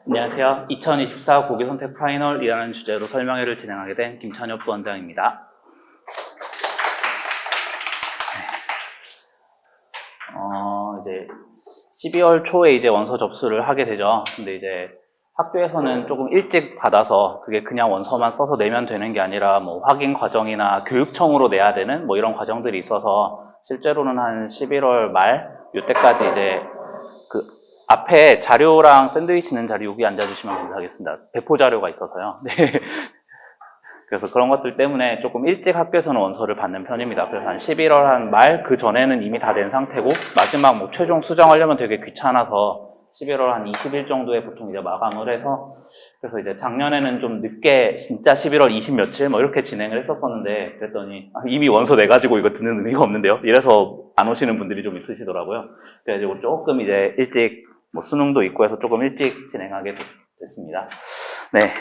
안녕하세요. 2024 고교선택 파이널이라는 주제로 설명회를 진행하게 된 김찬엽 부원장입니다. 이제 12월 초에 이제 원서 접수를 하게 되죠. 근데 이제 학교에서는 조금 일찍 받아서 그게 그냥 원서만 써서 내면 되는 게 아니라 뭐 확인 과정이나 교육청으로 내야 되는 뭐 이런 과정들이 있어서 실제로는 한 11월 말 이때까지 이제 그 앞에 자료랑 샌드위치 있는 자리 여기 앉아주시면 감사하겠습니다. 배포 자료가 있어서요. 네. 그래서 그런 것들 때문에 조금 일찍 학교에서는 원서를 받는 편입니다. 그래서 한 11월 한 말 그 전에는 이미 다 된 상태고 마지막 뭐 최종 수정하려면 되게 귀찮아서 11월 한 20일 정도에 보통 이제 마감을 해서 그래서 이제 작년에는 좀 늦게 진짜 11월 20 며칠 뭐 이렇게 진행을 했었었는데 그랬더니 이미 원서 내가지고 이거 듣는 의미가 없는데요. 이래서 안 오시는 분들이 좀 있으시더라고요. 그래가지고 조금 이제 일찍 뭐 수능도 있고 해서 조금 일찍 진행하게 됐습니다. 네.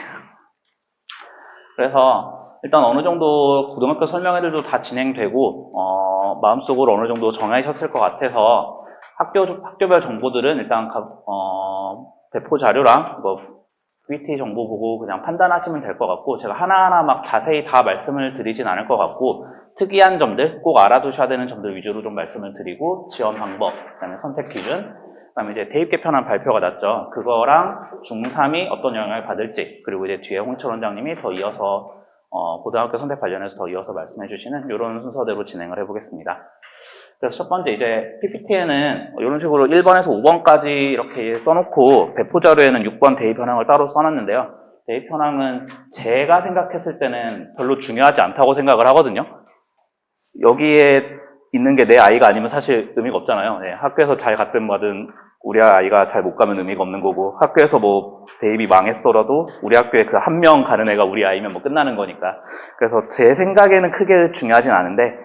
그래서 일단 어느 정도 고등학교 설명회들도 다 진행되고 마음속으로 어느 정도 정하셨을 것 같아서 학교별 정보들은 일단 배포 자료랑 뭐 VT 정보 보고 그냥 판단하시면 될 것 같고 제가 하나하나 막 자세히 다 말씀을 드리진 않을 것 같고 특이한 점들, 꼭 알아두셔야 되는 점들 위주로 좀 말씀을 드리고 지원 방법, 그다음에 선택 기준, 그다음에 이제 대입 개편안 발표가 났죠. 그거랑 중3이 어떤 영향을 받을지, 그리고 이제 뒤에 홍철 원장님이 더 이어서 고등학교 선택 관련해서 더 이어서 말씀해 주시는 이런 순서대로 진행을 해보겠습니다. 그래서 첫 번째 이제 PPT에는 이런 식으로 1번에서 5번까지 이렇게 써놓고 배포 자료에는 6번 대입 현황을 따로 써놨는데요. 대입 현황은 제가 생각했을 때는 별로 중요하지 않다고 생각을 하거든요. 여기에 있는 게 내 아이가 아니면 사실 의미가 없잖아요. 네, 학교에서 잘 갔든 뭐든 우리 아이가 잘 못 가면 의미가 없는 거고 학교에서 뭐 대입이 망했어라도 우리 학교에 그 한 명 가는 애가 우리 아이면 뭐 끝나는 거니까 그래서 제 생각에는 크게 중요하진 않은데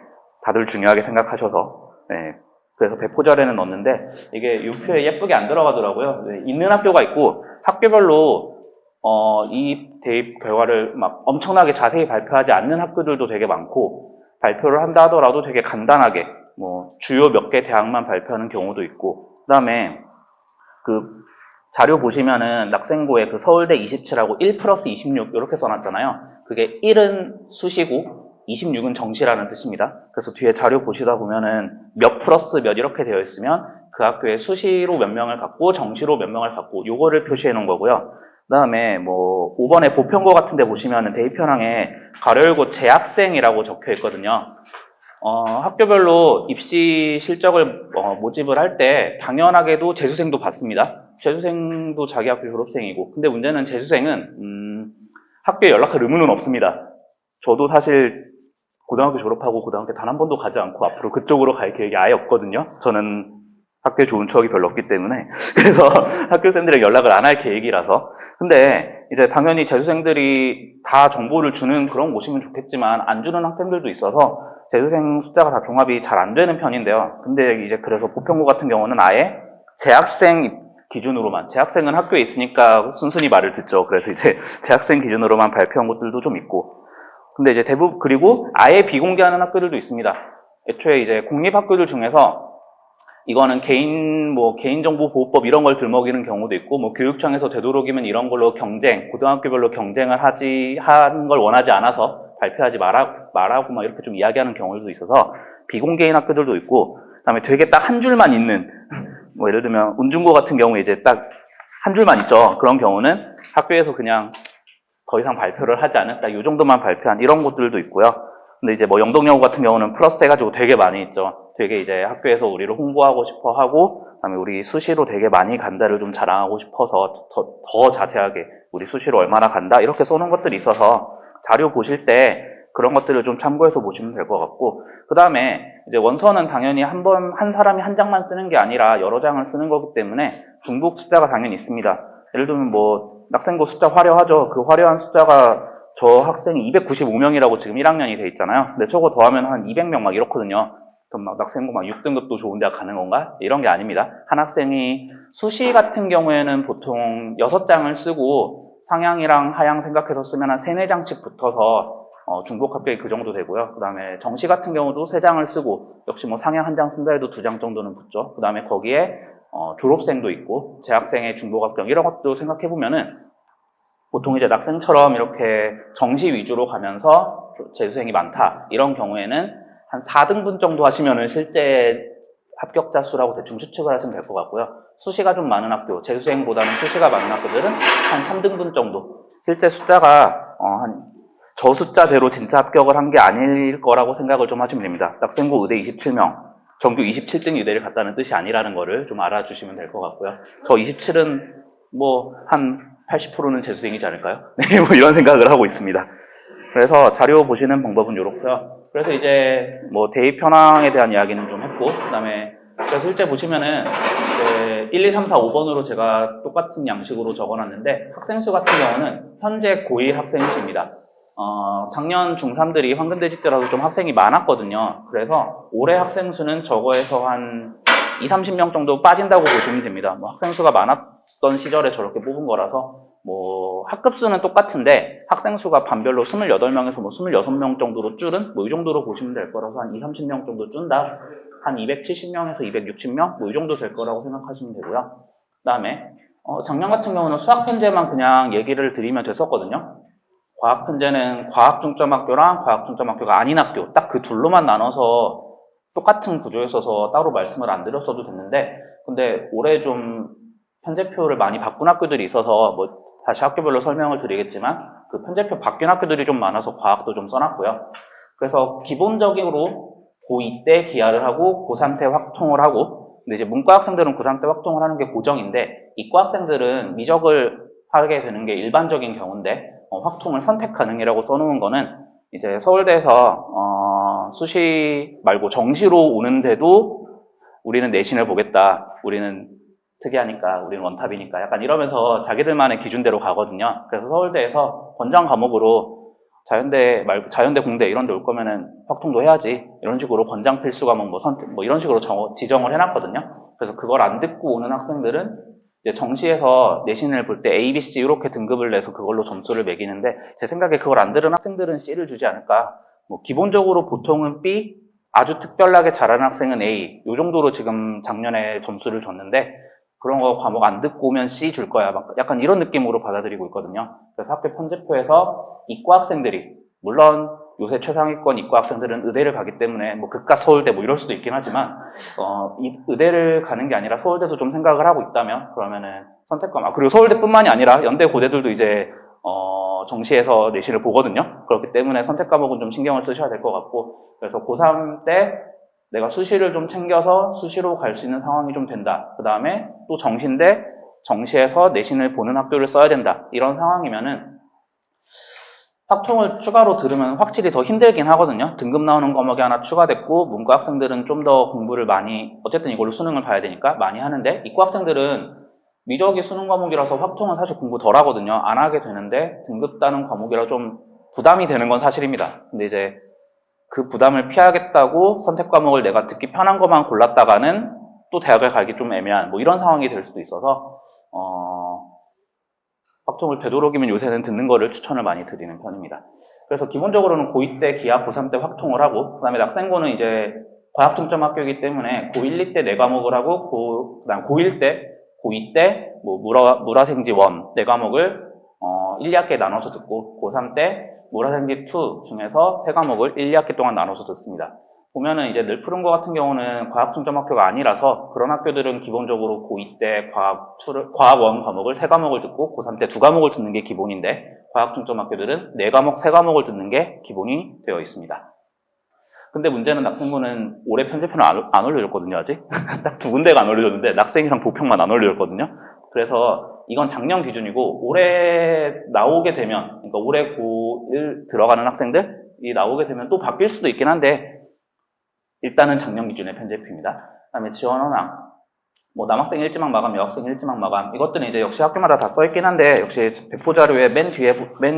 다들 중요하게 생각하셔서 네, 그래서 배포 자료에는 넣었는데 이게 유표에 예쁘게 안 들어가더라고요. 네, 있는 학교가 있고 학교별로 이 대입 결과를 막 엄청나게 자세히 발표하지 않는 학교들도 되게 많고 발표를 한다 하더라도 되게 간단하게 뭐 주요 몇 개 대학만 발표하는 경우도 있고 그다음에 그 자료 보시면은 낙생고에 그 서울대 27하고 1 플러스 26 이렇게 써놨잖아요. 그게 1은 수시고 26은 정시라는 뜻입니다. 그래서 뒤에 자료 보시다 보면은 몇 플러스 몇 이렇게 되어 있으면 그 학교에 수시로 몇 명을 갖고 정시로 몇 명을 갖고 요거를 표시해 놓은 거고요. 그 다음에 뭐 5번에 보편고 같은 데 보시면은 대입 현황에 가로 열고 재학생이라고 적혀 있거든요. 학교별로 입시 실적을 모집을 할 때 당연하게도 재수생도 받습니다. 재수생도 자기 학교 졸업생이고 근데 문제는 재수생은 학교에 연락할 의무는 없습니다. 저도 사실 고등학교 졸업하고 고등학교 단 한 번도 가지 않고 앞으로 그쪽으로 갈 계획이 아예 없거든요. 저는 학교에 좋은 추억이 별로 없기 때문에 그래서 학교생들에게 연락을 안 할 계획이라서 근데 이제 당연히 재수생들이 다 정보를 주는 그런 곳이면 좋겠지만 안 주는 학생들도 있어서 재수생 숫자가 다 종합이 잘 안 되는 편인데요. 근데 이제 그래서 보편고 같은 경우는 아예 재학생 기준으로만 재학생은 학교에 있으니까 순순히 말을 듣죠. 그래서 이제 재학생 기준으로만 발표한 곳들도 좀 있고 근데 이제 대부분 그리고 아예 비공개하는 학교들도 있습니다. 애초에 이제 공립학교들 중에서 이거는 개인정보보호법 이런 걸 들먹이는 경우도 있고, 뭐 교육청에서 되도록이면 이런 걸로 고등학교별로 경쟁을 하는 걸 원하지 않아서 발표하지 말라고 막 이렇게 좀 이야기하는 경우도 있어서 비공개인 학교들도 있고, 그다음에 되게 딱 한 줄만 있는, 뭐 예를 들면 운중고 같은 경우에 이제 딱 한 줄만 있죠. 그런 경우는 학교에서 그냥 더 이상 발표를 하지 않은 딱 이 정도만 발표한 이런 곳들도 있고요. 근데 이제 뭐 영동여고 같은 경우는 플러스 해가지고 되게 많이 있죠. 되게 이제 학교에서 우리를 홍보하고 싶어 하고, 그다음에 우리 수시로 되게 많이 간다를 좀 자랑하고 싶어서 더 자세하게 우리 수시로 얼마나 간다 이렇게 써놓은 것들이 있어서 자료 보실 때 그런 것들을 좀 참고해서 보시면 될 것 같고, 그 다음에 이제 원서는 당연히 한 사람이 한 장만 쓰는 게 아니라 여러 장을 쓰는 거기 때문에 중복 숫자가 당연히 있습니다. 예를 들면 뭐 낙생고 숫자 화려하죠. 그 화려한 숫자가 저 학생이 295명이라고 지금 1학년이 돼 있잖아요. 근데 저거 더하면 한 200명 막 이렇거든요. 그럼 막 낙생고 막 6등급도 좋은 데가 가는 건가? 이런 게 아닙니다. 한 학생이 수시 같은 경우에는 보통 6장을 쓰고 상향이랑 하향 생각해서 쓰면 한 3, 4장씩 붙어서 중복 합격이 그 정도 되고요. 그 다음에 정시 같은 경우도 3장을 쓰고 역시 뭐 상향 1장 쓴다 해도 2장 정도는 붙죠. 그 다음에 거기에 졸업생도 있고 재학생의 중복 합격 이런 것도 생각해 보면은 보통 이제 낙생처럼 이렇게 정시 위주로 가면서 재수생이 많다 이런 경우에는 한 4등분 정도 하시면은 실제 합격자 수라고 대충 추측을 하시면 될 것 같고요. 수시가 좀 많은 학교, 재수생보다는 수시가 많은 학교들은 한 3등분 정도. 실제 숫자가 한 저 숫자대로 진짜 합격을 한 게 아닐 거라고 생각을 좀 하시면 됩니다. 낙생고 의대 27명, 전교 27등 의대를 갔다는 뜻이 아니라는 거를 좀 알아주시면 될 것 같고요. 저 27은 뭐 한 80%는 재수생이지 않을까요? 네, 뭐 이런 생각을 하고 있습니다. 그래서 자료 보시는 방법은 이렇고요. 그래서 이제 뭐 대입 현황에 대한 이야기는 좀 했고, 그다음에 실제 보시면은 이제 1, 2, 3, 4, 5번으로 제가 똑같은 양식으로 적어놨는데 학생 수 같은 경우는 현재 고1 학생 수입니다. 작년 중3들이 황금돼지 때라서 좀 학생이 많았거든요. 그래서 올해 학생 수는 저거에서 한 2, 30명 정도 빠진다고 보시면 됩니다. 뭐 학생 수가 많았던 시절에 저렇게 뽑은 거라서 뭐 학급 수는 똑같은데 학생 수가 반별로 28명에서 뭐 26명 정도로 줄은 뭐 이 정도로 보시면 될 거라서 한 2, 30명 정도 준다. 한 270명에서 260명 뭐 이 정도 될 거라고 생각하시면 되고요. 그다음에 작년 같은 경우는 수학 편제만 그냥 얘기를 드리면 됐었거든요. 과학 편제는 과학 중점 학교랑 과학 중점 학교가 아닌 학교 딱 그 둘로만 나눠서 똑같은 구조에 있어서 따로 말씀을 안 드렸어도 됐는데 근데 올해 좀 편제표를 많이 바꾼 학교들이 있어서 뭐 다시 학교별로 설명을 드리겠지만 그 편제표 바뀐 학교들이 좀 많아서 과학도 좀 써놨고요. 그래서 기본적으로 고2 때 기하를 하고 고3 때 확통을 하고 근데 이제 문과 학생들은 고3 때 확통을 하는 게 고정인데 이과 학생들은 미적을 하게 되는 게 일반적인 경우인데 확통을 선택 가능이라고 써놓은 거는 이제 서울대에서 수시 말고 정시로 오는데도 우리는 내신을 보겠다. 우리는 특이하니까, 우리는 원탑이니까 약간 이러면서 자기들만의 기준대로 가거든요. 그래서 서울대에서 권장 과목으로 자연대 말고 자연대 공대 이런 데 올 거면은 확통도 해야지. 이런 식으로 권장 필수 과목 뭐 선택 뭐 이런 식으로 지정을 해놨거든요. 그래서 그걸 안 듣고 오는 학생들은 이제 정시에서 내신을 볼 때 A, B, C 이렇게 등급을 내서 그걸로 점수를 매기는데 제 생각에 그걸 안 들은 학생들은 C를 주지 않을까. 뭐 기본적으로 보통은 B, 아주 특별하게 잘하는 학생은 A 이 정도로 지금 작년에 점수를 줬는데 그런 거 과목 안 듣고 오면 C 줄 거야. 막 약간 이런 느낌으로 받아들이고 있거든요. 그래서 학교 편제표에서 이과 학생들이 물론 요새 최상위권 이과 학생들은 의대를 가기 때문에 뭐 그과 서울대 뭐 이럴 수도 있긴 하지만 이 의대를 가는 게 아니라 서울대도 좀 생각을 하고 있다면 그러면은 선택과 그리고 서울대뿐만이 아니라 연대 고대들도 이제 정시에서 내신을 보거든요. 그렇기 때문에 선택 과목은 좀 신경을 쓰셔야 될 것 같고 그래서 고3 때 내가 수시를 좀 챙겨서 수시로 갈 수 있는 상황이 좀 된다. 그 다음에 또 정시인데 정시에서 내신을 보는 학교를 써야 된다. 이런 상황이면은 확통을 추가로 들으면 확실히 더 힘들긴 하거든요. 등급 나오는 과목이 하나 추가됐고 문과 학생들은 좀 더 공부를 많이 어쨌든 이걸로 수능을 봐야 되니까 많이 하는데 이과 학생들은 미적이 수능 과목이라서 확통은 사실 공부 덜 하거든요. 안 하게 되는데 등급 따는 과목이라 좀 부담이 되는 건 사실입니다. 근데 이제 그 부담을 피하겠다고 선택 과목을 내가 듣기 편한 것만 골랐다가는 또 대학을 가기 좀 애매한 뭐 이런 상황이 될 수도 있어서 확통을 되도록이면 요새는 듣는 거를 추천을 많이 드리는 편입니다. 그래서 기본적으로는 고2 때 기하, 고3 때 확통을 하고 그 다음에 낙생고는 이제 과학 중점 학교이기 때문에 고1, 2 때 4과목을 하고 그다음 고1 때, 고2 때 뭐 물화생지 1 4과목을 1, 2학기에 나눠서 듣고 고3 때 물화생지 2 중에서 3과목을 1, 2학기 동안 나눠서 듣습니다. 보면은 이제 늘푸른 거 같은 경우는 과학 중점 학교가 아니라서 그런 학교들은 기본적으로 고2 때 과학 1 과목을 3과목을 듣고 고3 때 2과목을 듣는 게 기본인데 과학 중점 학교들은 4과목, 3과목을 듣는 게 기본이 되어 있습니다. 근데 문제는 낙생고는 올해 편제표는 안 올려줬거든요, 아직. 딱 2군데가 안 올려줬는데 낙생이랑 보평만 안 올려줬거든요. 그래서 이건 작년 기준이고 올해 나오게 되면 그러니까 올해 고1 들어가는 학생들이 나오게 되면 또 바뀔 수도 있긴 한데 일단은 작년 기준의 편제표입니다. 그 다음에 지원 현황, 뭐 남학생 일지망 마감, 여학생 일지망 마감 이것들은 이제 역시 학교마다 다 써있긴 한데 역시 배포 자료의 맨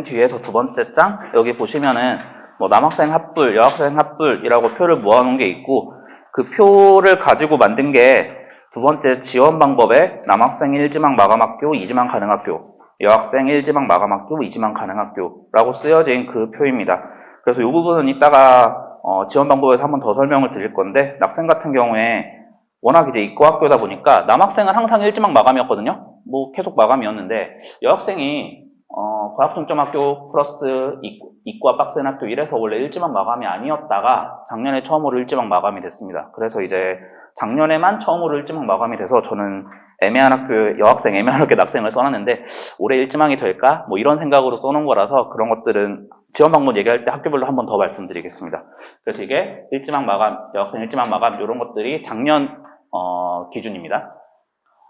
뒤에서 두 번째 장 여기 보시면은 뭐 남학생 합불, 여학생 합불이라고 표를 모아놓은 게 있고 그 표를 가지고 만든 게 두 번째 지원 방법에 남학생 일지망 마감학교, 이지망 가능학교, 여학생 일지망 마감학교, 이지망 가능학교라고 쓰여진 그 표입니다. 그래서 이 부분은 이따가 지원 방법에서 한 번 더 설명을 드릴 건데 낙생 같은 경우에 워낙 이제 이과학교다 보니까 남학생은 항상 일지망 마감이었거든요. 뭐 계속 마감이었는데 여학생이 과학중점학교 플러스 이과 빡센 학교 이래서 원래 일지망 마감이 아니었다가 작년에 처음으로 일지망 마감이 됐습니다. 그래서 이제 작년에만 처음으로 일지망 마감이 돼서 저는 애매한 학교에 여학생 애매한 학교 낙생을 써놨는데 올해 일지망이 될까? 뭐 이런 생각으로 써놓은 거라서 그런 것들은 지원 방법 얘기할 때 학교별로 한 번 더 말씀드리겠습니다. 그래서 이게 일지망 마감, 여학생 일지망 마감 이런 것들이 작년 기준입니다.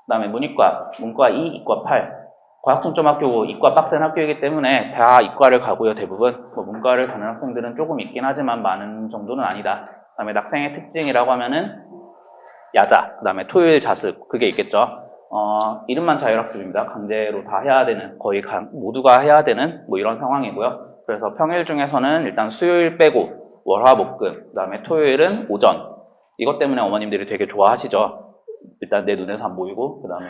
그 다음에 문과 2, 이과 8. 과학중점학교고 이과 빡센 학교이기 때문에 다 이과를 가고요, 대부분. 뭐 문과를 가는 학생들은 조금 있긴 하지만 많은 정도는 아니다. 그 다음에 낙생의 특징이라고 하면은 야자, 그 다음에 토요일 자습, 그게 있겠죠. 이름만 자율학습입니다. 강제로 다 해야 되는, 거의 모두가 해야 되는 뭐 이런 상황이고요. 그래서 평일 중에서는 일단 수요일 빼고 월화 목금, 그 다음에 토요일은 오전. 이것 때문에 어머님들이 되게 좋아하시죠. 일단 내 눈에서 안 보이고 그 다음에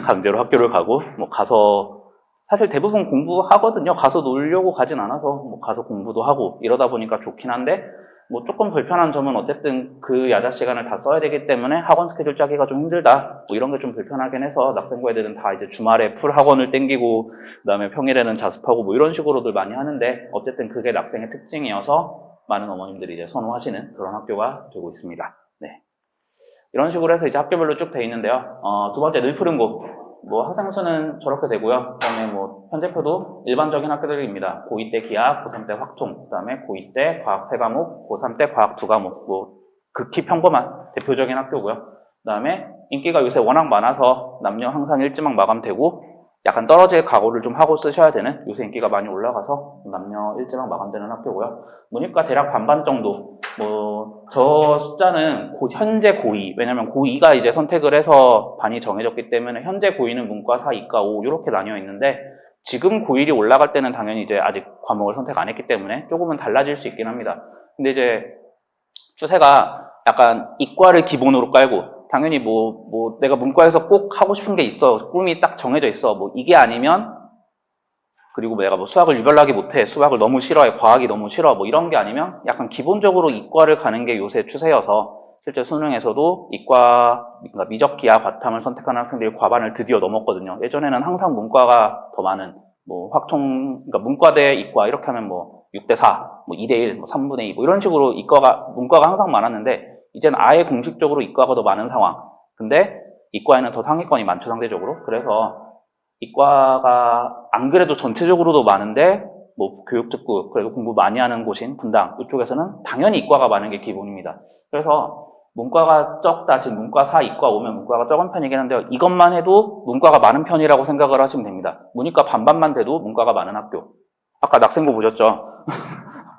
강제로 학교를 가고 뭐 가서 사실 대부분 공부하거든요. 가서 놀려고 가진 않아서 뭐 가서 공부도 하고 이러다 보니까 좋긴 한데 뭐 조금 불편한 점은 어쨌든 그 야자 시간을 다 써야 되기 때문에 학원 스케줄 짜기가 좀 힘들다 뭐 이런 게 좀 불편하긴 해서 낙생고 애들은 다 이제 주말에 풀 학원을 땡기고 그 다음에 평일에는 자습하고 뭐 이런 식으로들 많이 하는데 어쨌든 그게 낙생의 특징이어서 많은 어머님들이 이제 선호하시는 그런 학교가 되고 있습니다. 네. 이런 식으로 해서 이제 학교별로 쭉 돼 있는데요. 두 번째 늘 푸른 곳. 뭐 학생 수는 저렇게 되고요. 그다음에 뭐 현재표도 일반적인 학교들입니다. 고2 때 기하, 고3 때 확통, 그다음에 고2 때 과학 3과목, 고3 때 과학 2과목. 뭐 극히 평범한 대표적인 학교고요. 그다음에 인기가 요새 워낙 많아서 남녀 항상 일지망 마감되고 약간 떨어질 각오를 좀 하고 쓰셔야 되는 요새 인기가 많이 올라가서 남녀 일지망 마감되는 학교고요. 문이과 대략 반반 정도. 뭐 저 숫자는 현재 고2 왜냐면 고2가 이제 선택을 해서 반이 정해졌기 때문에 현재 고2는 문과 4, 이과 5 이렇게 나뉘어 있는데 지금 고1이 올라갈 때는 당연히 이제 아직 과목을 선택 안 했기 때문에 조금은 달라질 수 있긴 합니다. 근데 이제 추세가 약간 이과를 기본으로 깔고 당연히 뭐 내가 문과에서 꼭 하고 싶은 게 있어. 꿈이 딱 정해져 있어. 뭐 이게 아니면 그리고 내가 뭐 수학을 유별나게 못해. 수학을 너무 싫어해. 과학이 너무 싫어. 뭐 이런 게 아니면 약간 기본적으로 이과를 가는 게 요새 추세여서 실제 수능에서도 이과, 그러니까 미적 기하 과탐을 선택하는 학생들이 과반을 드디어 넘었거든요. 예전에는 항상 문과가 더 많은 뭐 확통, 그러니까 문과 대 이과 이렇게 하면 뭐 6대 4, 뭐 2대 1, 뭐 3분의 2, 뭐 이런 식으로 문과가 항상 많았는데 이제는 아예 공식적으로 이과가 더 많은 상황. 근데 이과에는 더 상위권이 많죠, 상대적으로. 그래서 이과가 안 그래도 전체적으로도 많은데 뭐 교육 듣고 그래도 공부 많이 하는 곳인 분당 이쪽에서는 당연히 이과가 많은 게 기본입니다. 그래서 문과가 적다, 지금 문과 4, 이과 오면 문과가 적은 편이긴 한데요. 이것만 해도 문과가 많은 편이라고 생각을 하시면 됩니다. 문이과 반반만 돼도 문과가 많은 학교. 아까 낙생고 보셨죠?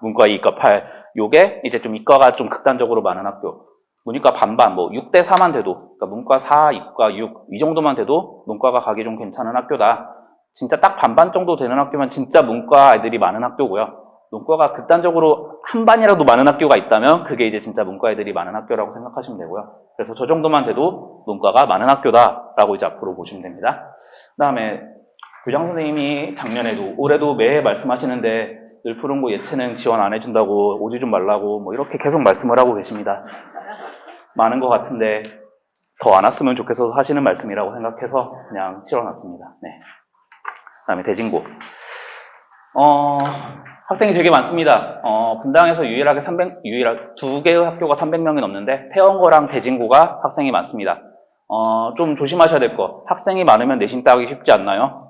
문과 2, 이과 8. 요게 이제 좀 이과가 좀 극단적으로 많은 학교. 문이과 반반, 뭐 6대 4만 돼도, 그러니까 문과 4, 이과 6, 이 정도만 돼도 문과가 가기 좀 괜찮은 학교다. 진짜 딱 반반 정도 되는 학교면 진짜 문과 애들이 많은 학교고요. 문과가 극단적으로 한 반이라도 많은 학교가 있다면 그게 이제 진짜 문과 애들이 많은 학교라고 생각하시면 되고요. 그래서 저 정도만 돼도 문과가 많은 학교다라고 이제 앞으로 보시면 됩니다. 그 다음에 교장 선생님이 작년에도 올해도 매해 말씀하시는데 늘 푸른 곳 예체능 지원 안 해준다고 오지 좀 말라고 뭐 이렇게 계속 말씀을 하고 계십니다. 많은 것 같은데 더 안 왔으면 좋겠어서 하시는 말씀이라고 생각해서 그냥 실어놨습니다. 네. 그 다음에 대진고. 학생이 되게 많습니다. 분당에서 유일하게 두 개의 학교가 300명이 넘는데 태원고랑 대진고가 학생이 많습니다. 좀 조심하셔야 될 거. 학생이 많으면 내신 따기 쉽지 않나요?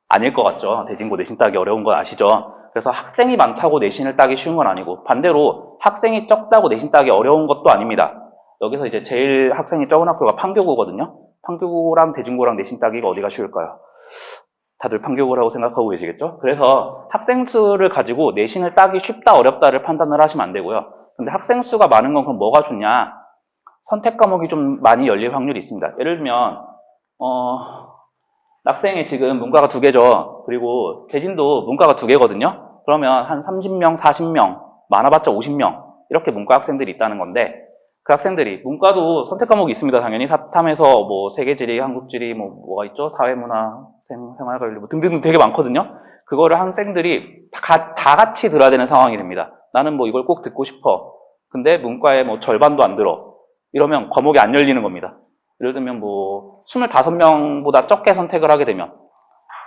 아닐 것 같죠. 대진고 내신 따기 어려운 거 아시죠? 그래서 학생이 많다고 내신을 따기 쉬운 건 아니고 반대로 학생이 적다고 내신 따기 어려운 것도 아닙니다. 여기서 이제 제일 학생이 적은 학교가 판교고거든요. 판교고랑 대진고랑 내신 따기가 어디가 쉬울까요? 다들 판교고라고 생각하고 계시겠죠? 그래서 학생 수를 가지고 내신을 따기 쉽다 어렵다를 판단을 하시면 안 되고요. 근데 학생 수가 많은 건 그럼 뭐가 좋냐? 선택 과목이 좀 많이 열릴 확률이 있습니다. 예를 들면 낙생이 지금 문과가 2개죠. 그리고 대진도 문과가 2개거든요. 그러면 한 30명, 40명, 많아봤자 50명 이렇게 문과 학생들이 있다는 건데 그 학생들이 문과도 선택 과목이 있습니다. 당연히 사탐에서 뭐 세계지리, 한국지리 뭐가 있죠? 사회문화, 생활관리 뭐 등등 되게 많거든요. 그거를 학생들이 다 같이 들어야 되는 상황이 됩니다. 나는 뭐 이걸 꼭 듣고 싶어. 근데 문과에 뭐 절반도 안 들어. 이러면 과목이 안 열리는 겁니다. 예를 들면 뭐 25명보다 적게 선택을 하게 되면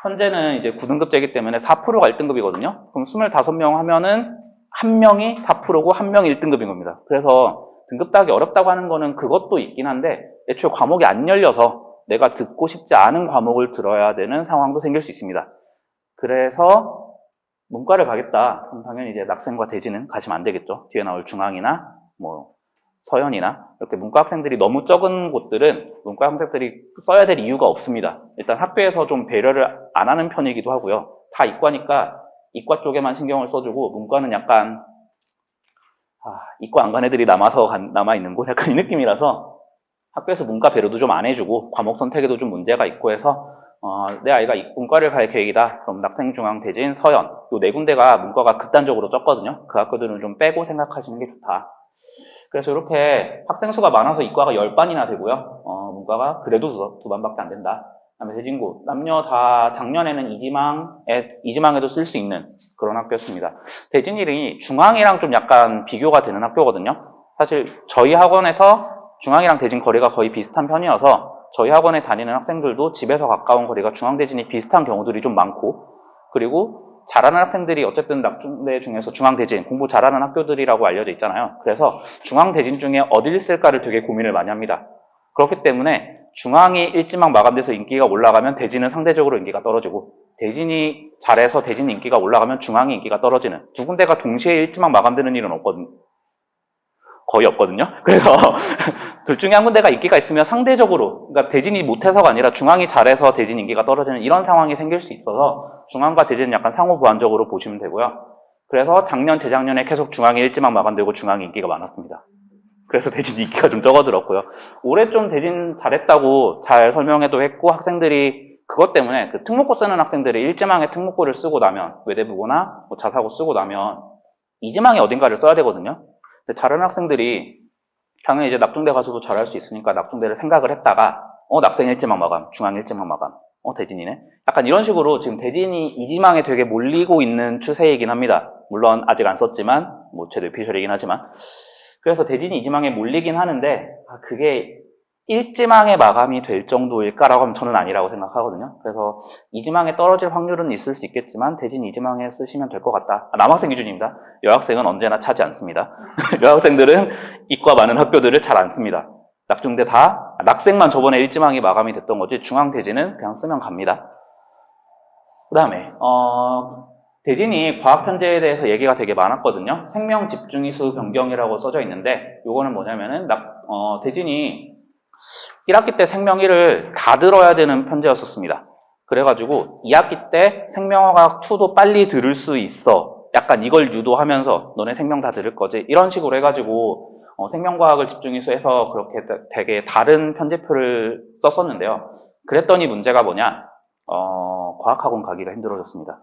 현재는 이제 9등급제이기 때문에 4%가 1등급이거든요. 그럼 25명 하면은 한 명이 4%고 한 명이 1등급인 겁니다. 그래서 등급 따기 어렵다고 하는 거는 그것도 있긴 한데 애초에 과목이 안 열려서 내가 듣고 싶지 않은 과목을 들어야 되는 상황도 생길 수 있습니다. 그래서 문과를 가겠다. 그럼 당연히 이제 낙생과 대진은 가시면 안 되겠죠. 뒤에 나올 중앙이나 뭐 서연이나 이렇게 문과 학생들이 너무 적은 곳들은 문과 학생들이 써야 될 이유가 없습니다. 일단 학교에서 좀 배려를 안 하는 편이기도 하고요. 다 이과니까 이과 쪽에만 신경을 써주고 문과는 약간 이과 안 간 애들이 남아 있는 곳 약간 이 느낌이라서 학교에서 문과 배려도 좀 안 해주고 과목 선택에도 좀 문제가 있고 해서 내 아이가 문과를 갈 계획이다. 그럼 낙생, 중앙, 대진, 서연 요 네 군데가 문과가 극단적으로 적거든요. 그 학교들은 좀 빼고 생각하시는 게 좋다. 그래서 이렇게 학생 수가 많아서 이과가 10반이나 되고요. 문과가 그래도 두 반밖에 안 된다. 그다음에 대진고 남녀 다 작년에는 이지망에도 쓸 수 있는 그런 학교였습니다. 대진이 중앙이랑 좀 약간 비교가 되는 학교거든요. 사실 저희 학원에서 중앙이랑 대진 거리가 거의 비슷한 편이어서 저희 학원에 다니는 학생들도 집에서 가까운 거리가 중앙대진이 비슷한 경우들이 좀 많고, 그리고 잘하는 학생들이 어쨌든 낙중대 중에서 중앙대진 공부 잘하는 학교들이라고 알려져 있잖아요. 그래서 중앙대진 중에 어딜 쓸까를 되게 고민을 많이 합니다. 그렇기 때문에 중앙이 일지망 마감돼서 인기가 올라가면 대진은 상대적으로 인기가 떨어지고, 대진이 잘해서 대진 인기가 올라가면 중앙이 인기가 떨어지는 두 군데가 동시에 일지망 마감되는 일은 거의 없거든요. 그래서 둘 중에 한 군데가 인기가 있으면 상대적으로, 그러니까 대진이 못해서가 아니라 중앙이 잘해서 대진 인기가 떨어지는 이런 상황이 생길 수 있어서 중앙과 대진은 약간 상호 보완적으로 보시면 되고요. 그래서 작년, 재작년에 계속 중앙이 일지망 마감되고 중앙이 인기가 많았습니다. 그래서 대진 인기가 좀 적어들었고요. 올해 좀 대진 잘했다고 잘 설명해도 했고, 학생들이 그것 때문에 그 특목고 쓰는 학생들이 일지망에 특목고를 쓰고 나면, 외대부고나 뭐 자사고 쓰고 나면 이지망에 어딘가를 써야 되거든요. 근데 잘하는 학생들이 당연히 이제 낙중대 가서도 잘할 수 있으니까 낙중대를 생각을 했다가 낙생 일지망 마감, 중앙 일지망 마감, 대진이네. 약간 이런 식으로 지금 대진이 이지망에 되게 몰리고 있는 추세이긴 합니다. 물론 아직 안 썼지만 뭐 제도 피셜이긴 하지만. 그래서 대진이 이지망에 몰리긴 하는데 그게 일지망에 마감이 될 정도일까라고 하면 저는 아니라고 생각하거든요. 그래서 이지망에 떨어질 확률은 있을 수 있겠지만 대진 이지망에 쓰시면 될 것 같다. 남학생 기준입니다. 여학생은 언제나 차지 않습니다. 여학생들은 이과 많은 학교들을 잘 안 씁니다. 낙중대 낙생만 저번에 일지망이 마감이 됐던 거지 중앙 대진은 그냥 쓰면 갑니다. 그 다음에 대진이 과학 편제에 대해서 얘기가 되게 많았거든요. 생명 집중이수 변경이라고 써져 있는데 요거는 뭐냐면은 대진이 1학기 때 생명 1을 다 들어야 되는 편제였었습니다. 그래가지고 2학기 때 생명화학 2도 빨리 들을 수 있어. 약간 이걸 유도하면서 너네 생명 다 들을 거지. 이런 식으로 해가지고 생명과학을 집중해서 그렇게 되게 다른 편제표를 썼었는데요. 그랬더니 문제가 뭐냐? 과학학원 가기가 힘들어졌습니다.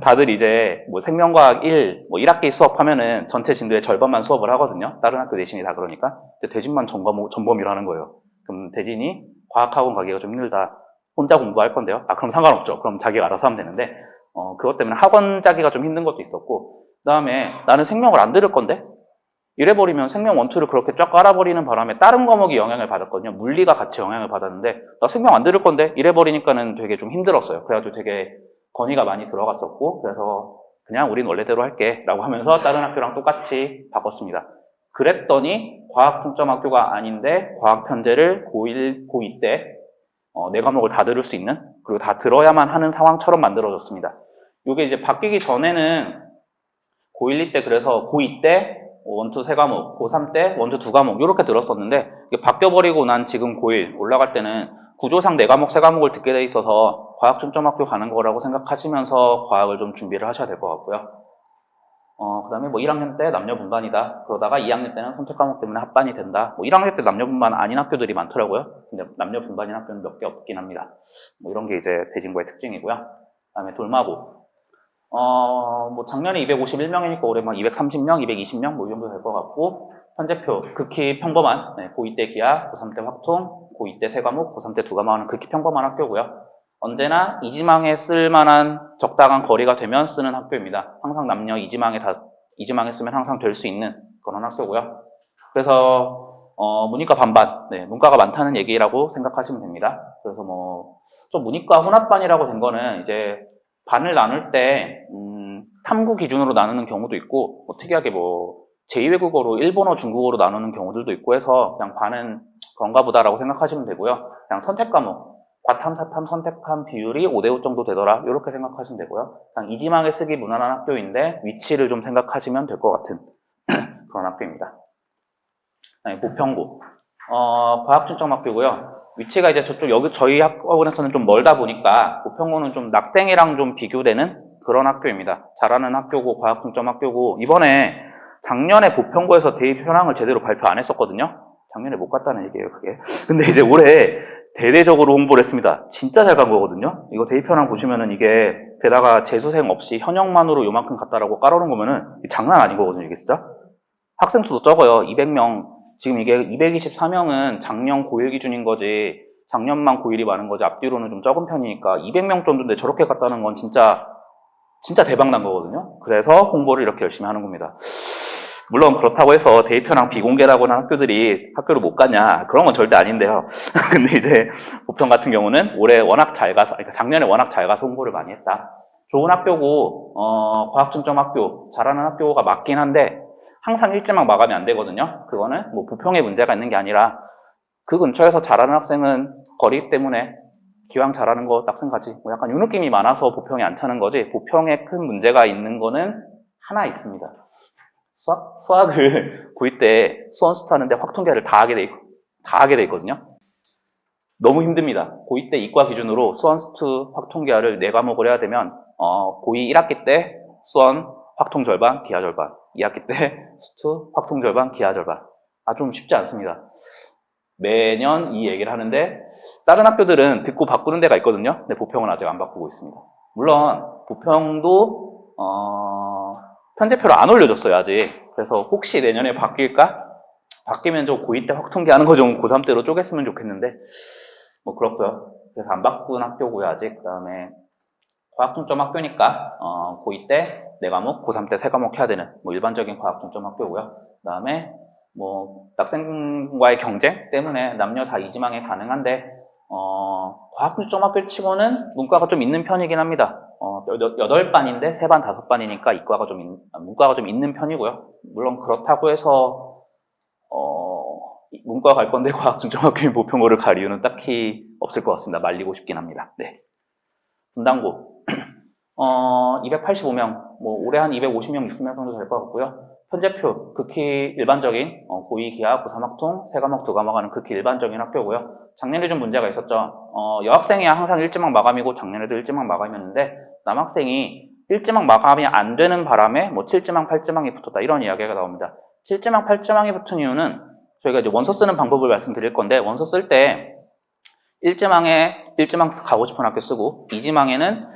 다들 이제 뭐 생명과학 1학기 수업하면은 전체 진도의 절반만 수업을 하거든요. 다른 학교 내신이 다 그러니까. 근데 대진만 전범위로 하는 거예요. 그럼 대진이 과학학원 가기가 좀 힘들다. 혼자 공부할 건데요. 그럼 상관없죠. 그럼 자기가 알아서 하면 되는데, 그것 때문에 학원 짜기가 좀 힘든 것도 있었고, 그 다음에 나는 생명을 안 들을 건데? 이래버리면 생명 1, 2를 그렇게 쫙 깔아버리는 바람에 다른 과목이 영향을 받았거든요. 물리가 같이 영향을 받았는데, 나 생명 안 들을 건데? 이래버리니까는 되게 좀 힘들었어요. 그래가지고 되게 건의가 많이 들어갔었고, 그래서 그냥 우린 원래대로 할게. 라고 하면서 다른 학교랑 똑같이 바꿨습니다. 그랬더니 과학 중점 학교가 아닌데 과학 편제를 고1, 고2 때 네 과목을 다 들을 수 있는, 그리고 다 들어야만 하는 상황처럼 만들어졌습니다. 이게 이제 바뀌기 전에는 고1, 2 때 그래서 고2 때 1, 2, 3과목, 고3 때 1, 2, 2과목 이렇게 들었었는데 이게 바뀌어버리고 난 지금 고1 올라갈 때는 구조상 4과목, 3과목을 듣게 돼 있어서 과학 중점 학교 가는 거라고 생각하시면서 과학을 좀 준비를 하셔야 될 것 같고요. 그 다음에 뭐 1학년 때 남녀 분반이다. 그러다가 2학년 때는 선택 과목 때문에 합반이 된다. 뭐 1학년 때 남녀 분반 아닌 학교들이 많더라고요. 근데 남녀 분반인 학교는 몇 개 없긴 합니다. 뭐 이런 게 이제 대진고의 특징이고요. 그 다음에 돌마고. 뭐 작년에 251명이니까 올해 막 230명, 220명 뭐 이 정도 될 것 같고, 현재표 극히 평범한 고2 때 기하, 고3 때 확통, 고2 때 3과목, 고3 때 2과목 하는 극히 평범한 학교고요. 언제나 이지망에 쓸만한 적당한 거리가 되면 쓰는 학교입니다. 항상 남녀 이지망에 쓰면 항상 될 수 있는 그런 학교고요. 그래서 문이과 반반, 네, 문과가 많다는 얘기라고 생각하시면 됩니다. 그래서 좀 문이과 혼합반이라고 된 거는 이제 반을 나눌 때, 탐구 기준으로 나누는 경우도 있고, 특이하게 제2외국어로 일본어, 중국어로 나누는 경우들도 있고 해서 그냥 반은 그런가 보다라고 생각하시면 되고요. 그냥 선택 과목, 과탐, 사탐 선택한 비율이 5대5 정도 되더라. 이렇게 생각하시면 되고요. 그냥 이지망에 쓰기 무난한 학교인데 위치를 좀 생각하시면 될 것 같은 그런 학교입니다. 네, 보평고. 과학중점학교고요. 위치가 이제 저희 학원에서는 좀 멀다 보니까 보평고는 좀 낙생이랑 좀 비교되는 그런 학교입니다. 잘하는 학교고 과학중점학교고 이번에 작년에 보평고에서 대입 현황을 제대로 발표 안 했었거든요. 작년에 못 갔다는 얘기예요, 그게. 근데 이제 올해 대대적으로 홍보를 했습니다. 진짜 잘 간 거거든요. 이거 대입 현황 보시면은 이게 게다가 재수생 없이 현역만으로 요만큼 갔다라고 깔아놓은 거면은 장난 아닌 거거든요, 이게 진짜. 학생 수도 적어요. 200명. 지금 이게 224명은 작년 고1 기준인 거지, 작년만 고1이 많은 거지, 앞뒤로는 좀 적은 편이니까 200명 정도인데 저렇게 갔다는 건 진짜 대박 난 거거든요. 그래서 홍보를 이렇게 열심히 하는 겁니다. 물론 그렇다고 해서 대입 현황 비공개라고 하는 학교들이 학교를 못 가냐, 그런 건 절대 아닌데요. 근데 이제 보평 같은 경우는 올해 워낙 잘 가서, 그러니까 작년에 워낙 잘 가서 홍보를 많이 했다. 좋은 학교고, 과학중점 학교, 잘하는 학교가 맞긴 한데 항상 일지망 마감이 안 되거든요. 그거는 보평에 문제가 있는 게 아니라 그 근처에서 잘하는 학생은 거리 때문에 기왕 잘하는 거 낙생 가지, 약간 이 느낌이 많아서 보평에 안 차는 거지, 보평에 큰 문제가 있는 거는 하나 있습니다. 수학을 고2 때 수원수트 하는데 확통계를 다 하게 돼 있거든요. 너무 힘듭니다. 고2 때 이과 기준으로 수원수트 확통계를 4과목을 해야 되면 고2 1학기 때 수원 확통 절반, 기하 절반, 2학기 때 수트 확통 절반, 기하 절반. 좀 쉽지 않습니다. 매년 이 얘기를 하는데 다른 학교들은 듣고 바꾸는 데가 있거든요. 근데 보평은 아직 안 바꾸고 있습니다. 물론 보평도 편제표를 안 올려줬어요, 아직. 그래서 혹시 내년에 바뀔까? 바뀌면 좀 고2 때 확통계 하는 거 좀 고3 때로 쪼갰으면 좋겠는데 그렇고요. 그래서 안 바꾼 학교고요, 아직. 그 다음에 과학중점 학교니까 고2 때 4과목, 고3 때 3과목 해야 되는 일반적인 과학중점 학교고요. 그 다음에 학생과의 경쟁 때문에 남녀 다 이지망에 가능한데 과학중점 학교 치고는 문과가 좀 있는 편이긴 합니다. 8반인데 3반, 5반이니까 문과가 좀 있는 편이고요. 물론 그렇다고 해서 문과 갈 건데 과학중점학교인 보평고를 갈 이유는 딱히 없을 것 같습니다. 말리고 싶긴 합니다. 네. 분당고 285명, 올해 한 250명, 60명 정도 될 것 같고요. 편제표, 극히 일반적인 고2 기하, 고3 학통, 3과목, 2과목 하는 극히 일반적인 학교고요. 작년에 좀 문제가 있었죠. 여학생이 항상 일지망 마감이고 작년에도 일지망 마감이었는데 남학생이 일지망 마감이 안 되는 바람에 7지망, 8지망이 붙었다, 이런 이야기가 나옵니다. 7지망, 8지망이 붙은 이유는 저희가 이제 원서 쓰는 방법을 말씀드릴 건데, 원서 쓸 때 1지망에 1지망 가고 싶은 학교 쓰고 2지망에는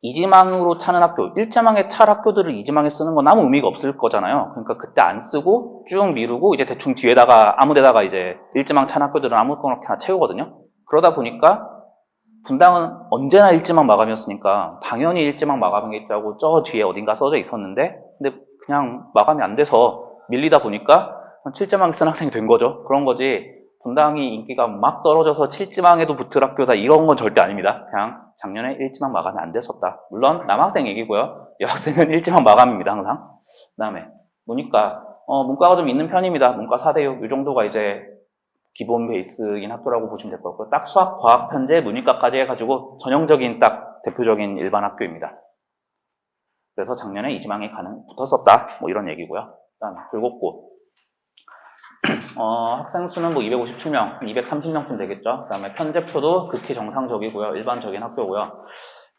2지망으로 차는 학교, 1지망에 찰 학교들을 2지망에 쓰는 건 아무 의미가 없을 거잖아요. 그러니까 그때 안 쓰고 쭉 미루고 이제 대충 뒤에다가 아무데다가 이제 1지망 찬 학교들은 아무거나 채우거든요. 그러다 보니까 분당은 언제나 1지망 마감이었으니까 당연히 1지망 마감이겠다고 저 뒤에 어딘가 써져 있었는데, 근데 그냥 마감이 안 돼서 밀리다 보니까 7지망 쓴 학생이 된 거죠. 그런 거지 분당이 인기가 막 떨어져서 7지망에도 붙을 학교다, 이런 건 절대 아닙니다. 그냥 작년에 1지망 마감이 안 됐었다. 물론 남학생 얘기고요. 여학생은 1지망 마감입니다, 항상. 그 다음에 문이과, 문과가 좀 있는 편입니다. 문과 4대6 이 정도가 이제 기본 베이스인 학교라고 보시면 될 것 같고요. 딱 수학, 과학, 편제, 문이과까지 해가지고 전형적인 딱 대표적인 일반 학교입니다. 그래서 작년에 2지망에 붙었었다, 이런 얘기고요. 그 다음에 불곡고, 학생 수는 257명, 230명쯤 되겠죠. 그 다음에 편제표도 극히 정상적이고요. 일반적인 학교고요.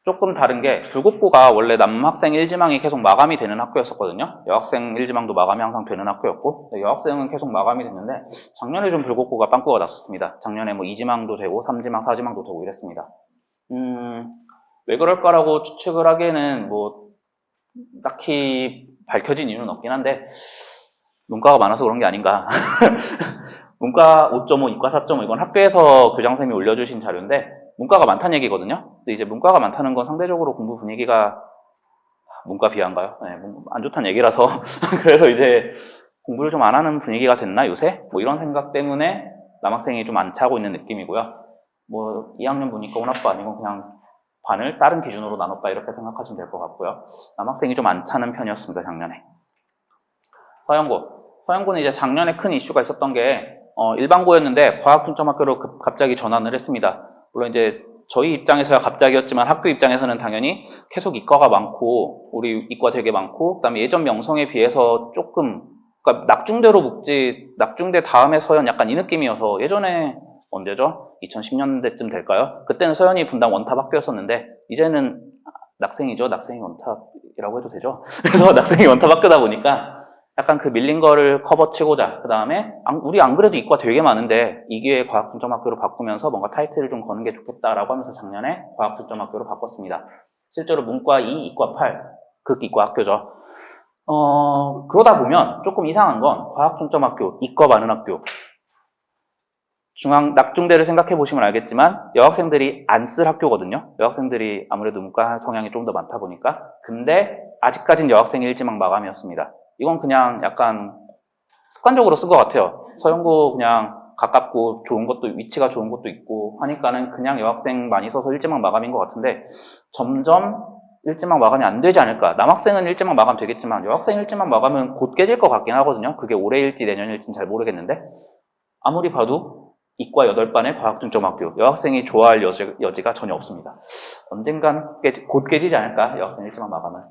조금 다른 게, 불곡고가 원래 남학생 1지망이 계속 마감이 되는 학교였었거든요. 여학생 1지망도 마감이 항상 되는 학교였고, 여학생은 계속 마감이 됐는데, 작년에 좀 불곡고가 빵꾸가 났었습니다. 작년에 2지망도 되고, 3지망, 4지망도 되고 이랬습니다. 왜 그럴까라고 추측을 하기에는 딱히 밝혀진 이유는 없긴 한데, 문과가 많아서 그런 게 아닌가. 문과 5.5, 이과 4.5, 이건 학교에서 교장선생님이 올려주신 자료인데, 문과가 많다는 얘기거든요. 근데 이제 문과가 많다는 건 상대적으로 공부 분위기가 문과 비한가요? 네, 안 좋다는 얘기라서. 그래서 이제 공부를 좀 안 하는 분위기가 됐나 요새? 뭐 이런 생각 때문에 남학생이 좀 안 차고 있는 느낌이고요. 뭐 2학년 보니까 혼합도 아니고 그냥 반을 다른 기준으로 나눴다 이렇게 생각하시면 될 것 같고요. 남학생이 좀 안 차는 편이었습니다, 작년에. 서영고는 이제 작년에 큰 이슈가 있었던 게 일반고였는데 과학중점학교로 갑자기 전환을 했습니다. 물론 이제 저희 입장에서야 갑자기였지만 학교 입장에서는 당연히 계속 이과가 많고 우리 이과 되게 많고 그다음에 예전 명성에 비해서 조금 그러니까 낙중대로 묵지 낙중대 다음에 서현 약간 이 느낌이어서 예전에 언제죠? 2010년대쯤 될까요? 그때는 서현이 분당 원탑 학교였었는데 이제는 낙생이죠. 낙생이 원탑이라고 해도 되죠. 그래서 낙생이 원탑 학교다 보니까 약간 그 밀린 거를 커버치고자 그 다음에 우리 안 그래도 이과 되게 많은데 이 기회에 과학중점학교로 바꾸면서 뭔가 타이틀을 좀 거는 게 좋겠다라고 하면서 작년에 과학중점학교로 바꿨습니다. 실제로 문과 2, 이과 8 극이과 학교죠. 그러다 보면 조금 이상한 건 과학중점학교, 이과 많은 학교 낙중대를 생각해 보시면 알겠지만 여학생들이 안 쓸 학교거든요. 여학생들이 아무래도 문과 성향이 좀 더 많다 보니까 근데 아직까진 여학생이 일지망 마감이었습니다. 이건 그냥 약간 습관적으로 쓴 것 같아요. 서영고 그냥 가깝고 좋은 것도 위치가 좋은 것도 있고 하니까는 그냥 여학생 많이 써서 일지망 마감인 것 같은데 점점 일지망 마감이 안 되지 않을까. 남학생은 일지망 마감 되겠지만 여학생 일지망 마감은 곧 깨질 것 같긴 하거든요. 그게 올해일지 내년일지는 잘 모르겠는데 아무리 봐도 이과 8반의 과학중점학교 여학생이 좋아할 여지가 전혀 없습니다. 언젠간 곧 깨지지 않을까 여학생 일지망 마감은.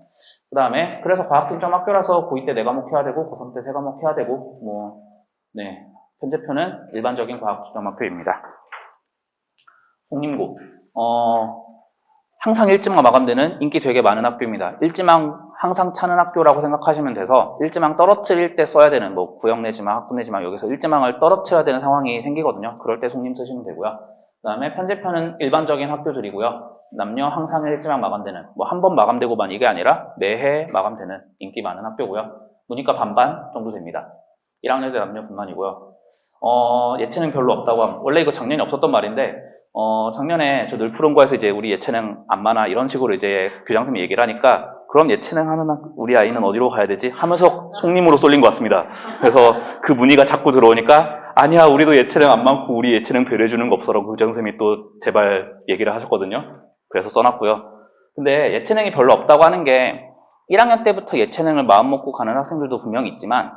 그 다음에 그래서 과학중점학교라서 고2 때 4과목 해야 되고 고3 때 3과목 해야 되고 편제표는 일반적인 과학중점학교입니다. 홍림고 항상 일지망 마감되는 인기 되게 많은 학교입니다. 일지망 항상 차는 학교라고 생각하시면 돼서 일지망 떨어뜨릴 때 써야 되는 뭐 구형 내지망, 학부 내지망 여기서 일지망을 떨어뜨려야 되는 상황이 생기거든요. 그럴 때 송림 쓰시면 되고요. 그 다음에 편제표는 일반적인 학교들이고요. 남녀 항상 일지망 마감되는 뭐 한 번 마감되고만 이게 아니라 매해 마감되는 인기 많은 학교고요. 문이과 반반 정도 됩니다. 1학년 때 남녀분만이고요. 예체능 별로 없다고 하면 원래 이거 작년에 없었던 말인데 작년에 저 늘푸른거에서 이제 우리 예체능 안 많아 이런 식으로 이제 교장선생님이 얘기를 하니까 그럼 예체능 하는 우리 아이는 어디로 가야 되지? 하면서 송림으로 쏠린 것 같습니다. 그래서 그 문의가 자꾸 들어오니까 아니야 우리도 예체능 안 많고 우리 예체능 배려해주는 거 없어라고 교장선생님이 또 제발 얘기를 하셨거든요. 그래서 써놨고요. 근데 예체능이 별로 없다고 하는 게 1학년 때부터 예체능을 마음먹고 가는 학생들도 분명히 있지만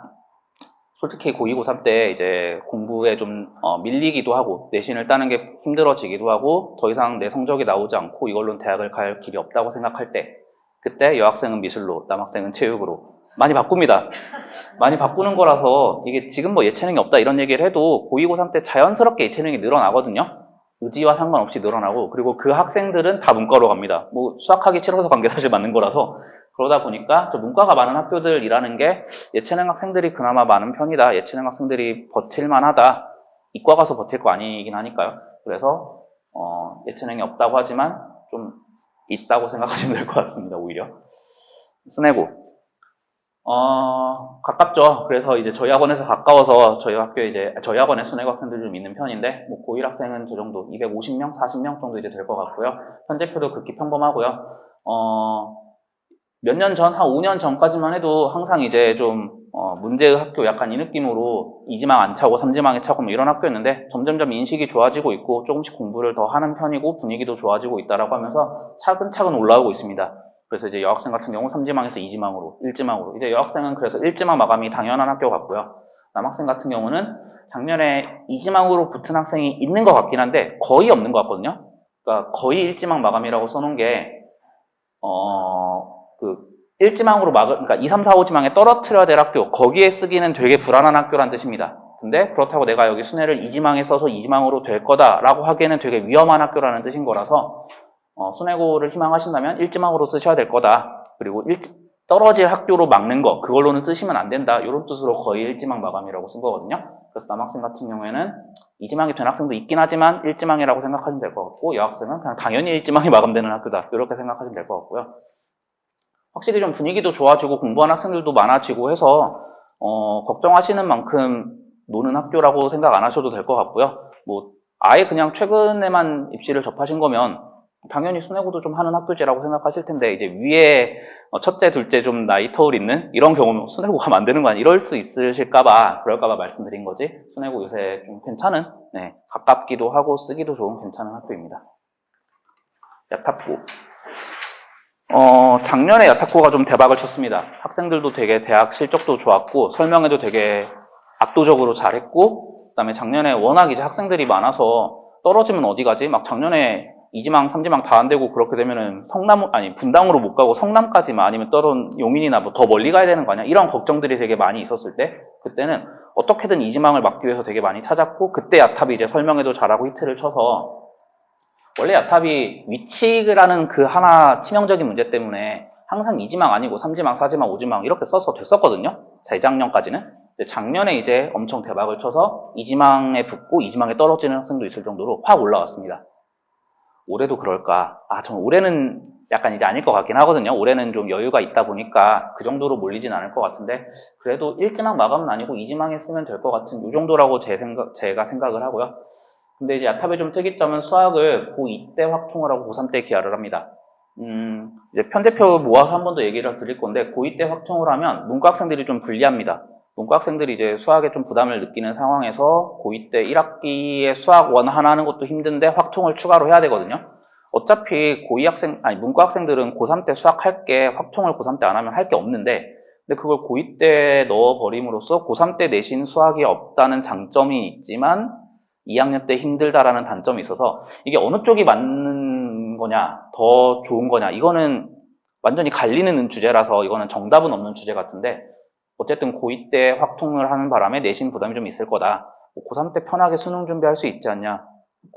솔직히 고2, 고3 때 이제 공부에 좀 밀리기도 하고 내신을 따는 게 힘들어지기도 하고 더 이상 내 성적이 나오지 않고 이걸로는 대학을 갈 길이 없다고 생각할 때 그때 여학생은 미술로, 남학생은 체육으로 많이 바꿉니다. 많이 바꾸는 거라서 이게 지금 뭐 예체능이 없다 이런 얘기를 해도 고2, 고3 때 자연스럽게 예체능이 늘어나거든요. 의지와 상관없이 늘어나고 그리고 그 학생들은 다 문과로 갑니다. 뭐 수학하기 싫어서 간 게 사실 맞는 거라서 그러다 보니까 저 문과가 많은 학교들이라는 게 예체능 학생들이 그나마 많은 편이다. 예체능 학생들이 버틸만하다. 이과 가서 버틸 거 아니긴 하니까요. 그래서 예체능이 없다고 하지만 좀 있다고 생각하시면 될 것 같습니다. 오히려 스네고 가깝죠. 그래서 이제 저희 학원에서 가까워서 저희 학교에 이제 저희 학원에 스네고 학생들이 좀 있는 편인데 뭐 고1 학생은 저 정도 250명, 40명 정도 이제 될 것 같고요. 현재표도 극히 평범하고요. 몇 년 전, 한 5년 전까지만 해도 항상 이제 좀 문제의 학교 약간 이 느낌으로 2지망 안 차고 3지망에 차고 뭐 이런 학교였는데 점점점 인식이 좋아지고 있고 조금씩 공부를 더 하는 편이고 분위기도 좋아지고 있다라고 하면서 차근차근 올라오고 있습니다. 그래서 이제 여학생 같은 경우 3지망에서 2지망으로 1지망으로 이제 여학생은 그래서 1지망 마감이 당연한 학교 같고요. 남학생 같은 경우는 작년에 2지망으로 붙은 학생이 있는 것 같긴 한데 거의 없는 것 같거든요. 그러니까 거의 1지망 마감이라고 써놓은 게 1지망으로 그러니까 2, 3, 4, 5지망에 떨어뜨려야 될 학교, 거기에 쓰기는 되게 불안한 학교란 뜻입니다. 근데 그렇다고 내가 여기 순회를 2지망에 써서 2지망으로 될 거다라고 하기에는 되게 위험한 학교라는 뜻인 거라서 순회고를 희망하신다면 1지망으로 쓰셔야 될 거다. 그리고 떨어질 학교로 막는 거, 그걸로는 쓰시면 안 된다. 이런 뜻으로 거의 1지망 마감이라고 쓴 거거든요. 그래서 남학생 같은 경우에는 2지망이 된 학생도 있긴 하지만 1지망이라고 생각하시면 될 것 같고 여학생은 그냥 당연히 1지망이 마감되는 학교다. 이렇게 생각하시면 될 것 같고요. 확실히 좀 분위기도 좋아지고 공부하는 학생들도 많아지고 해서 걱정하시는 만큼 노는 학교라고 생각 안 하셔도 될 것 같고요. 뭐 아예 그냥 최근에만 입시를 접하신 거면 당연히 순회고도 좀 하는 학교지라고 생각하실 텐데, 이제 위에 첫째, 둘째 좀 나이 터울 있는 이런 경우는 순회고 가면 안 되는 거 아니야? 이럴 수 있으실까봐, 그럴까봐 말씀드린 거지. 순회고 요새 좀 괜찮은, 네, 가깝기도 하고 쓰기도 좋은 괜찮은 학교입니다. 야탁고. 작년에 야탁고가 좀 대박을 쳤습니다. 학생들도 되게 대학 실적도 좋았고, 설명회도 되게 압도적으로 잘했고, 그 다음에 작년에 워낙 이제 학생들이 많아서 떨어지면 어디 가지? 막 작년에 2지망, 3지망 다 안 되고 그렇게 되면은 분당으로 못 가고 성남까지만 아니면 용인이나 뭐 더 멀리 가야 되는 거 아니야? 이런 걱정들이 되게 많이 있었을 때, 그때는 어떻게든 2지망을 막기 위해서 되게 많이 찾았고, 그때 야탑이 이제 설명회도 잘하고 히트를 쳐서, 원래 야탑이 위치라는 그 하나 치명적인 문제 때문에 항상 2지망 아니고 3지망, 4지망, 5지망 이렇게 써서 됐었거든요. 재작년까지는. 작년에 이제 엄청 대박을 쳐서 2지망에 붙고 2지망에 떨어지는 학생도 있을 정도로 확 올라왔습니다. 올해도 그럴까? 저는 올해는 약간 이제 아닐 것 같긴 하거든요. 올해는 좀 여유가 있다 보니까 그 정도로 몰리진 않을 것 같은데, 그래도 1지망 마감은 아니고 2지망에 쓰면 될 것 같은 이 정도라고 제가 생각을 하고요. 근데 이제 야탑의 좀 특이점은 수학을 고2 때 확통을 하고 고3 때 기하를 합니다. 이제 편대표 모아서 한 번 더 얘기를 드릴 건데, 고2 때 확통을 하면 문과 학생들이 좀 불리합니다. 문과 학생들이 이제 수학에 좀 부담을 느끼는 상황에서 고2 때 1학기에 수학 원 하나 하는 것도 힘든데 확통을 추가로 해야 되거든요. 어차피 문과 학생들은 고3 때 수학할게, 확통을 고3 때 안 하면 할 게 없는데, 근데 그걸 고2 때 넣어버림으로써 고3 때 내신 수학이 없다는 장점이 있지만 2학년 때 힘들다라는 단점이 있어서, 이게 어느 쪽이 맞는 거냐, 더 좋은 거냐, 이거는 완전히 갈리는 주제라서 이거는 정답은 없는 주제 같은데, 어쨌든 고2 때 확통을 하는 바람에 내신 부담이 좀 있을 거다. 고3 때 편하게 수능 준비할 수 있지 않냐.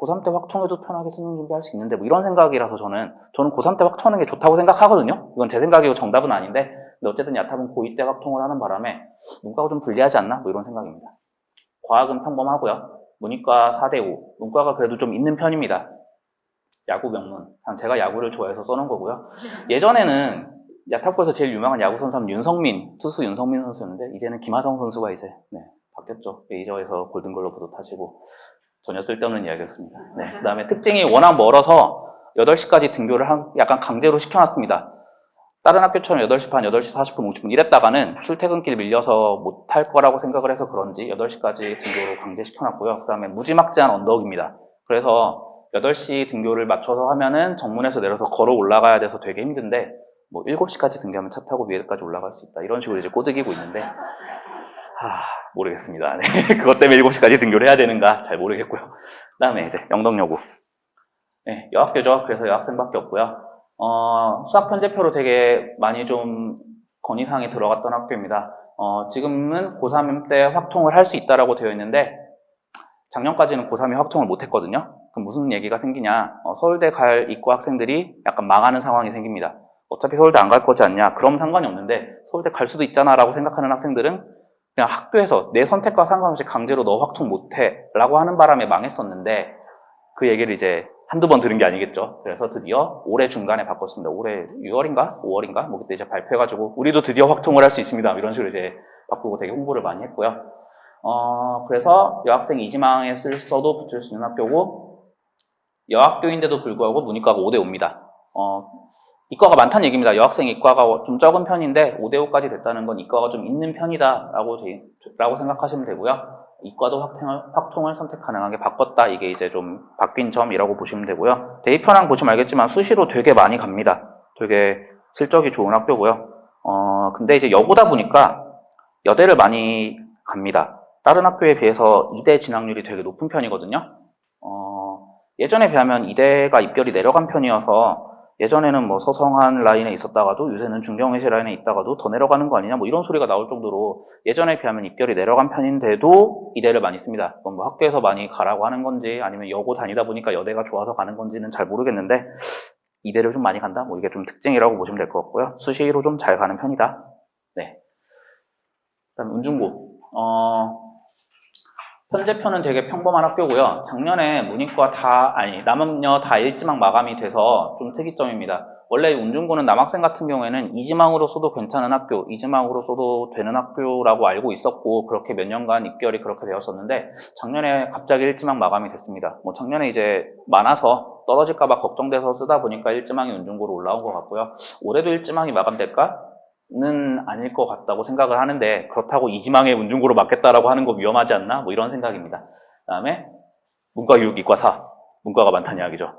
고3 때 확통해도 편하게 수능 준비할 수 있는데, 뭐 이런 생각이라서 저는 고3 때 확통하는 게 좋다고 생각하거든요. 이건 제 생각이고 정답은 아닌데, 근데 어쨌든 야탑은 고2 때 확통을 하는 바람에 문과가 좀 불리하지 않나? 뭐 이런 생각입니다. 과학은 평범하고요. 문이과 4대5, 문과가 그래도 좀 있는 편입니다. 야구 명문. 제가 야구를 좋아해서 써놓은 거고요. 예전에는 야탑고에서 제일 유명한 야구 선수는 투수 윤성민 선수였는데, 이제는 김하성 선수가 이제 바뀌었죠. 메이저에서 골든글러브도 타시고, 전혀 쓸데없는 이야기였습니다. 그 다음에 특징이 워낙 멀어서 8시까지 등교를 약간 강제로 시켜놨습니다. 다른 학교처럼 8시 반, 8시 40분, 50분 이랬다가는 출퇴근길 밀려서 못할 거라고 생각을 해서 그런지 8시까지 등교로 강제시켜놨고요. 그 다음에 무지막지한 언덕입니다. 그래서 8시 등교를 맞춰서 하면은 정문에서 내려서 걸어 올라가야 돼서 되게 힘든데, 뭐 7시까지 등교하면 차 타고 위에까지 올라갈 수 있다. 이런 식으로 이제 꼬드기고 있는데, 모르겠습니다. 네. 그것 때문에 7시까지 등교를 해야 되는가 잘 모르겠고요. 그 다음에 이제 영덕여고. 네, 여학교죠. 그래서 여학생밖에 없고요. 수학 편제표로 되게 많이 좀 건의사항이 들어갔던 학교입니다. 지금은 고3 때 확통을 할 수 있다라고 되어 있는데, 작년까지는 고3이 확통을 못 했거든요. 그럼 무슨 얘기가 생기냐? 서울대 갈 이과 학생들이 약간 망하는 상황이 생깁니다. 어차피 서울대 안 갈 거지 않냐? 그럼 상관이 없는데, 서울대 갈 수도 있잖아 라고 생각하는 학생들은 그냥 학교에서 내 선택과 상관없이 강제로 너 확통 못해 라고 하는 바람에 망했었는데, 그 얘기를 이제 한두 번 들은 게 아니겠죠. 그래서 드디어 올해 중간에 바꿨습니다. 올해 6월인가? 5월인가? 뭐 그때 이제 발표해가지고 우리도 드디어 확통을 할 수 있습니다. 이런 식으로 이제 바꾸고 되게 홍보를 많이 했고요. 그래서 여학생 2지망에 써도 붙을 수 있는 학교고, 여학교인데도 불구하고 문이과가 5대5입니다. 이과가 많다는 얘기입니다. 여학생 이과가 좀 적은 편인데 5대5까지 됐다는 건 이과가 좀 있는 편이다 라고 생각하시면 되고요. 이과도 확통을 선택 가능하게 바꿨다. 이게 이제 좀 바뀐 점이라고 보시면 되고요. 대입현황 보시면 알겠지만 수시로 되게 많이 갑니다. 되게 실적이 좋은 학교고요. 근데 이제 여고다 보니까 여대를 많이 갑니다. 다른 학교에 비해서 이대 진학률이 되게 높은 편이거든요. 예전에 비하면 이대가 입결이 내려간 편이어서, 예전에는 뭐 서성한 라인에 있었다가도 요새는 중경외시 라인에 있다가도 더 내려가는 거 아니냐 뭐 이런 소리가 나올 정도로 예전에 비하면 입결이 내려간 편인데도 이대를 많이 씁니다. 그건 뭐 학교에서 많이 가라고 하는 건지 아니면 여고 다니다 보니까 여대가 좋아서 가는 건지는 잘 모르겠는데, 이대를 좀 많이 간다? 뭐 이게 좀 특징이라고 보시면 될 것 같고요. 수시로 좀 잘 가는 편이다. 네. 그다음 운중고. 현재표는 되게 평범한 학교고요. 작년에 문이과 남업여 다 1지망 마감이 돼서 좀 특이점입니다. 원래 운중고는 남학생 같은 경우에는 이지망으로 써도 괜찮은 학교, 이지망으로 써도 되는 학교라고 알고 있었고 그렇게 몇 년간 입결이 그렇게 되었었는데 작년에 갑자기 일지망 마감이 됐습니다. 뭐 작년에 이제 많아서 떨어질까봐 걱정돼서 쓰다 보니까 일지망이 운중고로 올라온 것 같고요. 올해도 일지망이 마감될까? 는 아닐 것 같다고 생각을 하는데 그렇다고 이지망에 운중고로 맞겠다라고 하는 거 위험하지 않나? 뭐 이런 생각입니다. 그 다음에 문과 6, 이과 4. 문과가 많다는 이야기죠.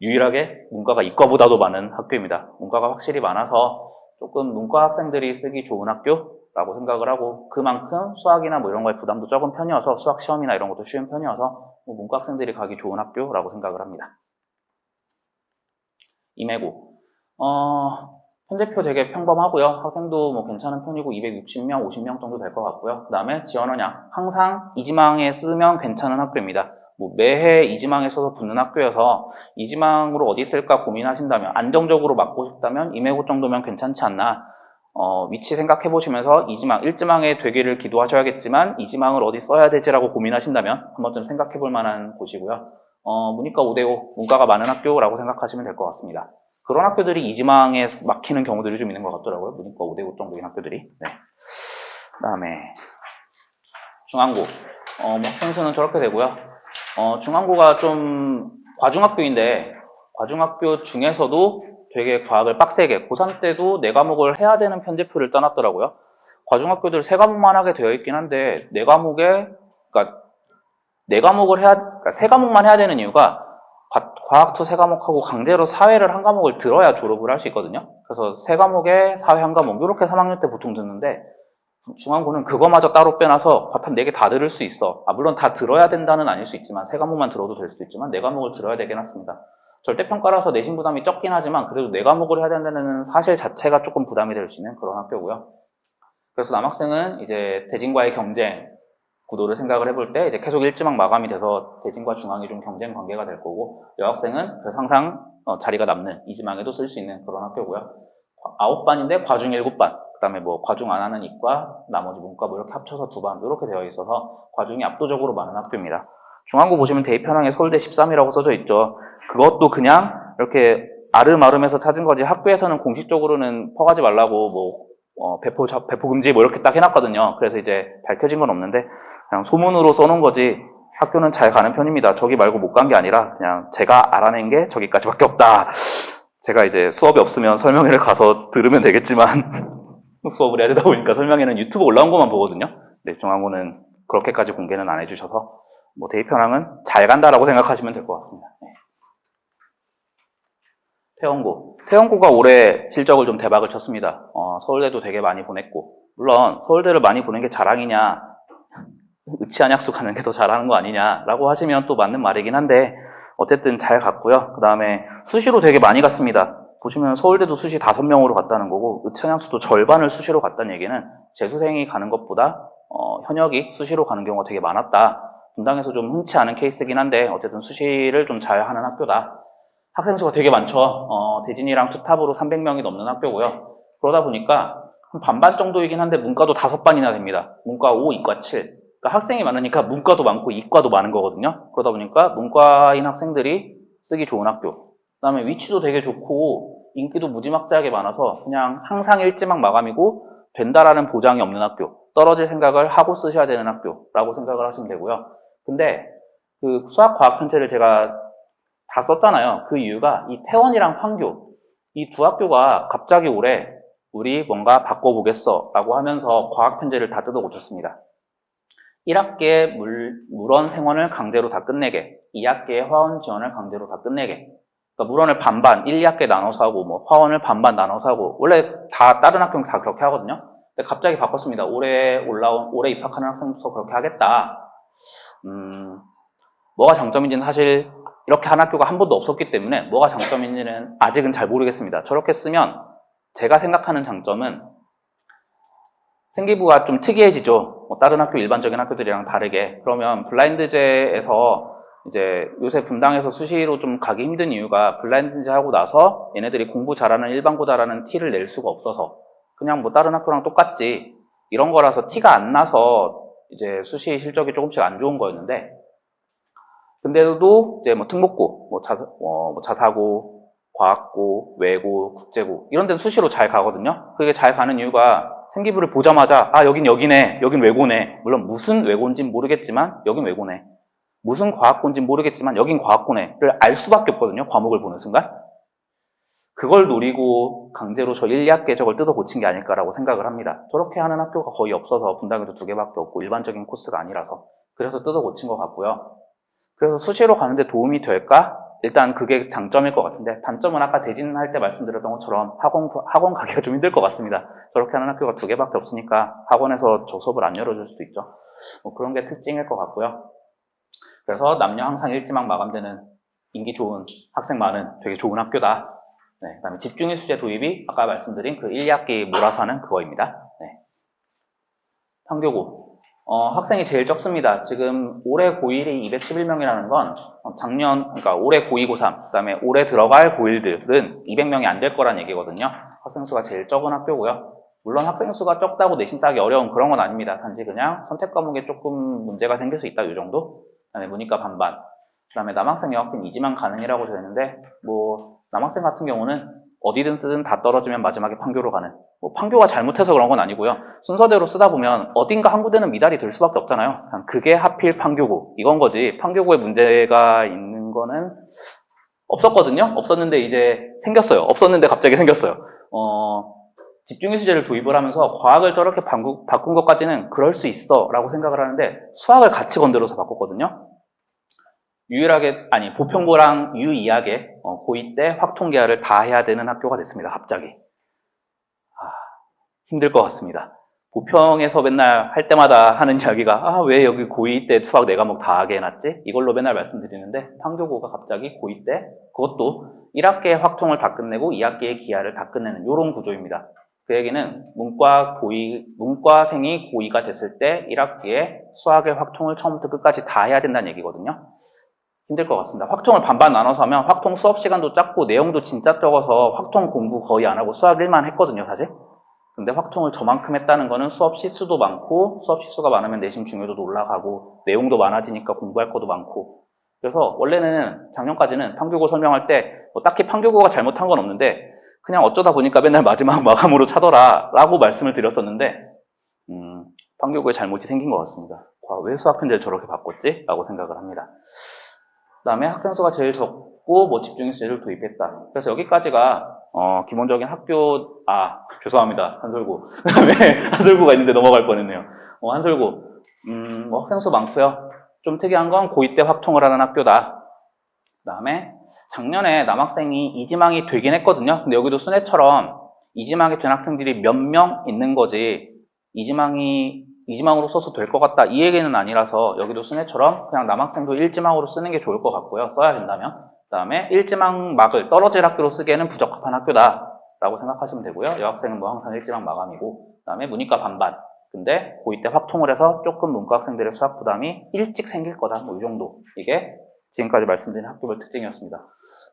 유일하게 문과가 이과보다도 많은 학교입니다. 문과가 확실히 많아서 조금 문과 학생들이 쓰기 좋은 학교라고 생각을 하고 그만큼 수학이나 뭐 이런 거에 부담도 적은 편이어서 수학 시험이나 이런 것도 쉬운 편이어서 뭐 문과 학생들이 가기 좋은 학교라고 생각을 합니다. 임해고 현재표 되게 평범하고요. 학생도 뭐 괜찮은 편이고 260명, 50명 정도 될 것 같고요. 그 다음에 지원원양 항상 이지망에 쓰면 괜찮은 학교입니다. 뭐 매해 이지망에 써서 붙는 학교여서 이지망으로 어디 쓸까 고민하신다면 안정적으로 맞고 싶다면 임해고 정도면 괜찮지 않나 위치 생각해 보시면서 이지망, 일지망에 되기를 기도하셔야겠지만 이지망을 어디 써야 되지라고 고민하신다면 한 번쯤 생각해 볼 만한 곳이고요. 문이과 5대5 문과가 많은 학교라고 생각하시면 될 것 같습니다. 그런 학교들이 이지망에 막히는 경우들이 좀 있는 것 같더라고요. 문이과 5대5 정도인 학교들이. 네. 그 다음에 중앙고 뭐 학생수는 저렇게 되고요. 중앙고가 좀 과중학교인데 과중학교 중에서도 되게 과학을 빡세게 고3 때도 4과목을 해야 되는 편제표를 떠났더라고요. 과중학교들 3과목만 하게 되어 있긴 한데 4과목에 그러니까 4과목을 그러니까 3과목만 해야 되는 이유가 과학 3과목하고 강제로 사회를 1과목을 들어야 졸업을 할 수 있거든요. 그래서 3과목에 사회 1과목 이렇게 3학년 때 보통 듣는데 중앙고는 그거마저 따로 빼놔서 과탐 4개 다 들을 수 있어. 물론 다 들어야 된다는 아닐 수 있지만 3과목만 들어도 될 수도 있지만 4과목을 들어야 되긴 합니다. 절대평가라서 내신 부담이 적긴 하지만 그래도 4과목을 해야 된다는 사실 자체가 조금 부담이 될 수 있는 그런 학교고요. 그래서 남학생은 이제 대진과의 경쟁 구도를 생각을 해볼 때 이제 계속 일지망 마감이 돼서 대진과 중앙이 좀 경쟁 관계가 될 거고 여학생은 그래서 항상 자리가 남는 이지망에도 쓸 수 있는 그런 학교고요. 9반인데 과중 7반 그 다음에 뭐 과중 안 하는 이과 나머지 문과 뭐 이렇게 합쳐서 2반 이렇게 되어 있어서 과중이 압도적으로 많은 학교입니다. 중앙고 보시면 대입현황에 서울대 13이라고 써져 있죠. 그것도 그냥 이렇게 아름아름해서 찾은 거지 학교에서는 공식적으로는 퍼가지 말라고 뭐 배포 금지 뭐 이렇게 딱 해놨거든요. 그래서 이제 밝혀진 건 없는데 그냥 소문으로 써놓은 거지 학교는 잘 가는 편입니다. 저기 말고 못 간 게 아니라 그냥 제가 알아낸 게 저기까지밖에 없다. 제가 이제 수업이 없으면 설명회를 가서 들으면 되겠지만 수업을 해야 되다 보니까 설명회는 유튜브 올라온 것만 보거든요. 네, 중앙고는 그렇게까지 공개는 안 해주셔서 뭐 대입 현황은 잘 간다라고 생각하시면 될 것 같습니다. 네. 태원고가 올해 실적을 좀 대박을 쳤습니다. 서울대도 되게 많이 보냈고 물론 서울대를 많이 보낸 게 자랑이냐 의치한약수 가는 게 더 잘하는 거 아니냐라고 하시면 또 맞는 말이긴 한데 어쨌든 잘 갔고요. 그 다음에 수시로 되게 많이 갔습니다. 보시면 서울대도 수시 5명으로 갔다는 거고 의치한약수도 절반을 수시로 갔다는 얘기는 재수생이 가는 것보다 현역이 수시로 가는 경우가 되게 많았다. 분당에서 좀 흔치 않은 케이스긴 한데 어쨌든 수시를 좀 잘하는 학교다. 학생 수가 되게 많죠. 대진이랑 투탑으로 300명이 넘는 학교고요. 그러다 보니까 한 반반 정도이긴 한데 문과도 5반이나 됩니다. 문과 5, 이과 7. 그러니까 학생이 많으니까 문과도 많고 이과도 많은 거거든요. 그러다 보니까 문과인 학생들이 쓰기 좋은 학교. 그 다음에 위치도 되게 좋고 인기도 무지막지하게 많아서 그냥 항상 일지망 마감이고 된다라는 보장이 없는 학교. 떨어질 생각을 하고 쓰셔야 되는 학교라고 생각을 하시면 되고요. 근데 그 수학 과학 편제를 제가 다 썼잖아요. 그 이유가 이 태원이랑 판교 이 두 학교가 갑자기 올해 우리 뭔가 바꿔보겠어 라고 하면서 과학 편제를 다 뜯어 고쳤습니다. 1학기에 물원 생원을 강제로 다 끝내게 2학기에 화원 지원을 강제로 다 끝내게 그러니까 물원을 반반 1, 2학기에 나눠서 하고 뭐 화원을 반반 나눠서 하고 원래 다 다른 학교는 다 그렇게 하거든요. 근데 갑자기 바꿨습니다. 올해 입학하는 학생부터 그렇게 하겠다. 뭐가 장점인지는 사실 이렇게 한 학교가 한 번도 없었기 때문에 뭐가 장점인지는 아직은 잘 모르겠습니다. 저렇게 쓰면 제가 생각하는 장점은 생기부가 좀 특이해지죠. 다른 학교 일반적인 학교들이랑 다르게. 그러면 블라인드제에서 이제 요새 분당에서 수시로 좀 가기 힘든 이유가 블라인드제 하고 나서 얘네들이 공부 잘하는 일반고다라는 티를 낼 수가 없어서 그냥 뭐 다른 학교랑 똑같지 이런 거라서 티가 안 나서 이제 수시 실적이 조금씩 안 좋은 거였는데 근데도 이제 뭐 특목고, 자사고, 과학고, 외고, 국제고 이런 데는 수시로 잘 가거든요. 그게 잘 가는 이유가 생기부를 보자마자 아 여긴 여기네, 여긴 외고네. 물론 무슨 외고인지는 모르겠지만 여긴 외고네. 무슨 과학고인지는 모르겠지만 여긴 과학고네를 알 수밖에 없거든요. 과목을 보는 순간. 그걸 노리고 강제로 저 1, 2학기에 저걸 뜯어 고친 게 아닐까라고 생각을 합니다. 저렇게 하는 학교가 거의 없어서 분당에도 2개밖에 없고 일반적인 코스가 아니라서 그래서 뜯어 고친 것 같고요. 그래서 수시로 가는데 도움이 될까? 일단 그게 장점일 것 같은데 단점은 아까 대진할 때 말씀드렸던 것처럼 학원 가기가 좀 힘들 것 같습니다. 저렇게 하는 학교가 2개밖에 없으니까 학원에서 저 수업을 안 열어줄 수도 있죠. 뭐 그런 게 특징일 것 같고요. 그래서 남녀 항상 일지망 마감되는 인기 좋은 학생 많은 되게 좋은 학교다. 네, 그다음에 집중일 수제 도입이 아까 말씀드린 그 1, 2학기 몰아서 하는 그거입니다. 네. 판교고. 학생이 제일 적습니다. 지금 올해 고1이 211명이라는 건 그러니까 올해 고2, 고3, 그 다음에 올해 들어갈 고1들은 200명이 안 될 거란 얘기거든요. 학생 수가 제일 적은 학교고요. 물론 학생 수가 적다고 내신 따기 어려운 그런 건 아닙니다. 단지 그냥 선택 과목에 조금 문제가 생길 수 있다, 이 정도? 그다음에 문이과 반반. 그 다음에 남학생, 여학생 이지망 가능이라고 되어 있는데, 뭐, 남학생 같은 경우는 어디든 쓰든 다 떨어지면 마지막에 판교로 가는. 뭐 판교가 잘못해서 그런 건 아니고요. 순서대로 쓰다 보면 어딘가 한 군데는 미달이 될 수밖에 없잖아요. 그게 하필 판교고 이건 거지. 판교고에 문제가 있는 거는 없었거든요. 없었는데 이제 생겼어요. 없었는데 갑자기 생겼어요. 집중일 수제를 도입을 하면서 과학을 저렇게 바꾼 것까지는 그럴 수 있어 라고 생각을 하는데 수학을 같이 건드려서 바꿨거든요. 보편고랑 유이하게 고2 때 확통계열을 다 해야 되는 학교가 됐습니다. 갑자기. 힘들 것 같습니다. 보평에서 맨날 할 때마다 하는 이야기가 왜 여기 고2 때 수학 4과목 다 하게 해놨지? 이걸로 맨날 말씀드리는데 판교고가 갑자기 고2 때 그것도 1학기에 확통을 다 끝내고 2학기에 기하를 다 끝내는 이런 구조입니다. 그 얘기는 문과생이 고2가 됐을 때 1학기에 수학의 확통을 처음부터 끝까지 다 해야 된다는 얘기거든요. 힘들 것 같습니다. 확통을 반반 나눠서 하면 확통 수업 시간도 작고 내용도 진짜 적어서 확통 공부 거의 안 하고 수학 1만 했거든요, 사실. 근데 확통을 저만큼 했다는 거는 수업 시수도 많고 수업 시수가 많으면 내신 중요도도 올라가고 내용도 많아지니까 공부할 것도 많고 그래서 원래는 작년까지는 판교고 설명할 때 뭐 딱히 판교고가 잘못한 건 없는데 그냥 어쩌다 보니까 맨날 마지막 마감으로 차더라 라고 말씀을 드렸었는데 판교고에 잘못이 생긴 것 같습니다. 왜 수학 편제를 저렇게 바꿨지? 라고 생각을 합니다. 그 다음에 학생 수가 제일 적고 뭐 집중일 수제를 도입했다. 그래서 여기까지가 기본적인 죄송합니다. 한솔고. 그 다음에 한솔고가 있는데 넘어갈 뻔했네요. 한솔고. 뭐 학생 수 많고요. 좀 특이한 건 고2 때 확통을 하는 학교다. 그 다음에 작년에 남학생이 이지망이 되긴 했거든요. 근데 여기도 순회처럼 이지망이 된 학생들이 몇 명 있는 거지 이지망으로 써서 될 것 같다 이 얘기는 아니라서 여기도 순회처럼 그냥 남학생도 1지망으로 쓰는 게 좋을 것 같고요. 써야 된다면. 그 다음에 1지망 막을 떨어질 학교로 쓰기에는 부적합한 학교다 라고 생각하시면 되고요. 여학생은 뭐 항상 1지망 마감이고 그 다음에 문이과 반반. 근데 고2 때 확통을 해서 조금 문과 학생들의 수학 부담이 일찍 생길 거다 뭐 이 정도. 이게 지금까지 말씀드린 학교별 특징이었습니다.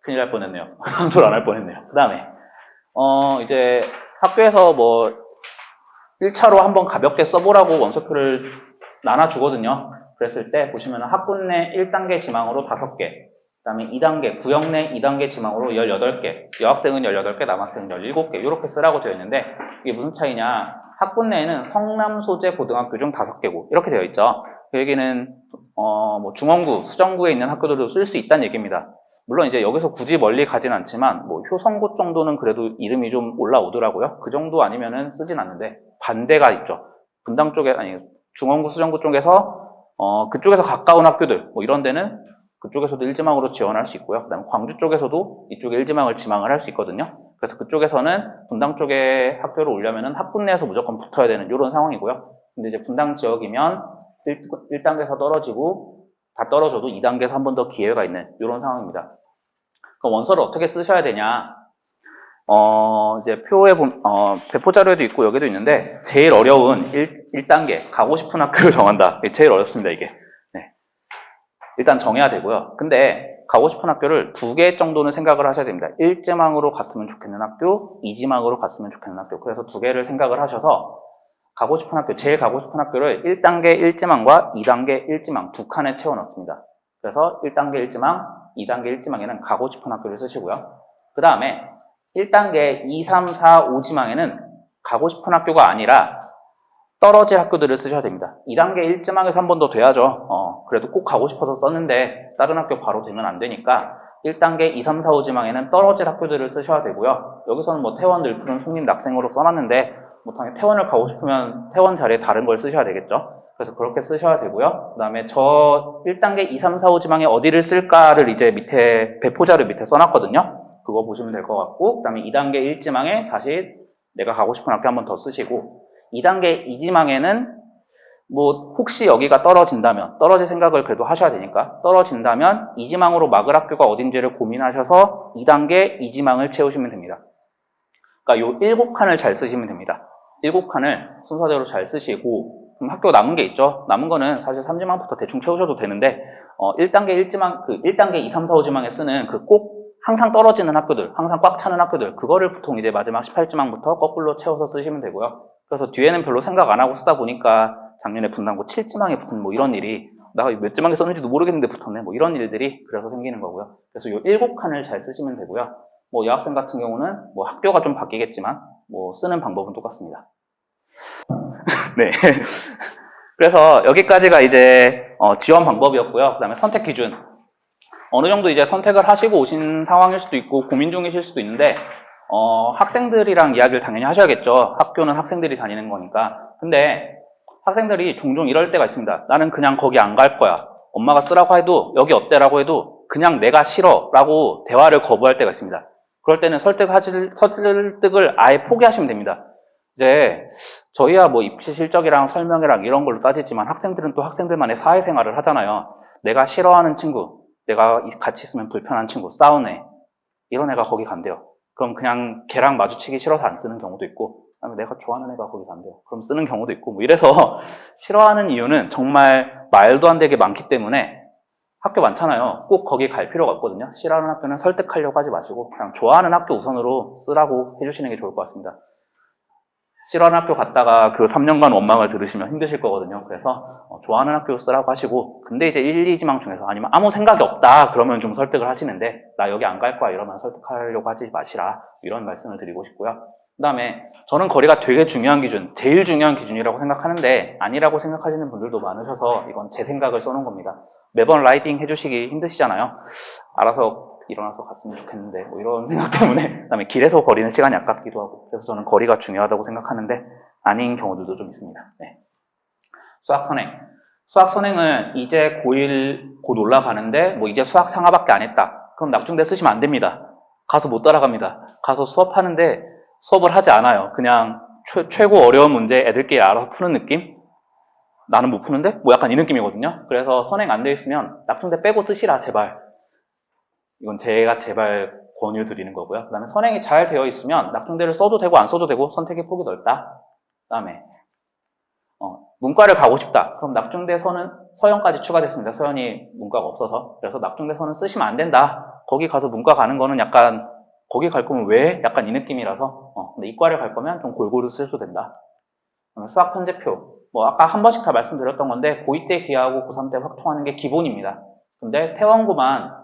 큰일 날 뻔했네요. 한솔 안 할 뻔했네요. 그 다음에 이제 학교에서 뭐 1차로 한번 가볍게 써보라고 원서표를 나눠주거든요. 그랬을 때 보시면 학군 내 1단계 지망으로 5개, 그 다음에 2단계, 구역 내 2단계 지망으로 18개, 여학생은 18개, 남학생은 17개 이렇게 쓰라고 되어 있는데 이게 무슨 차이냐? 학군 내에는 성남 소재 고등학교 중 5개고 이렇게 되어 있죠. 그 얘기는 뭐 중원구, 수정구에 있는 학교들도 쓸 수 있다는 얘기입니다. 물론 이제 여기서 굳이 멀리 가진 않지만 뭐 효성고 정도는 그래도 이름이 좀 올라오더라고요. 그 정도 아니면은 쓰진 않는데 반대가 있죠. 분당 쪽에 중원구, 수정구 쪽에서 그쪽에서 가까운 학교들 뭐 이런 데는 그쪽에서도 1지망으로 지원할 수 있고요. 그다음에 광주 쪽에서도 이쪽에 1지망을 지망을 할 수 있거든요. 그래서 그쪽에서는 분당 쪽에 학교를 오려면은 학군 내에서 무조건 붙어야 되는 이런 상황이고요. 근데 이제 분당 지역이면 1단계에서 떨어지고 다 떨어져도 2단계에서 한 번 더 기회가 있는 이런 상황입니다. 그럼 원서를 어떻게 쓰셔야 되냐? 이제 표에 배포 자료에도 있고 여기도 있는데 제일 어려운 1단계 가고 싶은 학교를 정한다. 이게 제일 어렵습니다, 이게. 네. 일단 정해야 되고요. 근데 가고 싶은 학교를 2개 정도는 생각을 하셔야 됩니다. 1지망으로 갔으면 좋겠는 학교, 2지망으로 갔으면 좋겠는 학교. 그래서 2개를 생각을 하셔서 가고 싶은 학교, 제일 가고 싶은 학교를 1단계 1지망과 2단계 1지망 2칸에 채워 넣습니다. 그래서 1단계 1지망, 2단계 1지망에는 가고 싶은 학교를 쓰시고요. 그 다음에 1단계 2, 3, 4, 5지망에는 가고 싶은 학교가 아니라 떨어질 학교들을 쓰셔야 됩니다. 2단계 1지망에서 한 번 더 돼야죠. 그래도 꼭 가고 싶어서 썼는데 다른 학교 바로 되면 안 되니까 1단계 2, 3, 4, 5지망에는 떨어질 학교들을 쓰셔야 되고요. 여기서는 뭐 태원, 늘푸른, 송림, 낙생으로 써놨는데 뭐 당연히 태원을 가고 싶으면 태원 자리에 다른 걸 쓰셔야 되겠죠. 그래서 그렇게 쓰셔야 되고요. 그 다음에 저 1단계 2, 3, 4, 5지망에 어디를 쓸까를 이제 밑에 배포자를 밑에 써놨거든요. 그거 보시면 될 것 같고, 그 다음에 2단계 1지망에 다시 내가 가고 싶은 학교 한 번 더 쓰시고, 2단계 2지망에는 뭐 혹시 여기가 떨어진다면, 떨어질 생각을 그래도 하셔야 되니까 떨어진다면 2지망으로 막을 학교가 어딘지를 고민하셔서 2단계 2지망을 채우시면 됩니다. 그러니까 요 7칸을 잘 쓰시면 됩니다. 7칸을 순서대로 잘 쓰시고, 그럼 학교 남은 게 있죠. 남은 거는 사실 3지망부터 대충 채우셔도 되는데 1단계 1지망, 1단계 2, 3, 4, 5지망에 쓰는 그 꼭 항상 떨어지는 학교들, 항상 꽉 차는 학교들, 그거를 보통 이제 마지막 18지망부터 거꾸로 채워서 쓰시면 되고요. 그래서 뒤에는 별로 생각 안 하고 쓰다 보니까 작년에 분당고 7지망에 붙은 뭐 이런 일이, 내가 몇 지망에 썼는지도 모르겠는데 붙었네, 뭐 이런 일들이 그래서 생기는 거고요. 그래서 요 7칸을 잘 쓰시면 되고요. 뭐 여학생 같은 경우는 뭐 학교가 좀 바뀌겠지만 뭐 쓰는 방법은 똑같습니다. 네. 그래서 여기까지가 이제 지원 방법이었고요. 그 다음에 선택 기준. 어느 정도 이제 선택을 하시고 오신 상황일 수도 있고 고민 중이실 수도 있는데 학생들이랑 이야기를 당연히 하셔야겠죠. 학교는 학생들이 다니는 거니까. 근데 학생들이 종종 이럴 때가 있습니다. 나는 그냥 거기 안 갈 거야. 엄마가 쓰라고 해도 여기 어때라고 해도 그냥 내가 싫어 라고 대화를 거부할 때가 있습니다. 그럴 때는 설득을 아예 포기하시면 됩니다. 이제 저희야 뭐 입시 실적이랑 설명이랑 이런 걸로 따지지만 학생들은 또 학생들만의 사회생활을 하잖아요. 내가 싫어하는 친구, 내가 같이 있으면 불편한 친구, 싸우네, 이런 애가 거기 간대요. 그럼 그냥 걔랑 마주치기 싫어서 안 쓰는 경우도 있고, 아니면 내가 좋아하는 애가 거기 간대요. 그럼 쓰는 경우도 있고, 뭐 이래서 싫어하는 이유는 정말 말도 안 되게 많기 때문에 학교 많잖아요. 꼭 거기 갈 필요가 없거든요. 싫어하는 학교는 설득하려고 하지 마시고 그냥 좋아하는 학교 우선으로 쓰라고 해주시는 게 좋을 것 같습니다. 싫어하는 학교 갔다가 그 3년간 원망을 들으시면 힘드실 거거든요. 그래서 좋아하는 학교 쓰라고 하시고, 근데 이제 1, 2지망 중에서 아니면 아무 생각이 없다 그러면 좀 설득을 하시는데, 나 여기 안 갈 거야 이러면 설득하려고 하지 마시라, 이런 말씀을 드리고 싶고요. 그 다음에 저는 거리가 되게 중요한 기준, 제일 중요한 기준이라고 생각하는데 아니라고 생각하시는 분들도 많으셔서 이건 제 생각을 써놓은 겁니다. 매번 라이딩 해주시기 힘드시잖아요. 알아서 일어나서 갔으면 좋겠는데 뭐 이런 생각 때문에, 그다음에 길에서 거리는 시간이 아깝기도 하고, 그래서 저는 거리가 중요하다고 생각하는데 아닌 경우들도 좀 있습니다. 네. 수학 선행. 수학 선행은 이제 고1 곧 올라가는데 뭐 이제 수학 상하밖에 안 했다. 그럼 낙중대 쓰시면 안 됩니다. 가서 못 따라갑니다. 가서 수업하는데 수업을 하지 않아요. 그냥 최고 어려운 문제 애들끼리 알아서 푸는 느낌? 나는 못 푸는데? 뭐 약간 이 느낌이거든요. 그래서 선행 안 돼 있으면 낙중대 빼고 쓰시라, 제발. 이건 제가 제발 권유 드리는 거고요. 그 다음에 선행이 잘 되어 있으면 낙중대를 써도 되고 안 써도 되고 선택의 폭이 넓다. 그 다음에 문과를 가고 싶다. 그럼 낙중대서는 서연까지 추가됐습니다. 서연이 문과가 없어서. 그래서 낙중대서는 쓰시면 안 된다. 거기 가서 문과 가는 거는 약간, 거기 갈 거면 왜? 약간 이 느낌이라서. 근데 이과를 갈 거면 좀 골고루 쓸수 된다. 수학 편제표. 뭐 아까 한 번씩 다 말씀드렸던 건데 고2 때 기하고 고3 때 확통하는 게 기본입니다. 근데 태원고만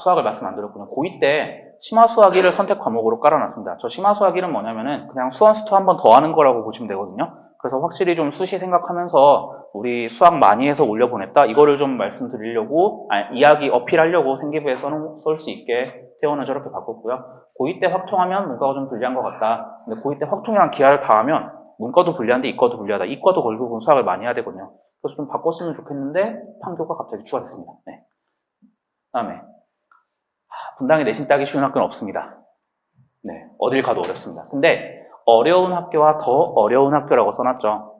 수학을 말씀 안 드렸군요. 고2 때 심화수학1을 선택 과목으로 깔아놨습니다. 저 심화수학1은 뭐냐면은 그냥 수원수투 한 번 더 하는 거라고 보시면 되거든요. 그래서 확실히 좀 수시 생각하면서 우리 수학 많이 해서 올려보냈다, 이거를 좀 말씀드리려고, 이야기 어필하려고 생기부에 쏠 수 있게 태원을 저렇게 바꿨고요. 고2 때 확통하면 문과가 좀 불리한 것 같다. 근데 고2 때 확통이랑 기하를 다 하면 문과도 불리한데 이과도 불리하다. 이과도 결국은 수학을 많이 해야 되거든요. 그래서 좀 바꿨으면 좋겠는데 판교가 갑자기 추가됐습니다. 네. 그 다음에 분당에 내신 따기 쉬운 학교는 없습니다. 네, 어딜 가도 어렵습니다. 근데 어려운 학교와 더 어려운 학교라고 써놨죠.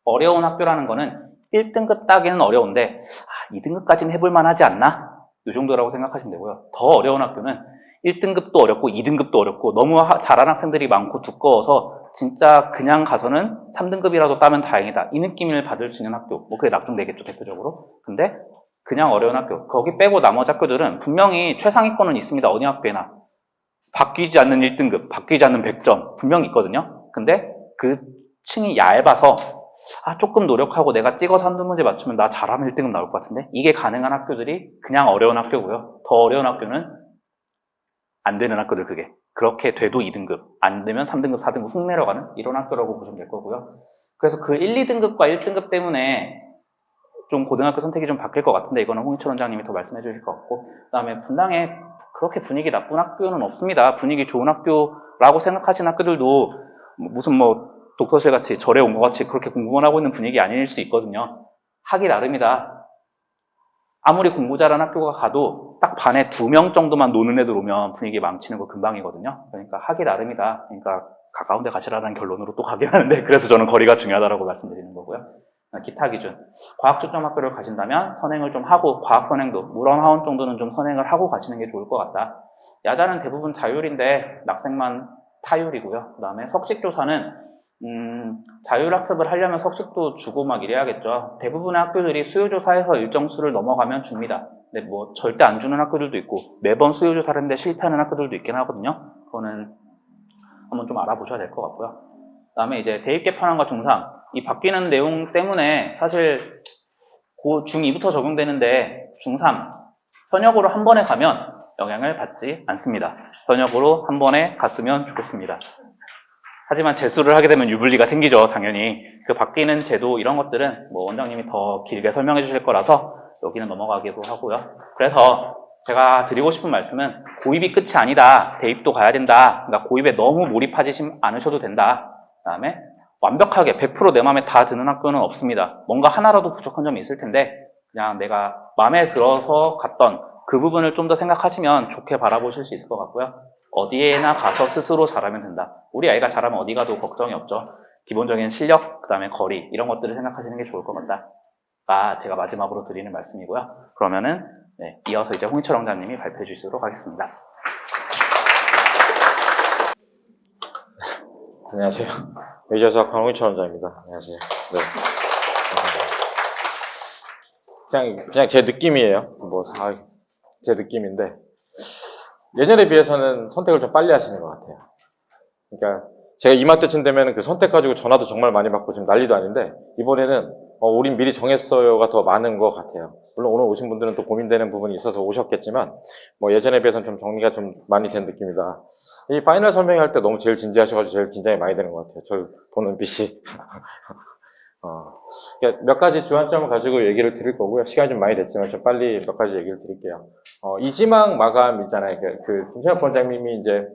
어려운 학교라는 거는 1등급 따기는 어려운데 2등급까지는 해볼만 하지 않나? 이 정도라고 생각하시면 되고요. 더 어려운 학교는 1등급도 어렵고 2등급도 어렵고 너무 잘하는 학생들이 많고 두꺼워서 진짜 그냥 가서는 3등급이라도 따면 다행이다, 이 느낌을 받을 수 있는 학교, 뭐 그게 낙중되겠죠 대표적으로. 근데 그냥 어려운 학교, 거기 빼고 나머지 학교들은 분명히 최상위권은 있습니다. 어느 학교에나 바뀌지 않는 1등급, 바뀌지 않는 100점 분명히 있거든요. 근데 그 층이 얇아서 조금 노력하고 내가 찍어서 한두 문제 맞추면 나 잘하면 1등급 나올 것 같은데, 이게 가능한 학교들이 그냥 어려운 학교고요. 더 어려운 학교는 안 되는 학교들 그게. 그렇게 돼도 2등급, 안 되면 3등급, 4등급 훅 내려가는 이런 학교라고 보시면 될 거고요. 그래서 그 1, 2등급과 1등급 때문에 좀 고등학교 선택이 좀 바뀔 것 같은데 이거는 홍희철 원장님이 더 말씀해 주실 것 같고, 그 다음에 분당에 그렇게 분위기 나쁜 학교는 없습니다. 분위기 좋은 학교라고 생각하시는 학교들도 무슨 뭐 독서실 같이 절에 온 것 같이 그렇게 공부만 하고 있는 분위기 아닐 수 있거든요. 하기 나름이다. 아무리 공부 잘하는 학교가 가도 딱 반에 2명 정도만 노는 애들 오면 분위기 망치는 거 금방이거든요. 그러니까 하기 나름이다. 그러니까 가까운 데 가시라는 결론으로 또 가긴 하는데, 그래서 저는 거리가 중요하다고 말씀드리는 거고요. 기타 기준. 과학 초점 학교를 가신다면 선행을 좀 하고, 과학 선행도 물원 하원 정도는 좀 선행을 하고 가시는 게 좋을 것 같다. 야자는 대부분 자율인데 낙생만 타율이고요. 그 다음에 석식조사는 자율학습을 하려면 석식도 주고 막 이래야겠죠. 대부분의 학교들이 수요조사에서 일정 수를 넘어가면 줍니다. 근데 뭐 절대 안 주는 학교들도 있고 매번 수요조사를 했는데 실패하는 학교들도 있긴 하거든요. 그거는 한번 좀 알아보셔야 될 것 같고요. 그 다음에 이제 대입 개편안과 중3, 이 바뀌는 내용 때문에 사실 중2부터 적용되는데 중3 현역으로 한 번에 가면 영향을 받지 않습니다. 현역으로 한 번에 갔으면 좋겠습니다. 하지만 재수를 하게 되면 유불리가 생기죠, 당연히. 그 바뀌는 제도 이런 것들은 뭐 원장님이 더 길게 설명해 주실 거라서 여기는 넘어가기도 하고요. 그래서 제가 드리고 싶은 말씀은 고입이 끝이 아니다. 대입도 가야 된다. 그러니까 고입에 너무 몰입하지 않으셔도 된다. 그 다음에 완벽하게 100% 내 마음에 다 드는 학교는 없습니다. 뭔가 하나라도 부족한 점이 있을 텐데 그냥 내가 마음에 들어서 갔던 그 부분을 좀 더 생각하시면 좋게 바라보실 수 있을 것 같고요. 어디에나 가서 스스로 잘하면 된다. 우리 아이가 잘하면 어디 가도 걱정이 없죠. 기본적인 실력, 그 다음에 거리 이런 것들을 생각하시는 게 좋을 것 같다. 제가 마지막으로 드리는 말씀이고요. 그러면은 이어서 이제 홍희철 원장님이 발표해 주시도록 하겠습니다. 안녕하세요. 의자수학관 홍희철 원장입니다. 안녕하세요. 네. 그냥 제 느낌이에요. 제 느낌인데 예전에 비해서는 선택을 좀 빨리 하시는 것 같아요. 그러니까 제가 이맘때쯤 되면 그 선택 가지고 전화도 정말 많이 받고 지금 난리도 아닌데 이번에는 우린 미리 정했어요가 더 많은 것 같아요. 물론 오늘 오신 분들은 또 고민되는 부분이 있어서 오셨겠지만 뭐 예전에 비해서는 좀 정리가 좀 많이 된 느낌이다. 이 파이널 설명할 때 너무 제일 진지하셔가지고 제일 긴장이 많이 되는 것 같아요. 저를 보는 빛이. 그러니까 몇 가지 주안점을 가지고 얘기를 드릴 거고요. 시간이 좀 많이 됐지만 좀 빨리 몇 가지 얘기를 드릴게요. 이지망 마감 있잖아요. 김신혁 원장님이 이제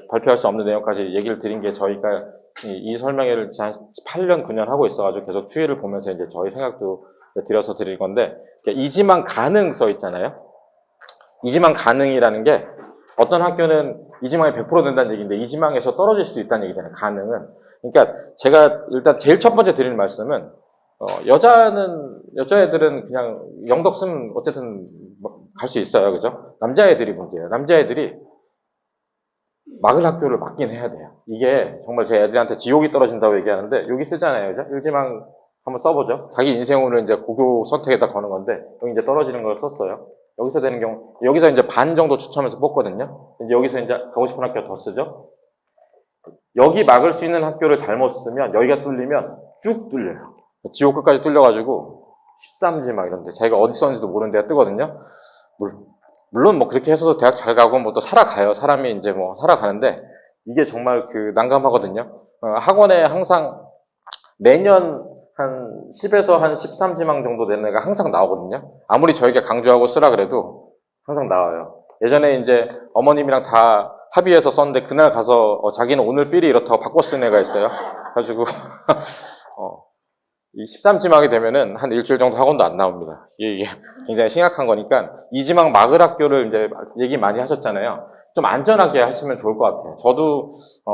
발표할 수 없는 내용까지 얘기를 드린 게 저희가 이 설명회를 한 8년, 9년 하고 있어가지고 계속 추이를 보면서 이제 저희 생각도 드려서 드릴 건데, 이지망 가능 써 있잖아요. 이지망 가능이라는 게 어떤 학교는 이지망이 100% 된다는 얘기인데 이지망에서 떨어질 수도 있다는 얘기잖아요. 가능은. 그러니까 제가 일단 제일 첫 번째 드리는 말씀은 여자애들은 그냥 영덕 쓰면 어쨌든 갈 수 있어요. 그죠? 남자애들이 문제예요. 남자애들이 막을 학교를 막긴 해야 돼요. 이게 정말 제 애들한테 지옥이 떨어진다고 얘기하는데 여기 쓰잖아요. 그죠? 일지망 한번 써보죠. 자기 인생운을 이제 고교 선택에다 거는 건데 여기 이제 떨어지는 걸 썼어요. 여기서 되는 경우 여기서 이제 반 정도 추첨해서 뽑거든요. 이제 여기서 이제 가고 싶은 학교 더 쓰죠. 여기 막을 수 있는 학교를 잘못 쓰면 여기가 뚫리면 쭉 뚫려요. 지옥 끝까지 뚫려가지고 13지 막 이런데 자기가 어디 썼는지도 모르는 데가 뜨거든요. 물론 뭐 그렇게 해서 대학 잘 가고 뭐 또 살아가요. 사람이 이제 뭐 살아가는데 이게 정말 난감하거든요. 학원에 항상 매년 한 10에서 한 13지망 정도 되는 애가 항상 나오거든요. 아무리 저희가 강조하고 쓰라 그래도 항상 나와요. 예전에 이제 어머님이랑 다 합의해서 썼는데 그날 가서 자기는 오늘 필이 이렇다고 바꿔 쓴 애가 있어요. 그래가지고 이 13지망이 되면은 한 일주일 정도 학원도 안 나옵니다. 이게 굉장히 심각한 거니까 이지망 막을 학교를 이제 얘기 많이 하셨잖아요. 좀 안전하게 하시면 좋을 것 같아요. 저도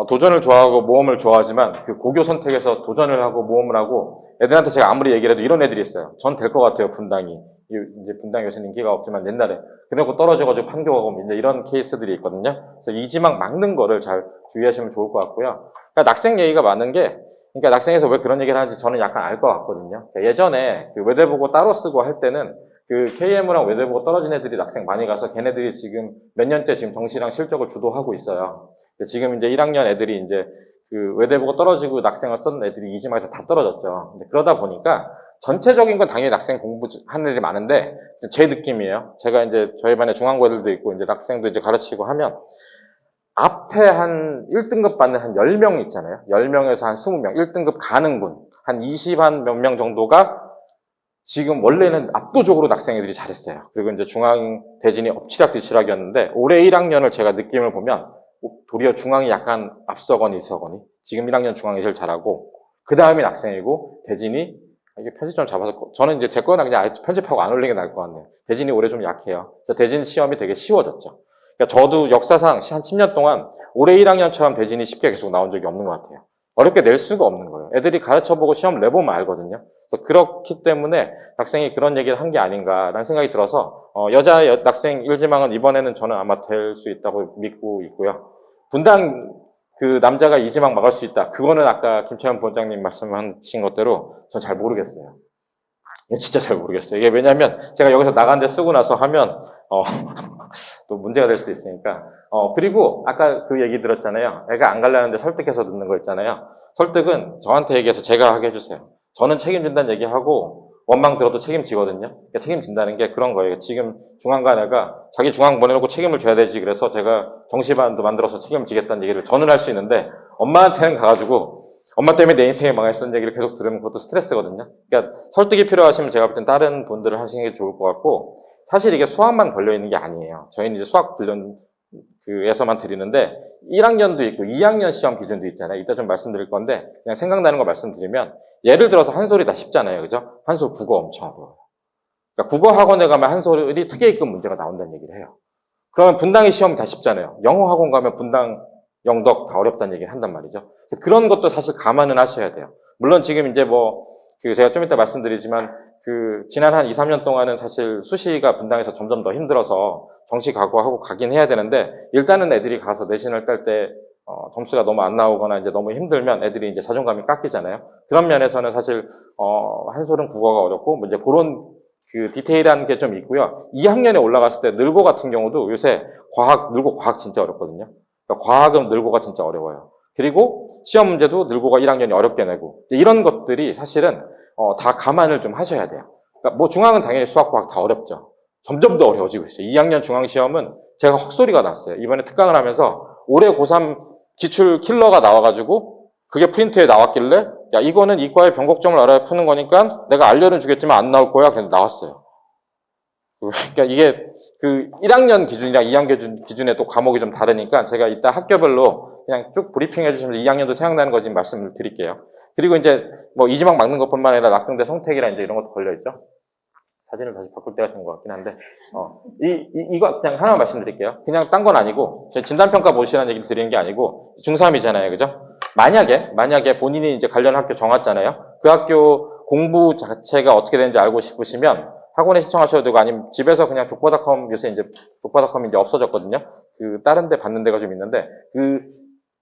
도전을 좋아하고 모험을 좋아하지만 그 고교 선택에서 도전을 하고 모험을 하고 애들한테 제가 아무리 얘기를 해도 이런 애들이 있어요. 전 될 것 같아요. 분당이. 이제 분당 요새는 인기가 없지만 옛날에 그래갖고 떨어져가지고 판교가고 이제 이런 케이스들이 있거든요. 그래서 이지망 막는 거를 잘 주의하시면 좋을 것 같고요. 그러니까 낙생 얘기가 많은 게 그러니까 낙생에서 왜 그런 얘기를 하는지 저는 약간 알 것 같거든요. 그러니까 예전에 그 외대보고 따로 쓰고 할 때는 그 KM이랑 외대보고 떨어진 애들이 낙생 많이 가서 걔네들이 지금 몇 년째 지금 정시랑 실적을 주도하고 있어요. 지금 이제 1학년 애들이 이제 그 외대보고 떨어지고 낙생을 썼는 애들이 이지망에서 다 떨어졌죠. 근데 그러다 보니까 전체적인 건 당연히 낙생 공부하는 일이 많은데, 제 느낌이에요. 제가 이제 저희 반에 중앙고 애들도 있고, 이제 낙생도 이제 가르치고 하면, 앞에 한 1등급 받는 한 10명 있잖아요. 10명에서 한 20명, 1등급 가는 군, 한 20 한 몇 명 정도가 지금 원래는 압도적으로 낙생 애들이 잘했어요. 그리고 이제 중앙 대진이 엎치락뒤치락이었는데, 올해 1학년을 제가 느낌을 보면, 도리어 중앙이 약간 앞서거니 있어거니, 지금 1학년 중앙이 제일 잘하고, 그 다음이 낙생이고, 대진이, 이게 편집 좀 잡아서, 저는 이제 제 거는 그냥 아예 편집하고 안 올리는 게 나을 것 같네요. 대진이 올해 좀 약해요. 그래서 대진 시험이 되게 쉬워졌죠. 그러니까 저도 역사상 한 10년 동안 올해 1학년처럼 대진이 쉽게 계속 나온 적이 없는 것 같아요. 어렵게 낼 수가 없는 거예요. 애들이 가르쳐보고 시험 내보면 알거든요. 그래서 그렇기 때문에 학생이 그런 얘기를 한 게 아닌가라는 생각이 들어서 여자 낙생 1지망은 이번에는 저는 아마 될 수 있다고 믿고 있고요. 분당 그 남자가 2지망 막을 수 있다. 그거는 아까 김채원 부원장님 말씀하신 것대로 전 잘 모르겠어요. 진짜 잘 모르겠어요. 이게 왜냐면 제가 여기서 나간 데 쓰고 나서 하면 또 문제가 될 수도 있으니까. 그리고 아까 그 얘기 들었잖아요. 애가 안 가려는데 설득해서 듣는 거 있잖아요. 설득은 저한테 얘기해서 제가 하게 해주세요. 저는 책임진다는 얘기하고 원망 들어도 책임지거든요. 그러니까 책임진다는 게 그런 거예요. 지금 중앙관 애가 자기 중앙 보내놓고 책임을 져야 되지. 그래서 제가 정시반도 만들어서 책임지겠다는 얘기를 저는 할 수 있는데 엄마한테는 가가지고 엄마 때문에 내 인생이 망했어 얘기를 계속 들으면 그것도 스트레스거든요. 그러니까 설득이 필요하시면 제가 볼 땐 다른 분들을 하시는 게 좋을 것 같고, 사실 이게 수학만 걸려있는 게 아니에요. 저희는 이제 수학 에서만 드리는데 1학년도 있고 2학년 시험 기준도 있잖아요. 이따 좀 말씀드릴 건데 그냥 생각나는 거 말씀드리면, 예를 들어서 한솔이 다 쉽잖아요. 그죠? 한솔 국어 엄청 어려워요. 그러니까 국어 학원에 가면 한솔이 특혜입금 문제가 나온다는 얘기를 해요. 그러면 분당의 시험이 다 쉽잖아요. 영어 학원 가면 분당, 영덕 다 어렵다는 얘기를 한단 말이죠. 그런 것도 사실 감안은 하셔야 돼요. 물론 지금 이제 제가 좀 이따 말씀드리지만, 지난 한 2, 3년 동안은 사실 수시가 분당에서 점점 더 힘들어서 정시 각오하고 가긴 해야 되는데, 일단은 애들이 가서 내신을 딸 때, 점수가 너무 안 나오거나 이제 너무 힘들면 애들이 이제 자존감이 깎이잖아요. 그런 면에서는 사실, 한솔은 국어가 어렵고, 이제 그런 디테일한 게 좀 있고요. 2학년에 올라갔을 때 늘고 같은 경우도 요새 늘고 과학 진짜 어렵거든요. 그러니까 과학은 늘고가 진짜 어려워요. 그리고 시험 문제도 늘고가 1학년이 어렵게 내고, 이런 것들이 사실은 다 감안을 좀 하셔야 돼요. 그러니까 중앙은 당연히 수학, 과학 다 어렵죠. 점점 더 어려워지고 있어요. 2학년 중앙 시험은 제가 헛소리가 났어요. 이번에 특강을 하면서 올해 고3 기출 킬러가 나와가지고 그게 프린트에 나왔길래, 야, 이거는 이과의 변곡점을 알아야 푸는 거니까 내가 알려는 주겠지만 안 나올 거야. 그냥 나왔어요. 그러니까 이게 1학년 기준이랑 2학년 기준에 또 과목이 좀 다르니까 제가 이따 학교별로 그냥 쭉 브리핑 해주시면 2학년도 생각나는 거 지금 말씀을 드릴게요. 그리고 이제 2지망 막는 것뿐만 아니라 낙동대 성택이랑 이제 이런 것도 걸려있죠. 사진을 다시 바꿀 때가 된 것 같긴 한데, 이거 그냥 하나만 말씀드릴게요. 그냥 딴 건 아니고, 제 진단평가 보시라는 얘기를 드리는 게 아니고, 중3이잖아요. 그죠? 만약에 본인이 이제 관련 학교 정했잖아요. 그 학교 공부 자체가 어떻게 되는지 알고 싶으시면, 학원에 신청하셔도 되고, 아니면 집에서 그냥 족보닷컴, 요새 이제 족보닷컴이 이제 없어졌거든요. 다른 데 받는 데가 좀 있는데,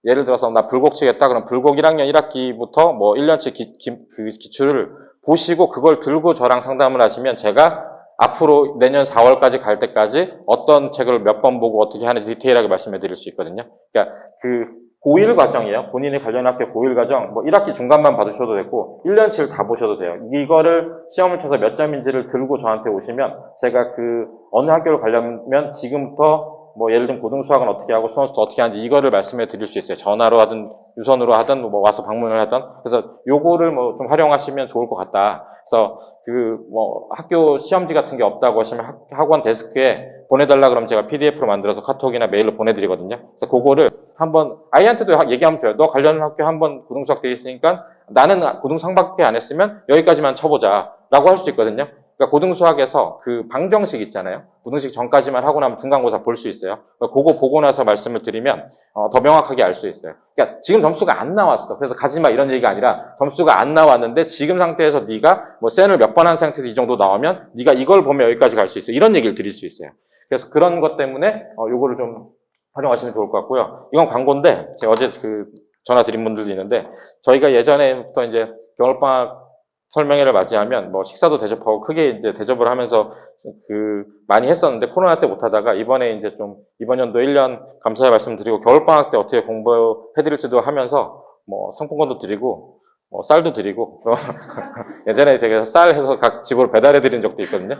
예를 들어서 나 불곡 치겠다. 그럼 불곡 1학년 1학기부터 1년치 기출을 보시고 그걸 들고 저랑 상담을 하시면 제가 앞으로 내년 4월까지 갈 때까지 어떤 책을 몇 번 보고 어떻게 하는지 디테일하게 말씀해 드릴 수 있거든요. 그러니까 고1 과정이에요. 본인이 관련 학교 고1 과정 1학기 중간만 받으셔도 되고 1년치를 다 보셔도 돼요. 이거를 시험을 쳐서 몇 점인지를 들고 저한테 오시면 제가 어느 학교를 가려면 지금부터 예를 들면 고등수학은 어떻게 하고 수원수도 어떻게 하는지 이거를 말씀해 드릴 수 있어요. 전화로 하든 유선으로 하든 와서 방문을 하든. 그래서 요거를 좀 활용하시면 좋을 것 같다. 그래서 학교 시험지 같은 게 없다고 하시면 학원 데스크에 보내달라 그러면 제가 PDF로 만들어서 카톡이나 메일로 보내드리거든요. 그래서 그거를 한번 아이한테도 얘기하면 좋아요. 너 관련 학교 한번 고등수학 돼 있으니까 나는 고등상밖에 안 했으면 여기까지만 쳐보자 라고 할 수 있거든요. 그러니까 고등수학에서 방정식 있잖아요. 고등식 전까지만 하고 나면 중간고사 볼 수 있어요. 그러니까 그거 보고 나서 말씀을 드리면 더 명확하게 알 수 있어요. 그러니까 지금 점수가 안 나왔어. 그래서 가지마 이런 얘기가 아니라 점수가 안 나왔는데 지금 상태에서 네가 센을 몇 번 한 상태에서 이 정도 나오면 네가 이걸 보면 여기까지 갈 수 있어. 이런 얘기를 드릴 수 있어요. 그래서 그런 것 때문에 요거를 좀 활용하시면 좋을 것 같고요. 이건 광고인데 제가 어제 전화 드린 분들도 있는데 저희가 예전에부터 이제 겨울방학 설명회를 맞이하면 식사도 대접하고 크게 이제 대접을 하면서 많이 했었는데 코로나 때 못하다가 이번에 이제 이번 연도 1년 감사의 말씀 드리고 겨울방학 때 어떻게 공부해드릴지도 하면서 상품권도 드리고 쌀도 드리고, 예전에 제가 쌀 해서 각 집으로 배달해 드린 적도 있거든요.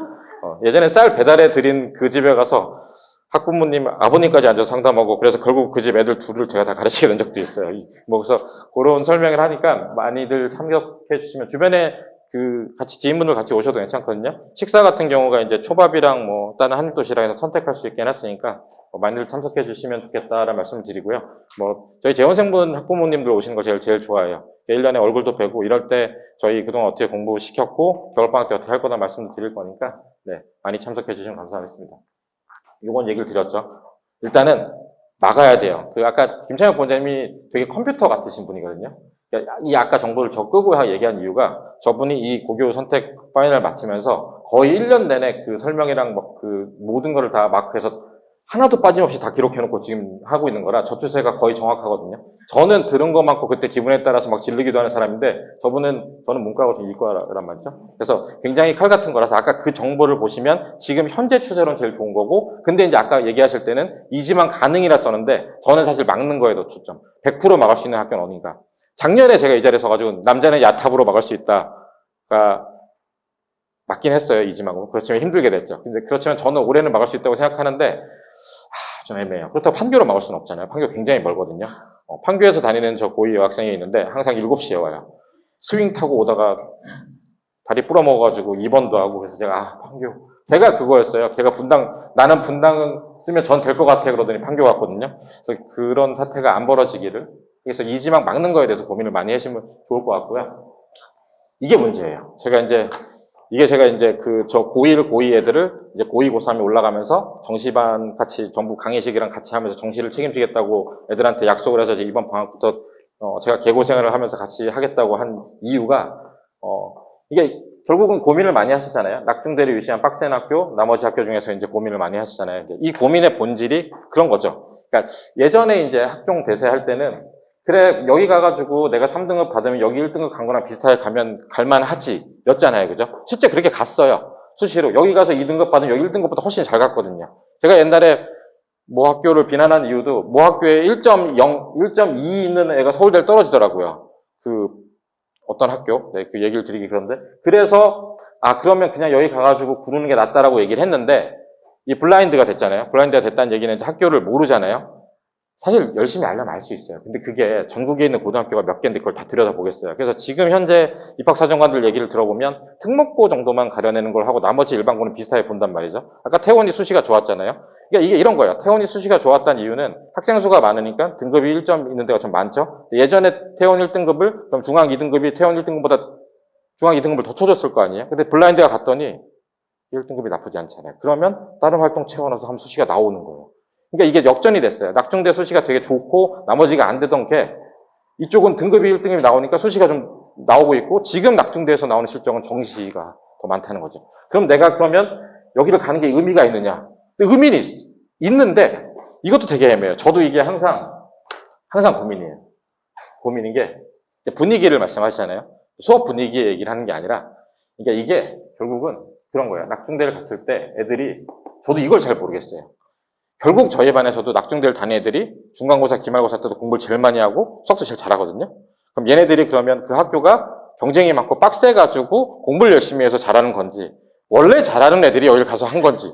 예전에 쌀 배달해 드린 그 집에 가서 학부모님, 아버님까지 앉아서 상담하고, 그래서 결국 그 집 애들 둘을 제가 다 가르치게 된 적도 있어요. 뭐, 그래서 그런 설명을 하니까 많이들 참석해 주시면, 주변에 같이 지인분들 같이 오셔도 괜찮거든요. 식사 같은 경우가 이제 초밥이랑 뭐, 다른 한입 도시락에서 선택할 수 있게 해놨으니까, 많이들 참석해 주시면 좋겠다라는 말씀을 드리고요. 뭐, 저희 재원생분 학부모님들 오시는 거 제일 좋아해요. 1년에 얼굴도 뵈고, 이럴 때 저희 그동안 어떻게 공부시켰고, 겨울방학 때 어떻게 할 거다 말씀을 드릴 거니까, 네, 많이 참석해 주시면 감사하겠습니다. 요건 얘기를 드렸죠. 일단은 막아야 돼요. 아까 김창혁 본장님이 되게 컴퓨터 같으신 분이거든요. 그러니까 이 아까 정보를 저 끄고 얘기한 이유가 저분이 이 고교 선택 파이널 맡으면서 거의 1년 내내 그 설명이랑 모든 거를 다 마크해서 하나도 빠짐없이 다 기록해놓고 지금 하고 있는 거라 저 추세가 거의 정확하거든요. 저는 들은 것 많고 그때 기분에 따라서 막 지르기도 하는 사람인데 저는 문과고 지금 이과란 말이죠. 그래서 굉장히 칼 같은 거라서 아까 그 정보를 보시면 지금 현재 추세로는 제일 좋은 거고 근데 이제 아까 얘기하실 때는 이지만 가능이라 썼는데 저는 사실 막는 거에 더 초점. 100% 막을 수 있는 학교는 어딘가. 작년에 제가 이 자리에 서가지고 남자는 야탑으로 막을 수 있다가 맞긴 했어요. 이지망으로. 그렇지만 힘들게 됐죠. 근데 그렇지만 저는 올해는 막을 수 있다고 생각하는데 좀 애매해요. 그렇다고 판교로 막을 수는 없잖아요. 판교 굉장히 멀거든요. 판교에서 다니는 저 고2 여학생이 있는데 항상 7시에 와요. 스윙 타고 오다가 다리 부러먹어가지고 2번도 하고 그래서 판교. 걔가 그거였어요. 걔가 나는 분당 쓰면 전 될 것 같아 그러더니 판교 갔거든요. 그래서 그런 사태가 안 벌어지기를. 그래서 이지망 막는 거에 대해서 고민을 많이 하시면 좋을 것 같고요. 이게 문제예요. 제가 이제 저 고1 애들을 이제 고2, 고3이 올라가면서 정시반 같이 전부 강의식이랑 같이 하면서 정시를 책임지겠다고 애들한테 약속을 해서 이번 방학부터 제가 개고생을 하면서 같이 하겠다고 한 이유가 이게 결국은 고민을 많이 하시잖아요. 낙중대를 위시한 빡센 학교, 나머지 학교 중에서 이제 고민을 많이 하시잖아요. 이 고민의 본질이 그런 거죠. 그러니까 예전에 이제 학종 대세할 때는 그래, 여기 가가지고 내가 3등급 받으면 여기 1등급 간 거랑 비슷하게 갈만하지. 였잖아요. 그죠? 실제 그렇게 갔어요. 수시로. 여기 가서 2등급 받으면 여기 1등급보다 훨씬 잘 갔거든요. 제가 옛날에 모 학교를 비난한 이유도 모 학교에 1.0, 1.2 있는 애가 서울대를 떨어지더라고요. 어떤 학교. 네, 그 얘기를 드리기 그런데. 그래서, 그러면 그냥 여기 가가지고 구르는 게 낫다라고 얘기를 했는데, 이 블라인드가 됐잖아요. 블라인드가 됐다는 얘기는 이제 학교를 모르잖아요. 사실 열심히 알려면 알 수 있어요. 근데 그게 전국에 있는 고등학교가 몇 개인데 그걸 다 들여다보겠어요. 그래서 지금 현재 입학사정관들 얘기를 들어보면 특목고 정도만 가려내는 걸 하고 나머지 일반고는 비슷하게 본단 말이죠. 아까 태원이 수시가 좋았잖아요. 그러니까 이게 이런 거예요. 태원이 수시가 좋았다는 이유는 학생 수가 많으니까 등급이 1점 있는 데가 좀 많죠. 예전에 태원 1등급을 그럼 중앙 2등급이 태원 1등급보다 중앙 2등급을 더 쳐줬을 거 아니에요. 근데 블라인드가 갔더니 1등급이 나쁘지 않잖아요. 그러면 다른 활동 채워넣어서 하면 수시가 나오는 거예요. 그러니까 이게 역전이 됐어요. 낙중대 수시가 되게 좋고 나머지가 안 되던 게 이쪽은 등급이 1등급이 나오니까 수시가 좀 나오고 있고 지금 낙중대에서 나오는 실적은 정시가 더 많다는 거죠. 그럼 내가 그러면 여기를 가는 게 의미가 있느냐? 의미는 있는데 이것도 되게 애매해요. 저도 이게 항상 고민이에요. 고민인 게 분위기를 말씀하시잖아요. 수업 분위기 얘기를 하는 게 아니라 그러니까 이게 결국은 그런 거예요. 낙중대를 갔을 때 애들이 저도 이걸 잘 모르겠어요. 결국 저희 반에서도 낙중대를 다닌 애들이 중간고사, 기말고사 때도 공부를 제일 많이 하고 수학도 제일 잘하거든요. 그럼 얘네들이 그러면 그 학교가 경쟁이 많고 빡세가지고 공부를 열심히 해서 잘하는 건지 원래 잘하는 애들이 여기를 가서 한 건지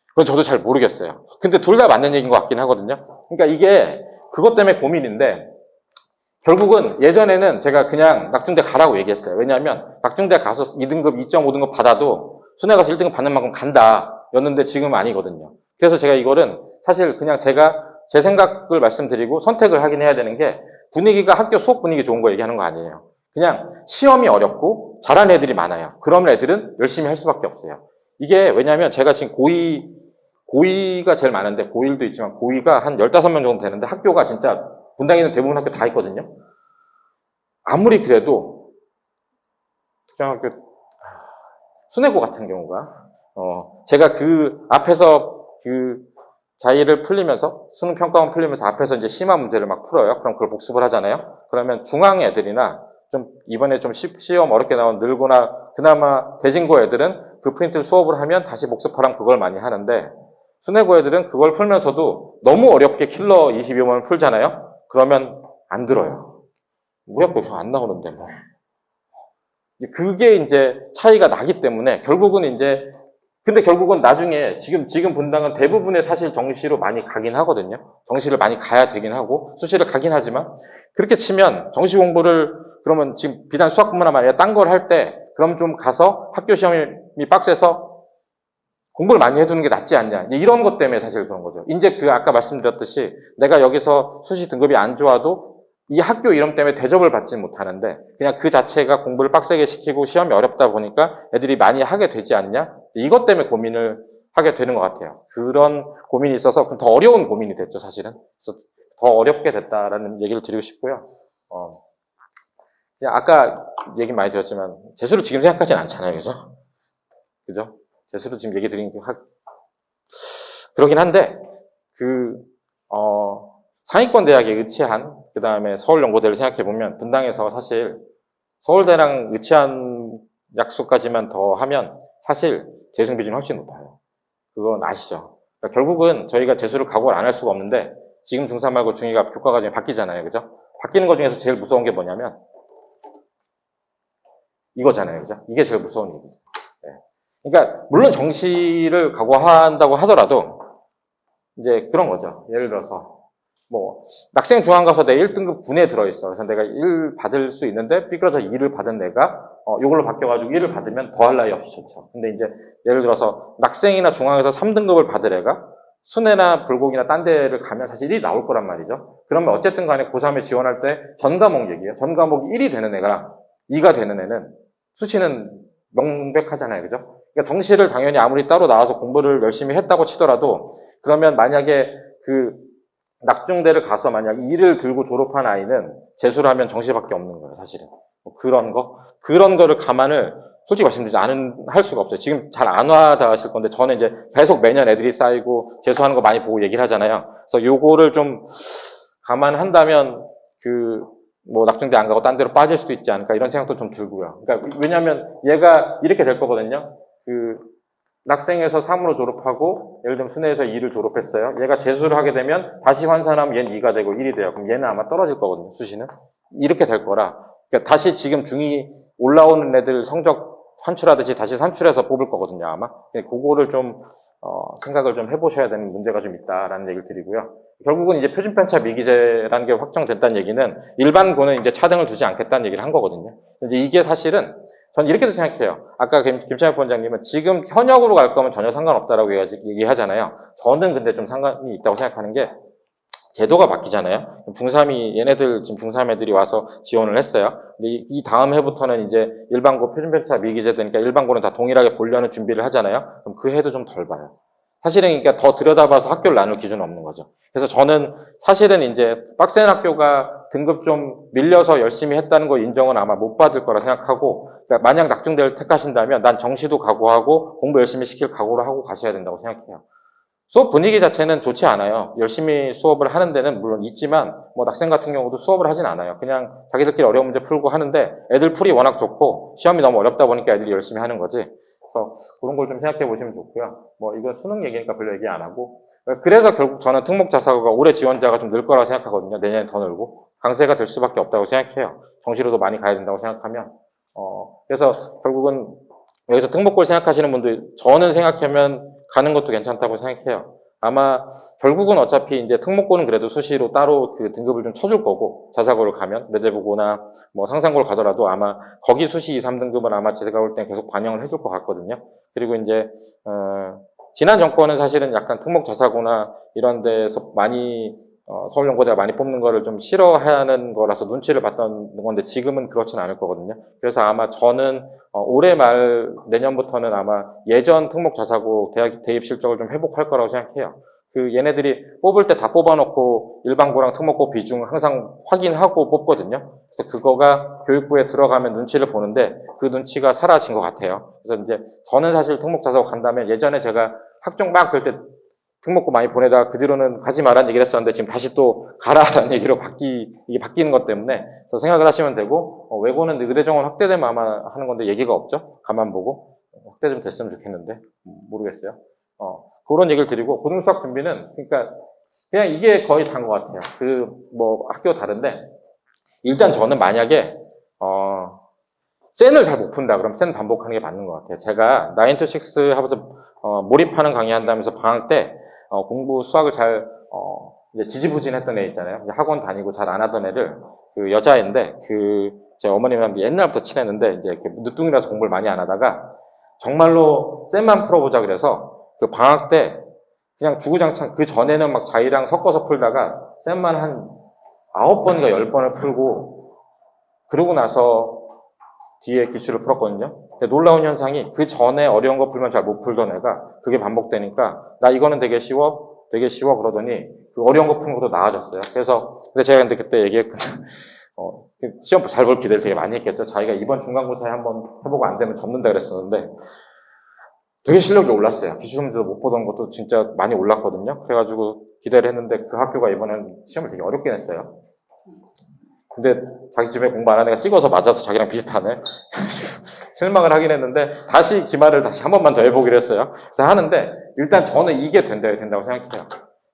그건 저도 잘 모르겠어요. 근데 둘 다 맞는 얘기인 것 같긴 하거든요. 그러니까 이게 그것 때문에 고민인데 결국은 예전에는 제가 그냥 낙중대 가라고 얘기했어요. 왜냐하면 낙중대 가서 2등급, 2.5등급 받아도 순회 가서 1등급 받는 만큼 간다 였는데 지금은 아니거든요. 그래서 제가 이거는 사실 그냥 제 생각을 말씀드리고 선택을 하긴 해야 되는 게 분위기가 학교 수업 분위기 좋은 거 얘기하는 거 아니에요. 그냥 시험이 어렵고 잘하는 애들이 많아요. 그러면 애들은 열심히 할 수밖에 없어요. 이게 왜냐하면 제가 지금 고2가 제일 많은데 고1도 있지만 고2가 한 15명 정도 되는데 학교가 진짜 분당에 있는 대부분 학교 다 있거든요. 아무리 그래도 특정학교 순회고 같은 경우가 제가 그 앞에서 그 자의를 풀리면서 수능 평가원 풀리면서 앞에서 이제 심화 문제를 막 풀어요. 그럼 그걸 복습을 하잖아요. 그러면 중앙 애들이나 좀 이번에 좀 시험 어렵게 나온 늘고나 그나마 대진고 애들은 그 프린트 수업을 하면 다시 복습하라면 그걸 많이 하는데 순회고 애들은 그걸 풀면서도 너무 어렵게 킬러 22번을 풀잖아요. 그러면 안 들어요. 우리 학교 안 나오는데 뭐. 그게 이제 차이가 나기 때문에 결국은 이제 근데 결국은 나중에 지금 분당은 대부분의 사실 정시로 많이 가긴 하거든요. 정시를 많이 가야 되긴 하고 수시를 가긴 하지만 그렇게 치면 정시 공부를 그러면 지금 비단 수학뿐만 아니라 딴 걸 할 때 그럼 좀 가서 학교 시험이 빡세서 공부를 많이 해두는 게 낫지 않냐. 이런 것 때문에 사실 그런 거죠. 이제 아까 말씀드렸듯이 내가 여기서 수시 등급이 안 좋아도 이 학교 이름 때문에 대접을 받지 못하는데 그냥 그 자체가 공부를 빡세게 시키고 시험이 어렵다 보니까 애들이 많이 하게 되지 않냐? 이것 때문에 고민을 하게 되는 것 같아요. 그런 고민이 있어서 더 어려운 고민이 됐죠, 사실은. 그래서 더 어렵게 됐다라는 얘기를 드리고 싶고요. 그냥 아까 얘기 많이 드렸지만 재수를 지금 생각하진 않잖아요, 그죠? 그죠? 재수를 지금 얘기 드린 게 그러긴 한데 상위권 대학에 의치한 그 다음에 서울연고대를 생각해보면 분당에서 사실 서울대랑 의치한 약수까지만 더 하면 사실 재승 비중이 훨씬 높아요. 그건 아시죠? 그러니까 결국은 저희가 재수를 각오를 안 할 수가 없는데 지금 중3 말고 중2가 교과 과정이 바뀌잖아요. 그죠? 바뀌는 것 중에서 제일 무서운 게 뭐냐면 이거잖아요. 그죠? 이게 제일 무서운 얘기죠. 네. 그러니까 물론 정시를 각오한다고 하더라도 이제 그런 거죠. 예를 들어서 낙생 중앙 가서 내 1등급 군에 들어있어. 그래서 내가 1 받을 수 있는데, 삐뚤어져 2를 받은 내가, 요걸로 바뀌어가지고 1을 받으면 더할 나위 없이 좋죠. 근데 이제, 예를 들어서, 낙생이나 중앙에서 3등급을 받을 애가, 순회나 불곡이나 딴 데를 가면 사실 1이 나올 거란 말이죠. 그러면 어쨌든 간에 고3에 지원할 때 전 과목 얘기예요. 전 과목이 1이 되는 애가 2가 되는 애는 수시는 명백하잖아요. 그죠? 그러니까 정시를 당연히 아무리 따로 나와서 공부를 열심히 했다고 치더라도, 그러면 만약에 낙중대를 가서 만약 2를 들고 졸업한 아이는 재수를 하면 정시밖에 없는 거예요, 사실은. 그런 거를 감안을 솔직히 말씀드리지 할 수가 없어요. 지금 잘 안 와닿으실 건데, 저는 이제 계속 매년 애들이 쌓이고 재수하는 거 많이 보고 얘기를 하잖아요. 그래서 요거를 좀 감안한다면, 낙중대 안 가고 딴 데로 빠질 수도 있지 않을까, 이런 생각도 좀 들고요. 그러니까, 왜냐면 얘가 이렇게 될 거거든요. 낙생에서 3으로 졸업하고 예를 들면 순회에서 2를 졸업했어요. 얘가 재수를 하게 되면 다시 환산하면 얘는 2가 되고 1이 돼요. 그럼 얘는 아마 떨어질 거거든요. 수시는. 이렇게 될 거라. 그러니까 다시 지금 중2 올라오는 애들 성적 산출하듯이 다시 산출해서 뽑을 거거든요. 아마. 그거를 좀 생각을 좀 해보셔야 되는 문제가 좀 있다라는 얘기를 드리고요. 결국은 이제 표준편차 미기재라는 게 확정됐다는 얘기는 일반고는 이제 차등을 두지 않겠다는 얘기를 한 거거든요. 이제 이게 사실은 전 이렇게도 생각해요. 아까 김창엽 원장님은 지금 현역으로 갈 거면 전혀 상관없다라고 얘기하잖아요. 저는 근데 좀 상관이 있다고 생각하는 게 제도가 바뀌잖아요. 중3이 얘네들 지금 중3 애들이 와서 지원을 했어요. 근데 이 다음 해부터는 이제 일반고 표준편차 미기재 되니까 일반고는 다 동일하게 보려는 준비를 하잖아요. 그럼 그 해도 좀 덜 봐요. 사실은 그러니까 더 들여다봐서 학교를 나눌 기준은 없는 거죠. 그래서 저는 사실은 이제 빡센 학교가 등급 좀 밀려서 열심히 했다는 거 인정은 아마 못 받을 거라 생각하고, 그러니까 만약 낙중대를 택하신다면 난 정시도 각오하고 공부 열심히 시킬 각오를 하고 가셔야 된다고 생각해요. 수업 분위기 자체는 좋지 않아요. 열심히 수업을 하는 데는 물론 있지만 낙생 같은 경우도 수업을 하진 않아요. 그냥 자기들끼리 어려운 문제 풀고 하는데 애들 풀이 워낙 좋고 시험이 너무 어렵다 보니까 애들이 열심히 하는 거지. 그래서 그런 걸 좀 생각해 보시면 좋고요. 이건 수능 얘기니까 별로 얘기 안 하고. 그래서 결국 저는 특목자사고가 올해 지원자가 좀 늘 거라고 생각하거든요. 내년에 더 늘고. 강세가 될 수밖에 없다고 생각해요. 정시로도 많이 가야 된다고 생각하면. 그래서 결국은 여기서 특목고를 생각하시는 분들, 저는 생각하면 가는 것도 괜찮다고 생각해요. 아마 결국은 어차피 이제 특목고는 그래도 수시로 따로 그 등급을 좀 쳐줄 거고, 자사고를 가면 매대부고나 상상고를 가더라도 아마 거기 수시 2, 3등급은 아마 제가 볼 땐 계속 반영을 해줄 것 같거든요. 그리고 이제 지난 정권은 사실은 약간 특목자사고나 이런 데서 많이 서울연고대가 많이 뽑는 거를 좀 싫어하는 거라서 눈치를 봤던 건데 지금은 그렇진 않을 거거든요. 그래서 아마 저는 올해 말 내년부터는 아마 예전 특목자사고 대학 대입 실적을 좀 회복할 거라고 생각해요. 얘네들이 뽑을 때 다 뽑아놓고 일반고랑 특목고 비중 항상 확인하고 뽑거든요. 그래서 그거가 교육부에 들어가면 눈치를 보는데 그 눈치가 사라진 것 같아요. 그래서 이제 저는 사실 특목자사고 간다면 예전에 제가 학종 막 될 때 특목고 많이 보내다가 그 뒤로는 가지 말라는 얘기를 했었는데 지금 다시 또 가라라는 얘기로 이게 바뀌는 것 때문에 그래서 생각을 하시면 되고, 외고는 의대정원 확대되면 아마 하는 건데 얘기가 없죠. 가만 보고. 확대 좀 됐으면 좋겠는데 모르겠어요. 그런 얘기를 드리고, 고등수학 준비는 그러니까 그냥 이게 거의 다인 것 같아요. 학교 다른데 일단 저는 만약에 센을 잘 못 푼다 그러면 센 반복하는 게 맞는 것 같아요. 제가 9 to 6 하면서 몰입하는 강의 한다면서 방학 때 공부 수학을 잘 이제 지지부진했던 애 있잖아요. 이제 학원 다니고 잘 안 하던 애를 그 여자애인데 제 어머님이랑 옛날부터 친했는데 이제 이렇게 늦둥이라서 공부를 많이 안 하다가 정말로 쌤만 풀어보자 그래서 그 방학 때 그냥 주구장창 그 전에는 막 자기랑 섞어서 풀다가 쌤만 한 9번인가 10번을 풀고 그러고 나서 뒤에 기출을 풀었거든요. 근데 놀라운 현상이 그 전에 어려운 거 풀면 잘 못 풀던 애가 그게 반복되니까 나 이거는 되게 쉬워 그러더니 그 어려운 거 푸는 것도 나아졌어요. 근데 제가 근데 그때 얘기했거든요. 시험 잘 볼 기대를 되게 많이 했겠죠. 자기가 이번 중간고사에 한번 해보고 안 되면 접는다 그랬었는데 되게 실력이 올랐어요. 기출 문제도 못 보던 것도 진짜 많이 올랐거든요. 그래가지고 기대를 했는데 그 학교가 이번엔 시험을 되게 어렵게 냈어요. 근데 자기 집에 공부 안 하는 애가 찍어서 맞아서 자기랑 비슷하네. 실망을 하긴 했는데 다시 기말을 다시 한 번만 더 해보기로 했어요. 그래서 하는데 일단 저는 이게 된다고 생각해요.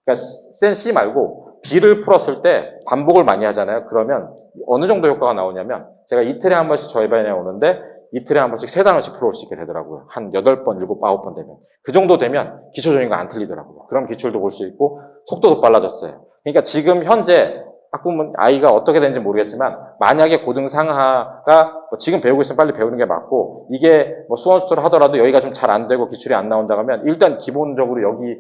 그러니까 센 C 말고 B를 풀었을 때 반복을 많이 하잖아요. 그러면 어느 정도 효과가 나오냐면 제가 이틀에 한 번씩 저희 반에 오는데 이틀에 한 번씩 3단원씩 풀어올 수 있게 되더라고요. 한 8번, 7, 9번 되면. 그 정도 되면 기초적인 거 안 틀리더라고요. 그럼 기출도 볼 수 있고 속도도 빨라졌어요. 그러니까 지금 현재 학부모 아이가 어떻게 되는지 모르겠지만 만약에 고등 상하가 지금 배우고 있으면 빨리 배우는 게 맞고 이게 수원 수투를 하더라도 여기가 좀 잘 안 되고 기출이 안 나온다 하면 일단 기본적으로 여기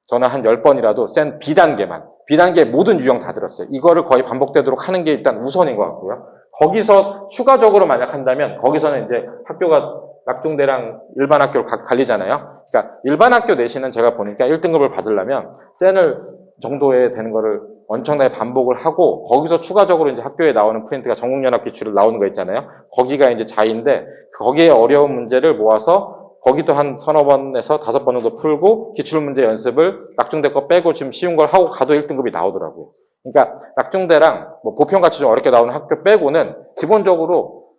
저는 한 10번이라도 센 B단계 모든 유형 다 들었어요. 이거를 거의 반복되도록 하는 게 일단 우선인 것 같고요. 거기서 추가적으로 만약 한다면 거기서는 이제 학교가 낙중대랑 일반 학교를 갈리잖아요. 그러니까 일반 학교 내신은 제가 보니까 1등급을 받으려면 센을 정도에 되는 거를 엄청나게 반복을 하고 거기서 추가적으로 이제 학교에 나오는 프린트가 전국연합 기출을 나오는 거 있잖아요. 거기가 이제 자인데 거기에 어려운 문제를 모아서 거기도 한 3-4번에서 5번 정도 풀고 기출문제 연습을 낙중대 거 빼고 지금 쉬운 걸 하고 가도 1등급이 나오더라고요. 그러니까 낙중대랑 보편같이 좀 어렵게 나오는 학교 빼고는 기본적으로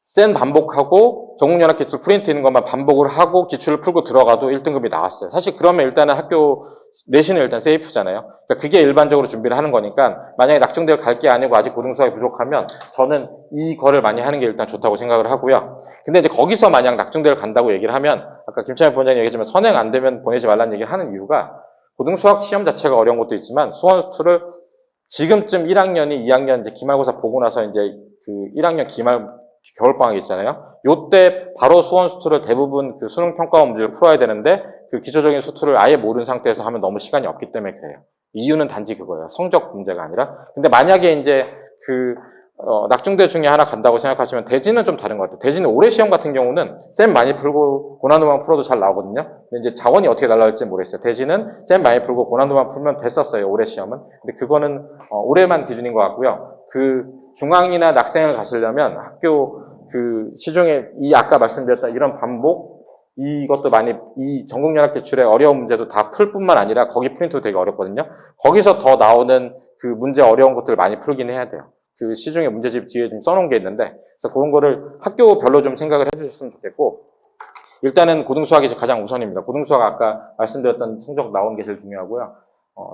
센 반복하고 전국연합 기출 프린트 있는 것만 반복을 하고 기출을 풀고 들어가도 1등급이 나왔어요. 사실 그러면 일단은 학교 내신은 일단 세이프잖아요. 그러니까 그게 일반적으로 준비를 하는 거니까 만약에 낙중대를 갈 게 아니고 아직 고등수학이 부족하면 저는 이거를 많이 하는 게 일단 좋다고 생각을 하고요. 근데 이제 거기서 만약 낙중대를 간다고 얘기를 하면 아까 김찬현 부원장이 얘기했지만 선행 안 되면 보내지 말라는 얘기를 하는 이유가 고등수학 시험 자체가 어려운 것도 있지만 수원수투를 지금쯤 1학년이 2학년 이제 기말고사 보고 나서 이제 그 1학년 기말 겨울방학이 있잖아요. 요때 바로 수원수투를 대부분 그 수능 평가원 문제를 풀어야 되는데 그 기초적인 수투를 아예 모르는 상태에서 하면 너무 시간이 없기 때문에 그래요. 이유는 단지 그거예요. 성적 문제가 아니라. 근데 만약에 이제 낙중대 중에 하나 간다고 생각하시면 대진은 좀 다른 것 같아요. 대진은 올해 시험 같은 경우는 쌤 많이 풀고 고난도만 풀어도 잘 나오거든요. 근데 이제 자원이 어떻게 날라갈지 모르겠어요. 대진은 쌤 많이 풀고 고난도만 풀면 됐었어요. 올해 시험은. 근데 그거는 올해만 기준인 것 같고요. 그 중앙이나 낙생을 가시려면 학교 그 시중에 아까 말씀드렸던 이런 반복 이것도 많이 이 전국연합 기출의 어려운 문제도 다 풀 뿐만 아니라 거기 프린트도 되게 어렵거든요. 거기서 더 나오는 그 문제 어려운 것들을 많이 풀긴 해야 돼요. 그 시중에 문제집 뒤에 좀 써놓은 게 있는데 그래서 그런 거를 학교별로 좀 생각을 해주셨으면 좋겠고 일단은 고등수학이 가장 우선입니다. 고등수학 아까 말씀드렸던 성적 나오는 게 제일 중요하고요.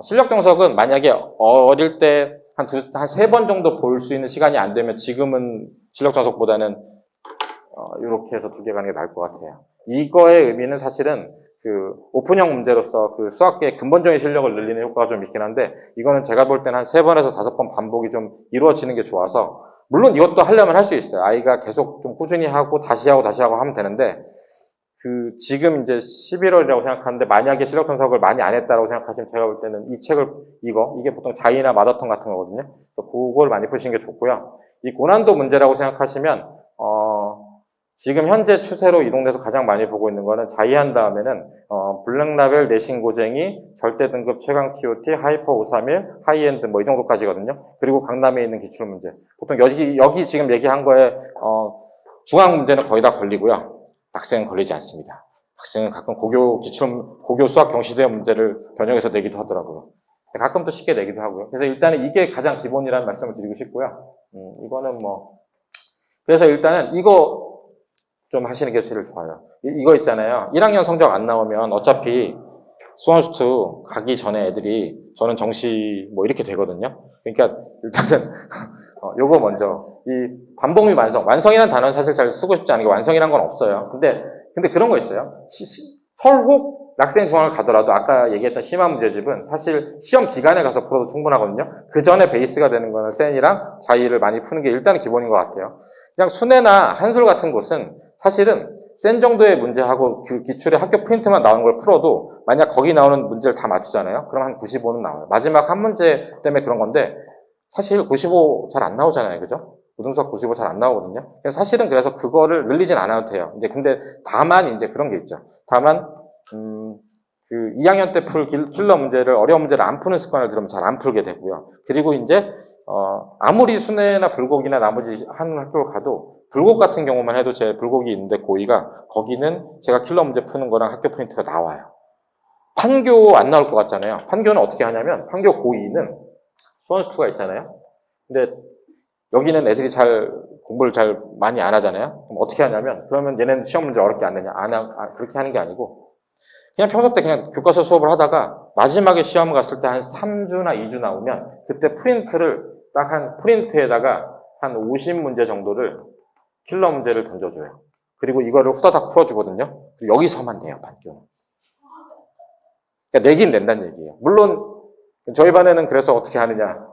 실력 정석은 만약에 어릴 때 한 3번 정도 볼 수 있는 시간이 안 되면 지금은 실력 정석보다는 이렇게 해서 2개 가는 게 나을 것 같아요. 이거의 의미는 사실은 그 오픈형 문제로서 그 수학계의 근본적인 실력을 늘리는 효과가 좀 있긴 한데 이거는 제가 볼 때는 한 3번에서 5번 반복이 좀 이루어지는 게 좋아서 물론 이것도 하려면 할 수 있어요. 아이가 계속 좀 꾸준히 하고 다시 하고 하면 되는데 그 지금 이제 11월이라고 생각하는데 만약에 실력 분석을 많이 안 했다라고 생각하시면 제가 볼 때는 이 책을 이게 보통 자이나 마더턴 같은 거거든요. 그래서 그걸 많이 푸시는 게 좋고요. 이 고난도 문제라고 생각하시면 지금 현재 추세로 이동돼서 가장 많이 보고 있는 거는 자이한 다음에는 블랙라벨 내신 고쟁이 절대 등급 최강 TOT 하이퍼 531 하이엔드 뭐 이 정도까지거든요. 그리고 강남에 있는 기출 문제. 보통 여기 지금 얘기한 거에 중앙 문제는 거의 다 걸리고요. 학생은 걸리지 않습니다. 학생은 가끔 고교 수학 경시대 문제를 변형해서 내기도 하더라고요. 가끔 또 쉽게 내기도 하고요. 그래서 일단은 이게 가장 기본이라는 말씀을 드리고 싶고요. 이거는 그래서 일단은 이거 좀 하시는 게 제일 좋아요. 이거 있잖아요. 1학년 성적 안 나오면 어차피 수원수투 가기 전에 애들이 저는 정시 뭐 이렇게 되거든요. 그러니까 일단은 요거 먼저 이 반복 및 완성이라는 단어는 사실 잘 쓰고 싶지 않은 게 완성이란 건 없어요. 근데 그런 거 있어요. 설혹 낙생 중앙을 가더라도 아까 얘기했던 심화 문제집은 사실 시험 기간에 가서 풀어도 충분하거든요. 그 전에 베이스가 되는 거는 센이랑 자의를 많이 푸는 게 일단 기본인 것 같아요. 그냥 순회나 한술 같은 곳은 사실은 센 정도의 문제하고 그 기출의 학교 프린트만 나오는 걸 풀어도 만약 거기 나오는 문제를 다 맞추잖아요. 그럼 한 95는 나와요. 마지막 한 문제 때문에 그런 건데 사실 95 잘 안 나오잖아요. 그죠? 고등수학 95 잘 안 나오거든요. 사실은 그래서 그거를 늘리진 않아도 돼요. 이제 근데 다만 이제 그런 게 있죠. 다만 그 2학년 때 풀 킬러 문제를 어려운 문제를 안 푸는 습관을 들으면 잘 안 풀게 되고요. 그리고 이제 아무리 순회나 불곡이나 나머지 하는 학교를 가도 불곡 같은 경우만 해도 제 불곡이 있는데 고2가 거기는 제가 킬러 문제 푸는 거랑 학교 프린트가 나와요. 판교 안 나올 것 같잖아요. 판교는 어떻게 하냐면 판교 고2는 수원수투가 있잖아요. 근데 여기는 애들이 공부를 잘 많이 안 하잖아요. 그럼 어떻게 하냐면 그러면 얘네는 시험 문제 어렵게 안 내냐? 그렇게 하는 게 아니고 그냥 평소 때 그냥 교과서 수업을 하다가 마지막에 시험 갔을 때 한 3주나 2주 나오면 그때 프린트를 딱 한 프린트에다가 한 50문제 정도를 킬러 문제를 던져줘요. 그리고 이거를 후다닥 풀어주거든요. 여기서만 내요, 판교는. 그러니까 내긴 낸다는 얘기예요. 물론 저희 반에는 그래서 어떻게 하느냐.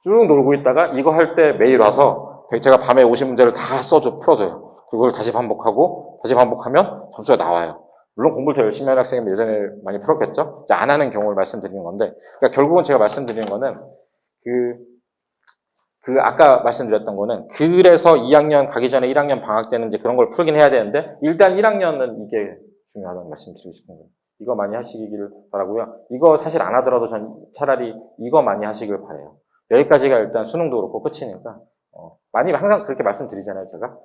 쭉 놀고 있다가 이거 할 때 매일 와서 제가 밤에 50문제를 다 풀어줘요. 그걸 다시 반복하고 다시 반복하면 점수가 나와요. 물론 공부를 더 열심히 하는 학생이면 예전에 많이 풀었겠죠? 이제 안 하는 경우를 말씀드리는 건데, 그러니까 결국은 제가 말씀드리는 거는, 아까 말씀드렸던 거는, 그래서 2학년 가기 전에 1학년 방학 때는 이제 그런 걸 풀긴 해야 되는데, 일단 1학년은 이게 중요하다는 말씀 드리고 싶은 거예요. 이거 많이 하시길 바라고요. 이거 사실 안 하더라도 전 차라리 이거 많이 하시길 바래요. 여기까지가 일단 수능도 그렇고 끝이니까, 많이 항상 그렇게 말씀드리잖아요, 제가.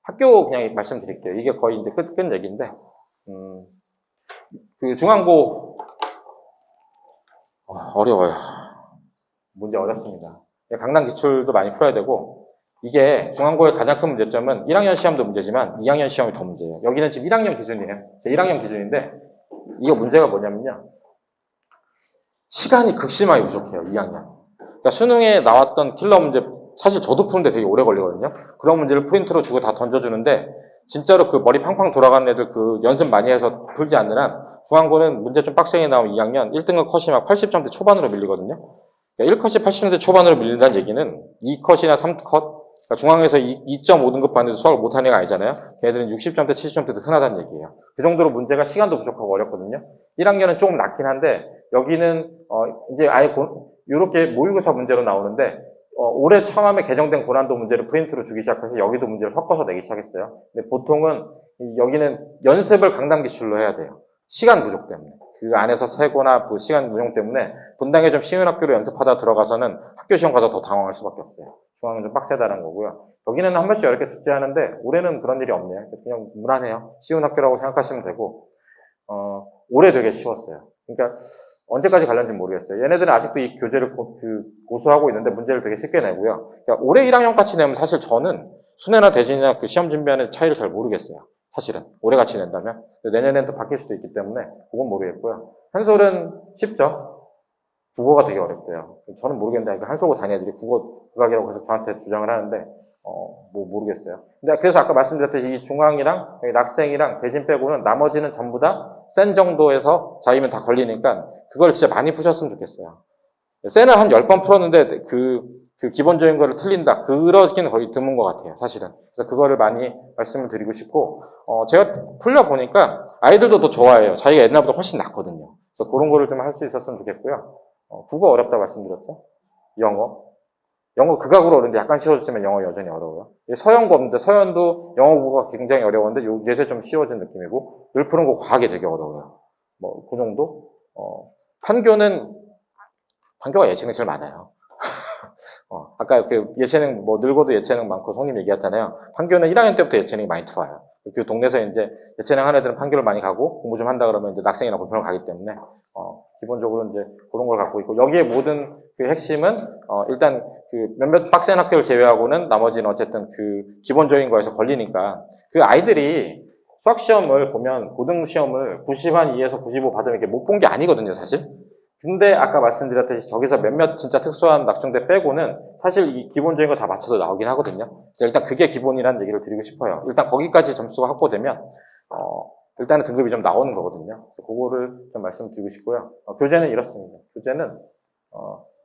학교 그냥 말씀드릴게요. 이게 거의 이제 끝 얘기인데, 그 중앙고 어려워요. 문제 어렵습니다. 강남 기출도 많이 풀어야 되고 이게 중앙고의 가장 큰 문제점은 1학년 시험도 문제지만 2학년 시험이 더 문제예요. 여기는 지금 1학년 기준이에요. 제 1학년 기준인데 이거 문제가 뭐냐면요. 시간이 극심하게 부족해요. 2학년. 그러니까 수능에 나왔던 킬러 문제 사실 저도 푸는데 되게 오래 걸리거든요. 그런 문제를 프린트로 주고 다 던져주는데 진짜로 그 머리 팡팡 돌아가는 애들 그 연습 많이 해서 풀지 않는 한 중앙고는 문제 좀 빡세게 나오면 2학년 1등급 컷이 막 80점대 초반으로 밀리거든요. 그러니까 1컷이 80점대 초반으로 밀린다는 얘기는 2컷이나 3컷 그러니까 중앙에서 2.5등급 받는데 수학을 못하는 애가 아니잖아요. 걔네들은 60점대, 70점대도 흔하다는 얘기예요. 그 정도로 문제가 시간도 부족하고 어렵거든요. 1학년은 조금 낫긴 한데 여기는 이제 아예 이렇게 모의고사 문제로 나오는데 올해 처음에 개정된 고난도 문제를 프린트로 주기 시작해서 여기도 문제를 섞어서 내기 시작했어요. 근데 보통은 여기는 연습을 강남 기출로 해야 돼요. 시간 부족 때문에. 그 안에서 세고나 그 시간 운용 때문에 분당에 좀 쉬운 학교로 연습하다 들어가서는 학교 시험 가서 더 당황할 수밖에 없어요. 중앙은 좀 빡세다는 거고요. 여기는 한 번씩 이렇게 출제하는데 올해는 그런 일이 없네요. 그냥 무난해요. 쉬운 학교라고 생각하시면 되고 올해 되게 쉬웠어요. 그러니까 언제까지 갈는지 모르겠어요. 얘네들은 아직도 이 교재를 고수하고 있는데 문제를 되게 쉽게 내고요. 그러니까 올해 1학년 같이 내면 사실 저는 순회나 대진이나 그 시험 준비하는 차이를 잘 모르겠어요. 사실은 올해 같이 낸다면 내년에는 또 바뀔 수도 있기 때문에 그건 모르겠고요. 한솔은 쉽죠. 국어가 되게 어렵대요. 저는 모르겠는데 한솔고 다니는 애들이 국어 국악이라고 해서 저한테 주장을 하는데 모르겠어요. 근데 그래서 아까 말씀드렸듯이 이 중앙이랑 낙생이랑 대진 빼고는 나머지는 전부 다 센 정도에서 자이면 다 걸리니까 그걸 진짜 많이 푸셨으면 좋겠어요. 센은 한 10번 풀었는데 그 기본적인 거를 틀린다. 그러기는 거의 드문 것 같아요. 사실은. 그래서 그거를 많이 말씀을 드리고 싶고 제가 풀려보니까 아이들도 더 좋아해요. 자기가 옛날보다 훨씬 낫거든요. 그래서 그런 거를 좀 할 수 있었으면 좋겠고요. 국어 어렵다 말씀드렸죠? 영어 극악으로 어려운데 약간 쉬워졌지만 영어 여전히 어려워요. 서연고 없는데 서연도 영어 국어가 굉장히 어려운데 요새 좀 쉬워진 느낌이고 늘 푸는 거 과학이 되게 어려워요. 그 정도? 판교가 예체능 제일 많아요. 아까 그 예체능 늙어도 예체능 많고 성님 얘기했잖아요. 판교는 1학년 때부터 예체능이 많이 들어와요. 그 동네에서 이제 예체능 하는 애들은 판교를 많이 가고 공부 좀 한다 그러면 이제 낙생이나 본편을 가기 때문에 기본적으로 이제 그런 걸 갖고 있고 여기에 모든 그 핵심은 일단 그 몇몇 빡센 학교를 제외하고는 나머지는 어쨌든 그 기본적인 거에서 걸리니까 그 아이들이 수학 시험을 보면 고등 시험을 90한 2에서 95 받으면 이렇게 못 본 게 아니거든요, 사실. 근데 아까 말씀드렸듯이 저기서 몇몇 진짜 특수한 낙정대 빼고는 사실 이 기본적인 거 다 맞춰서 나오긴 하거든요. 그래서 일단 그게 기본이라는 얘기를 드리고 싶어요. 일단 거기까지 점수가 확보되면 일단은 등급이 좀 나오는 거거든요. 그거를 좀 말씀드리고 싶고요. 교재는 이렇습니다. 교재는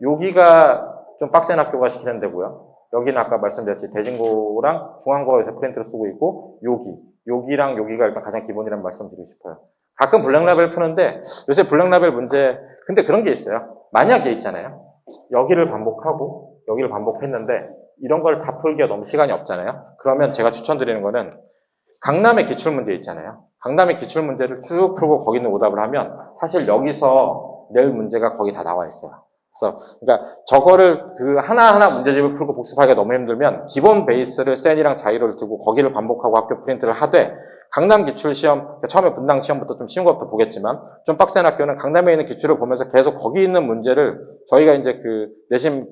여기가 좀 빡센 학교가 시키는 데고요. 여기는 아까 말씀드렸지 대진고랑 중앙고에서 프린트를 쓰고 있고 여기랑 여기가 일단 가장 기본이라는 말씀 드리고 싶어요. 가끔 블랙라벨 푸는데 요새 블랙라벨 문제 근데 그런 게 있어요. 만약에 있잖아요. 여기를 반복하고 여기를 반복했는데 이런 걸 다 풀기가 너무 시간이 없잖아요. 그러면 제가 추천드리는 거는 강남의 기출문제 있잖아요. 강남의 기출문제를 쭉 풀고 거기 있는 오답을 하면 사실 여기서 낼 문제가 거의 다 나와 있어요. 그래서 그러니까 저거를 그 하나하나 문제집을 풀고 복습하기가 너무 힘들면 기본 베이스를 센이랑 자이로를 두고 거기를 반복하고 학교 프린트를 하되 강남 기출 시험 그러니까 처음에 분당 시험부터 좀 쉬운 것부터 보겠지만 좀 빡센 학교는 강남에 있는 기출을 보면서 계속 거기 있는 문제를 저희가 이제 그 내신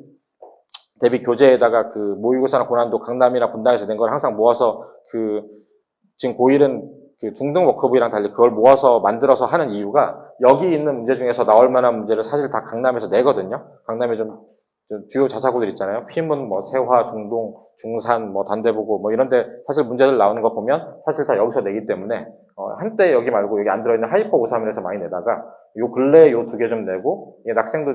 대비 교재에다가 그 모의고사나 고난도 강남이나 분당에서 낸 걸 항상 모아서 그 지금 고1은 그 중등 워크북이랑 달리 그걸 모아서 만들어서 하는 이유가 여기 있는 문제 중에서 나올 만한 문제를 사실 다 강남에서 내거든요. 강남에 좀 주요 자사고들 있잖아요. 피문, 뭐 세화, 중동, 중산, 뭐 단대보고 뭐 이런데 사실 문제들 나오는 거 보면 사실 다 여기서 내기 때문에 한때 여기 말고 여기 안 들어있는 하이퍼 531에서 많이 내다가 요 근래에 요 두 개 좀 내고 이게 낙생도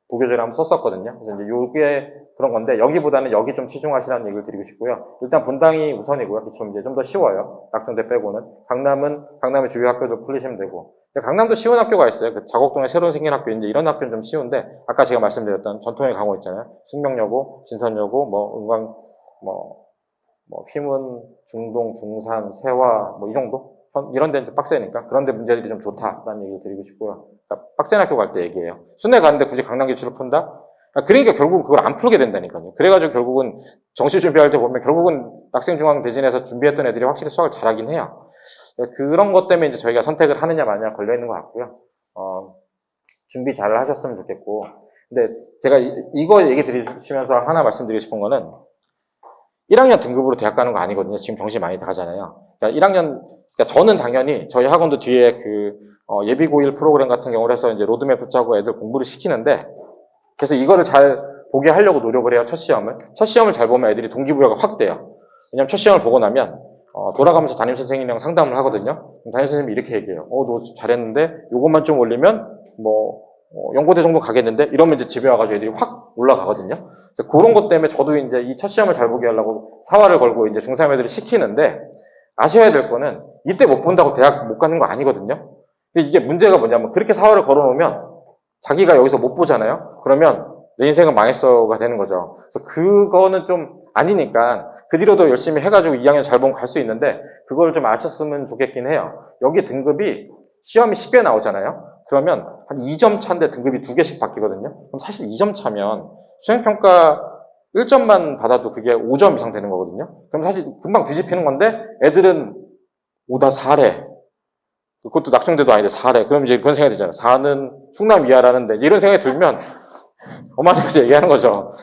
부교재를 한번 썼었거든요. 그래서 이제 요게 그런 건데 여기보다는 여기 좀 치중하시라는 얘기를 드리고 싶고요. 일단 분당이 우선이고요. 기출문제 좀 더 쉬워요. 낙정대 빼고는. 강남의 주요 학교도 풀리시면 되고. 강남도 쉬운 학교가 있어요. 그 자곡동에 새로 생긴 학교 이제 이런 학교는 좀 쉬운데 아까 제가 말씀드렸던 전통의 강호 있잖아요. 숙명여고, 진선여고, 뭐 은광, 뭐 휘문, 중동, 중산, 세화 뭐 이 정도. 이런 데는 좀 빡세니까 그런 데 문제들이 좀 좋다라는 얘기를 드리고 싶고요. 그러니까 빡센 학교 갈 때 얘기해요. 순회 가는데 굳이 강남 기출을 푼다? 그러니까 결국 그걸 안 풀게 된다니까요. 그래가지고 결국은 정시 준비할 때 보면 결국은 학생중앙대진에서 준비했던 애들이 확실히 수학을 잘하긴 해요. 그런 것 때문에 이제 저희가 선택을 하느냐 마느냐 걸려있는 것 같고요. 준비 잘 하셨으면 좋겠고. 근데 제가 이거 얘기 드리시면서 하나 말씀드리고 싶은 거는 1학년 등급으로 대학 가는 거 아니거든요. 지금 정시 많이 가잖아요. 그러니까 1학년, 그러니까 저는 당연히 저희 학원도 뒤에 그 예비고1 프로그램 같은 경우를 해서 이제 로드맵 짜고 애들 공부를 시키는데 그래서 이거를 잘 보게 하려고 노력을 해요. 첫 시험을 잘 보면 애들이 동기부여가 확 돼요. 왜냐면 첫 시험을 보고 나면 돌아가면서 담임선생님이랑 상담을 하거든요. 담임선생님이 이렇게 얘기해요. 너 잘했는데 요것만 좀 올리면 연고대 정도 가겠는데 이러면 이제 집에 와가지고 애들이 확 올라가거든요. 그래서 그런 것 때문에 저도 이제 이 첫 시험을 잘 보게 하려고 사활을 걸고 이제 중3 애들을 시키는데 아셔야 될 거는 이때 못 본다고 대학 못 가는 거 아니거든요. 근데 이게 문제가 뭐냐면 그렇게 사활을 걸어놓으면 자기가 여기서 못 보잖아요. 그러면 내 인생은 망했어가 되는 거죠. 그래서 그거는 좀 아니니까 그 뒤로도 열심히 해가지고 2학년 잘 보면 갈 수 있는데 그걸 좀 아셨으면 좋겠긴 해요. 여기 등급이 시험이 10개 나오잖아요. 그러면 한 2점 차인데 등급이 2개씩 바뀌거든요. 그럼 사실 2점 차면 수행평가 1점만 받아도 그게 5점 이상 되는 거거든요. 그럼 사실 금방 뒤집히는 건데 애들은 5다 4래. 그것도 낙정대도 아닌데 4래. 그럼 이제 그런 생각이 들잖아요. 4는 충남 이하라는데 이런 생각이 들면 엄마한테 얘기하는 거죠.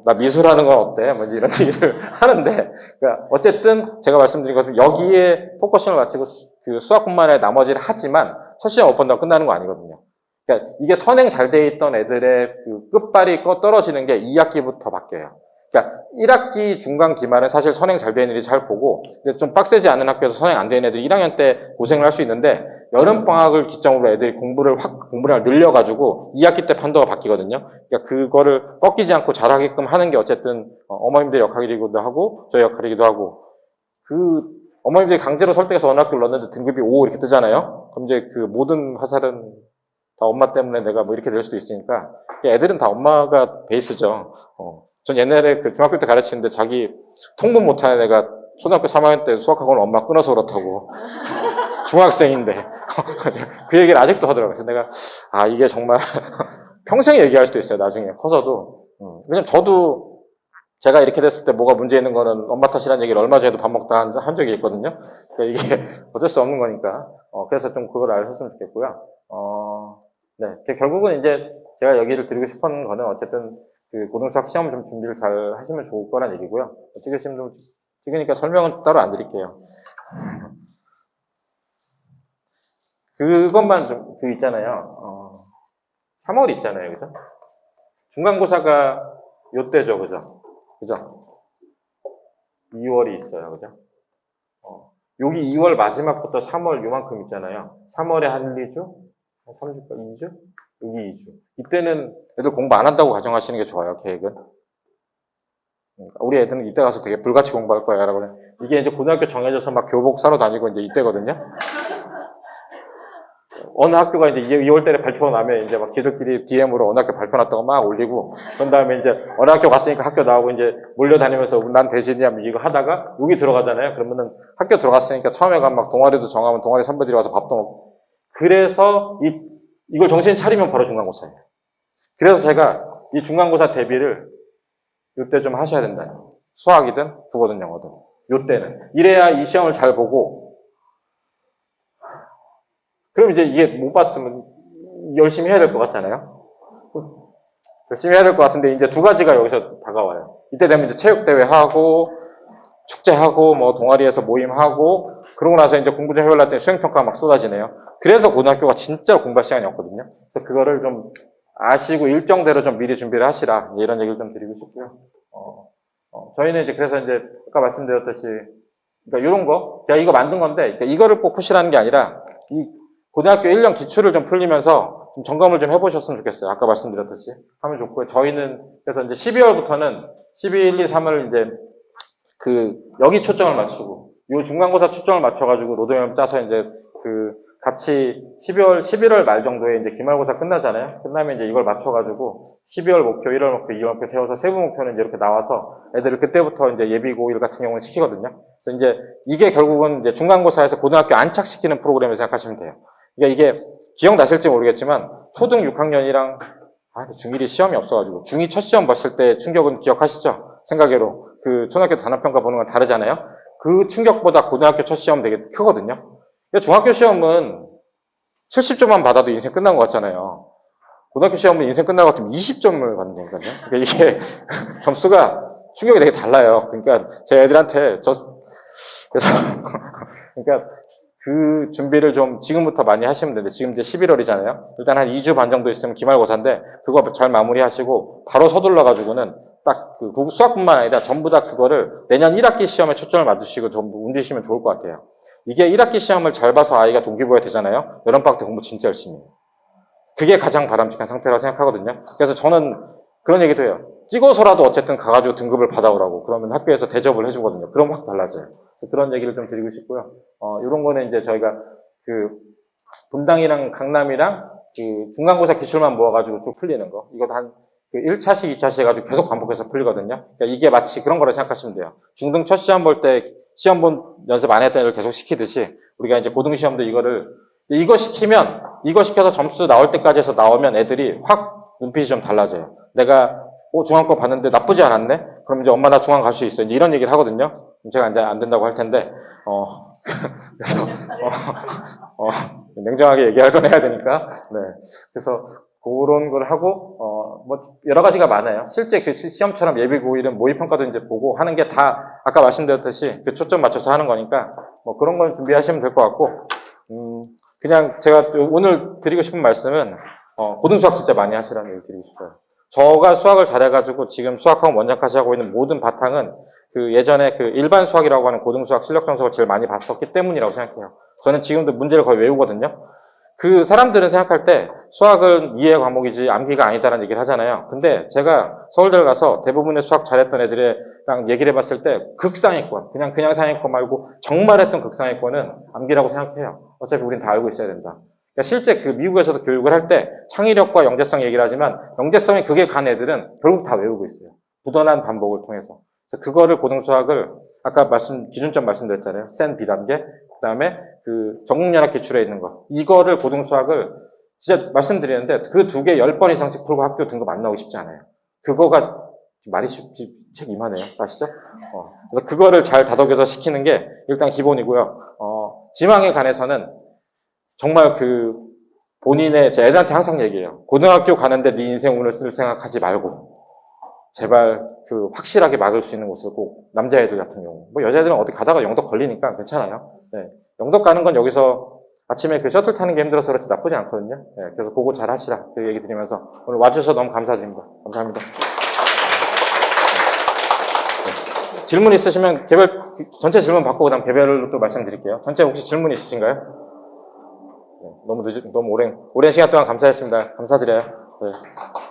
나 미술하는 건 어때? 뭐 이런 얘기를 하는데, 그러니까 어쨌든 제가 말씀드린 것처럼 여기에 포커싱을 맞추고 그 수학뿐만 나머지를 하지만 첫 시험 못 본다고 끝나는 거 아니거든요. 그러니까 이게 선행 잘 돼 있던 애들의 그 끝발이 떨어지는 게 2학기부터 바뀌어요. 그러니까 1학기 중간 기말은 사실 선행 잘 되는 애들이 잘 보고 좀 빡세지 않은 학교에서 선행 안 되는 애들이 1학년 때 고생을 할 수 있는데 여름방학을 기점으로 애들이 공부량을 늘려가지고 2학기 때 판도가 바뀌거든요. 그러니까 그거를 꺾이지 않고 잘하게끔 하는 게 어쨌든 어머님들 역할이기도 하고 저희 역할이기도 하고 그 어머님들이 강제로 설득해서 어느 학교를 넣었는데 등급이 5 이렇게 뜨잖아요. 그럼 이제 그 모든 화살은 다 엄마 때문에 내가 뭐 이렇게 될 수도 있으니까 애들은 다 엄마가 베이스죠. 전 옛날에 그 중학교 때 가르치는데 자기 통분 못하는 애가 초등학교 3학년 때 수학학원을 엄마 끊어서 그렇다고 중학생인데 그 얘기를 아직도 하더라고요. 그래서 내가 이게 정말 평생 얘기할 수도 있어요. 나중에 커서도. 왜냐면 저도 제가 이렇게 됐을 때 뭐가 문제 있는 거는 엄마 탓이라는 얘기를 얼마 전에도 밥 먹다 한 적이 있거든요. 그러니까 이게 어쩔 수 없는 거니까. 그래서 좀 그걸 알았으면 좋겠고요. 네. 결국은 이제 제가 여기를 드리고 싶은 거는 어쨌든 그 고등수학 시험 좀 준비를 잘 하시면 좋을 거란 얘기고요. 찍으시면 좀 찍으니까 설명은 따로 안 드릴게요. 그것만 좀, 그 있잖아요. 3월 있잖아요. 그죠? 중간고사가 요때죠. 그죠? 그죠? 2월이 있어요. 그죠? 여기 2월 마지막부터 3월 요만큼 있잖아요. 3월에 한 1, 2주? 3주, 2주? 여기 2주. 이때는 애들 공부 안 한다고 가정하시는 게 좋아요, 계획은. 우리 애들은 이때 가서 되게 불같이 공부할 거야, 라고. 이게 이제 고등학교 정해져서 막 교복 사러 다니고 이제 이때거든요. 어느 학교가 이제 2월 달에 발표 나면 이제 막 지들끼리 DM으로 어느 학교 발표 났다고 막 올리고, 그런 다음에 이제 어느 학교 갔으니까 학교 나오고 이제 몰려다니면서 난 대신이야 이거 하다가 여기 들어가잖아요. 그러면은 학교 들어갔으니까 처음에 가면 막 동아리도 정하면 동아리 선배들이 와서 밥도 먹고. 그래서 이걸 정신 차리면 바로 중간고사예요. 그래서 제가 이 중간고사 대비를 요때 좀 하셔야 된다. 수학이든 국어든 영어든. 요때는. 이래야 이 시험을 잘 보고, 그럼 이제 이게 못 봤으면 열심히 해야 될 것 같잖아요. 열심히 해야 될 것 같은데 이제 두 가지가 여기서 다가와요. 이때 되면 이제 체육대회 하고, 축제하고, 뭐 동아리에서 모임하고, 그러고 나서 이제 공부 좀 해볼라 했더니 수행평가 막 쏟아지네요. 그래서 고등학교가 진짜 공부할 시간이 없거든요. 그래서 그거를 좀 아시고 일정대로 좀 미리 준비를 하시라. 이런 얘기를 좀 드리고 싶고요. 저희는 이제 그래서 이제 아까 말씀드렸듯이, 그러니까 이런 거, 제가 이거 만든 건데, 그러니까 이거를 꼭 푸시라는 게 아니라, 이 고등학교 1년 기출을 좀 풀리면서 좀 점검을 좀 해보셨으면 좋겠어요. 아까 말씀드렸듯이. 하면 좋고요. 저희는, 그래서 이제 12월부터는 12, 1, 2, 3을 이제 여기 초점을 맞추고, 요 중간고사 초점을 맞춰가지고 로드맵 짜서 이제 같이 11월 말 정도에 이제 기말고사 끝나잖아요. 끝나면 이제 이걸 맞춰가지고 12월 목표, 1월 목표, 2월 목표 세워서 세부 목표는 이제 이렇게 나와서 애들을 그때부터 이제 예비고1 같은 경우는 시키거든요. 그래서 이제 이게 결국은 이제 중간고사에서 고등학교 안착시키는 프로그램을 생각하시면 돼요. 그러니까 이게 기억나실지 모르겠지만 초등 6학년이랑 중1이 시험이 없어가지고 중2 첫 시험 봤을 때 충격은 기억하시죠? 생각외로 초등학교 단합평가 보는 건 다르잖아요. 그 충격보다 고등학교 첫 시험 되게 크거든요. 중학교 시험은 70점만 받아도 인생 끝난 것 같잖아요. 고등학교 시험은 인생 끝난 것 같으면 20점을 받는다니까요. 그러니까 이게 점수가 충격이 되게 달라요. 그러니까 제 애들한테 그래서 그러니까 그 준비를 좀 지금부터 많이 하시면 되는데 지금 이제 11월이잖아요. 일단 한 2주 반 정도 있으면 기말고사인데 그거 잘 마무리하시고 바로 서둘러가지고는 딱 수학뿐만 아니라 전부 다 그거를 내년 1학기 시험에 초점을 맞추시고 전부 옮기시면 좋을 것 같아요. 이게 1학기 시험을 잘 봐서 아이가 동기부여 되잖아요. 여름방학 때 공부 진짜 열심히 해요. 그게 가장 바람직한 상태라고 생각하거든요. 그래서 저는 그런 얘기도 해요. 찍어서라도 어쨌든 가가지고 등급을 받아오라고. 그러면 학교에서 대접을 해주거든요. 그럼 확 달라져요. 그런 얘기를 좀 드리고 싶고요. 이런 거는 이제 저희가 분당이랑 강남이랑 중간고사 기출만 모아가지고 쭉 풀리는 거. 이것도 한 1차씩, 2차씩 해가지고 계속 반복해서 풀리거든요. 그러니까 이게 마치 그런 거를 생각하시면 돼요. 중등 첫 시험 볼 때 시험 본 연습 안 했던 애를 계속 시키듯이 우리가 이제 고등 시험도 이거 시키면 이거 시켜서 점수 나올 때까지 해서 나오면 애들이 확 눈빛이 좀 달라져요. 내가 중앙 거 봤는데 나쁘지 않았네? 그럼 이제 엄마 나 중앙 갈 수 있어. 이제 이런 얘기를 하거든요. 제가 이제 안 된다고 할 텐데 그래서 냉정하게 얘기할 건 해야 되니까. 네. 그래서 그런 걸 하고 뭐 여러 가지가 많아요. 실제 그 시험처럼 예비고1은 모의평가도 이제 보고 하는 게 다 아까 말씀드렸듯이 그 초점 맞춰서 하는 거니까 뭐 그런 건 준비하시면 될 것 같고 그냥 제가 오늘 드리고 싶은 말씀은 고등수학 진짜 많이 하시라는 얘기 드리고 싶어요. 저가 수학을 잘해가지고 지금 수학학원 원장까지 하고 있는 모든 바탕은 예전에 일반 수학이라고 하는 고등수학 실력 정석을 제일 많이 봤었기 때문이라고 생각해요. 저는 지금도 문제를 거의 외우거든요. 그 사람들은 생각할 때 수학은 이해 과목이지 암기가 아니다라는 얘기를 하잖아요. 근데 제가 서울대를 가서 대부분의 수학 잘했던 애들이랑 얘기를 해봤을 때 극상위권, 그냥 상위권 말고 정말 했던 극상위권은 암기라고 생각해요. 어차피 우린 다 알고 있어야 된다. 그러니까 실제 미국에서도 교육을 할 때 창의력과 영재성 얘기를 하지만 영재성이 그게 간 애들은 결국 다 외우고 있어요. 부단한 반복을 통해서. 그래서 그거를 고등수학을 아까 기준점 말씀드렸잖아요. 센 B단계, 그 다음에 전국연합 기출에 있는 거. 이거를 고등수학을 진짜 말씀드리는데 그 두 개 10번 이상씩 풀고 학교 등급 안 나오기 쉽지 않아요. 그거가 말이 쉽지 책 이만해요. 아시죠? 그래서 그거를 잘 다독여서 시키는 게 일단 기본이고요. 지망에 관해서는 정말 본인의, 제 애들한테 항상 얘기해요. 고등학교 가는데 네 인생 운을 쓸 생각하지 말고, 제발 확실하게 막을 수 있는 곳을 꼭, 남자애들 같은 경우. 뭐 여자애들은 어디 가다가 영덕 걸리니까 괜찮아요. 네. 영덕 가는 건 여기서 아침에 그 셔틀 타는 게 힘들어서 그렇지 나쁘지 않거든요. 네, 그래서 그거 잘 하시라. 그 얘기 드리면서 오늘 와주셔서 너무 감사드립니다. 감사합니다. 네. 질문 있으시면 개별, 전체 질문 받고 그 다음 개별로 또 말씀드릴게요. 전체 혹시 질문 있으신가요? 네, 너무 오랜 시간 동안 감사했습니다. 감사드려요. 네.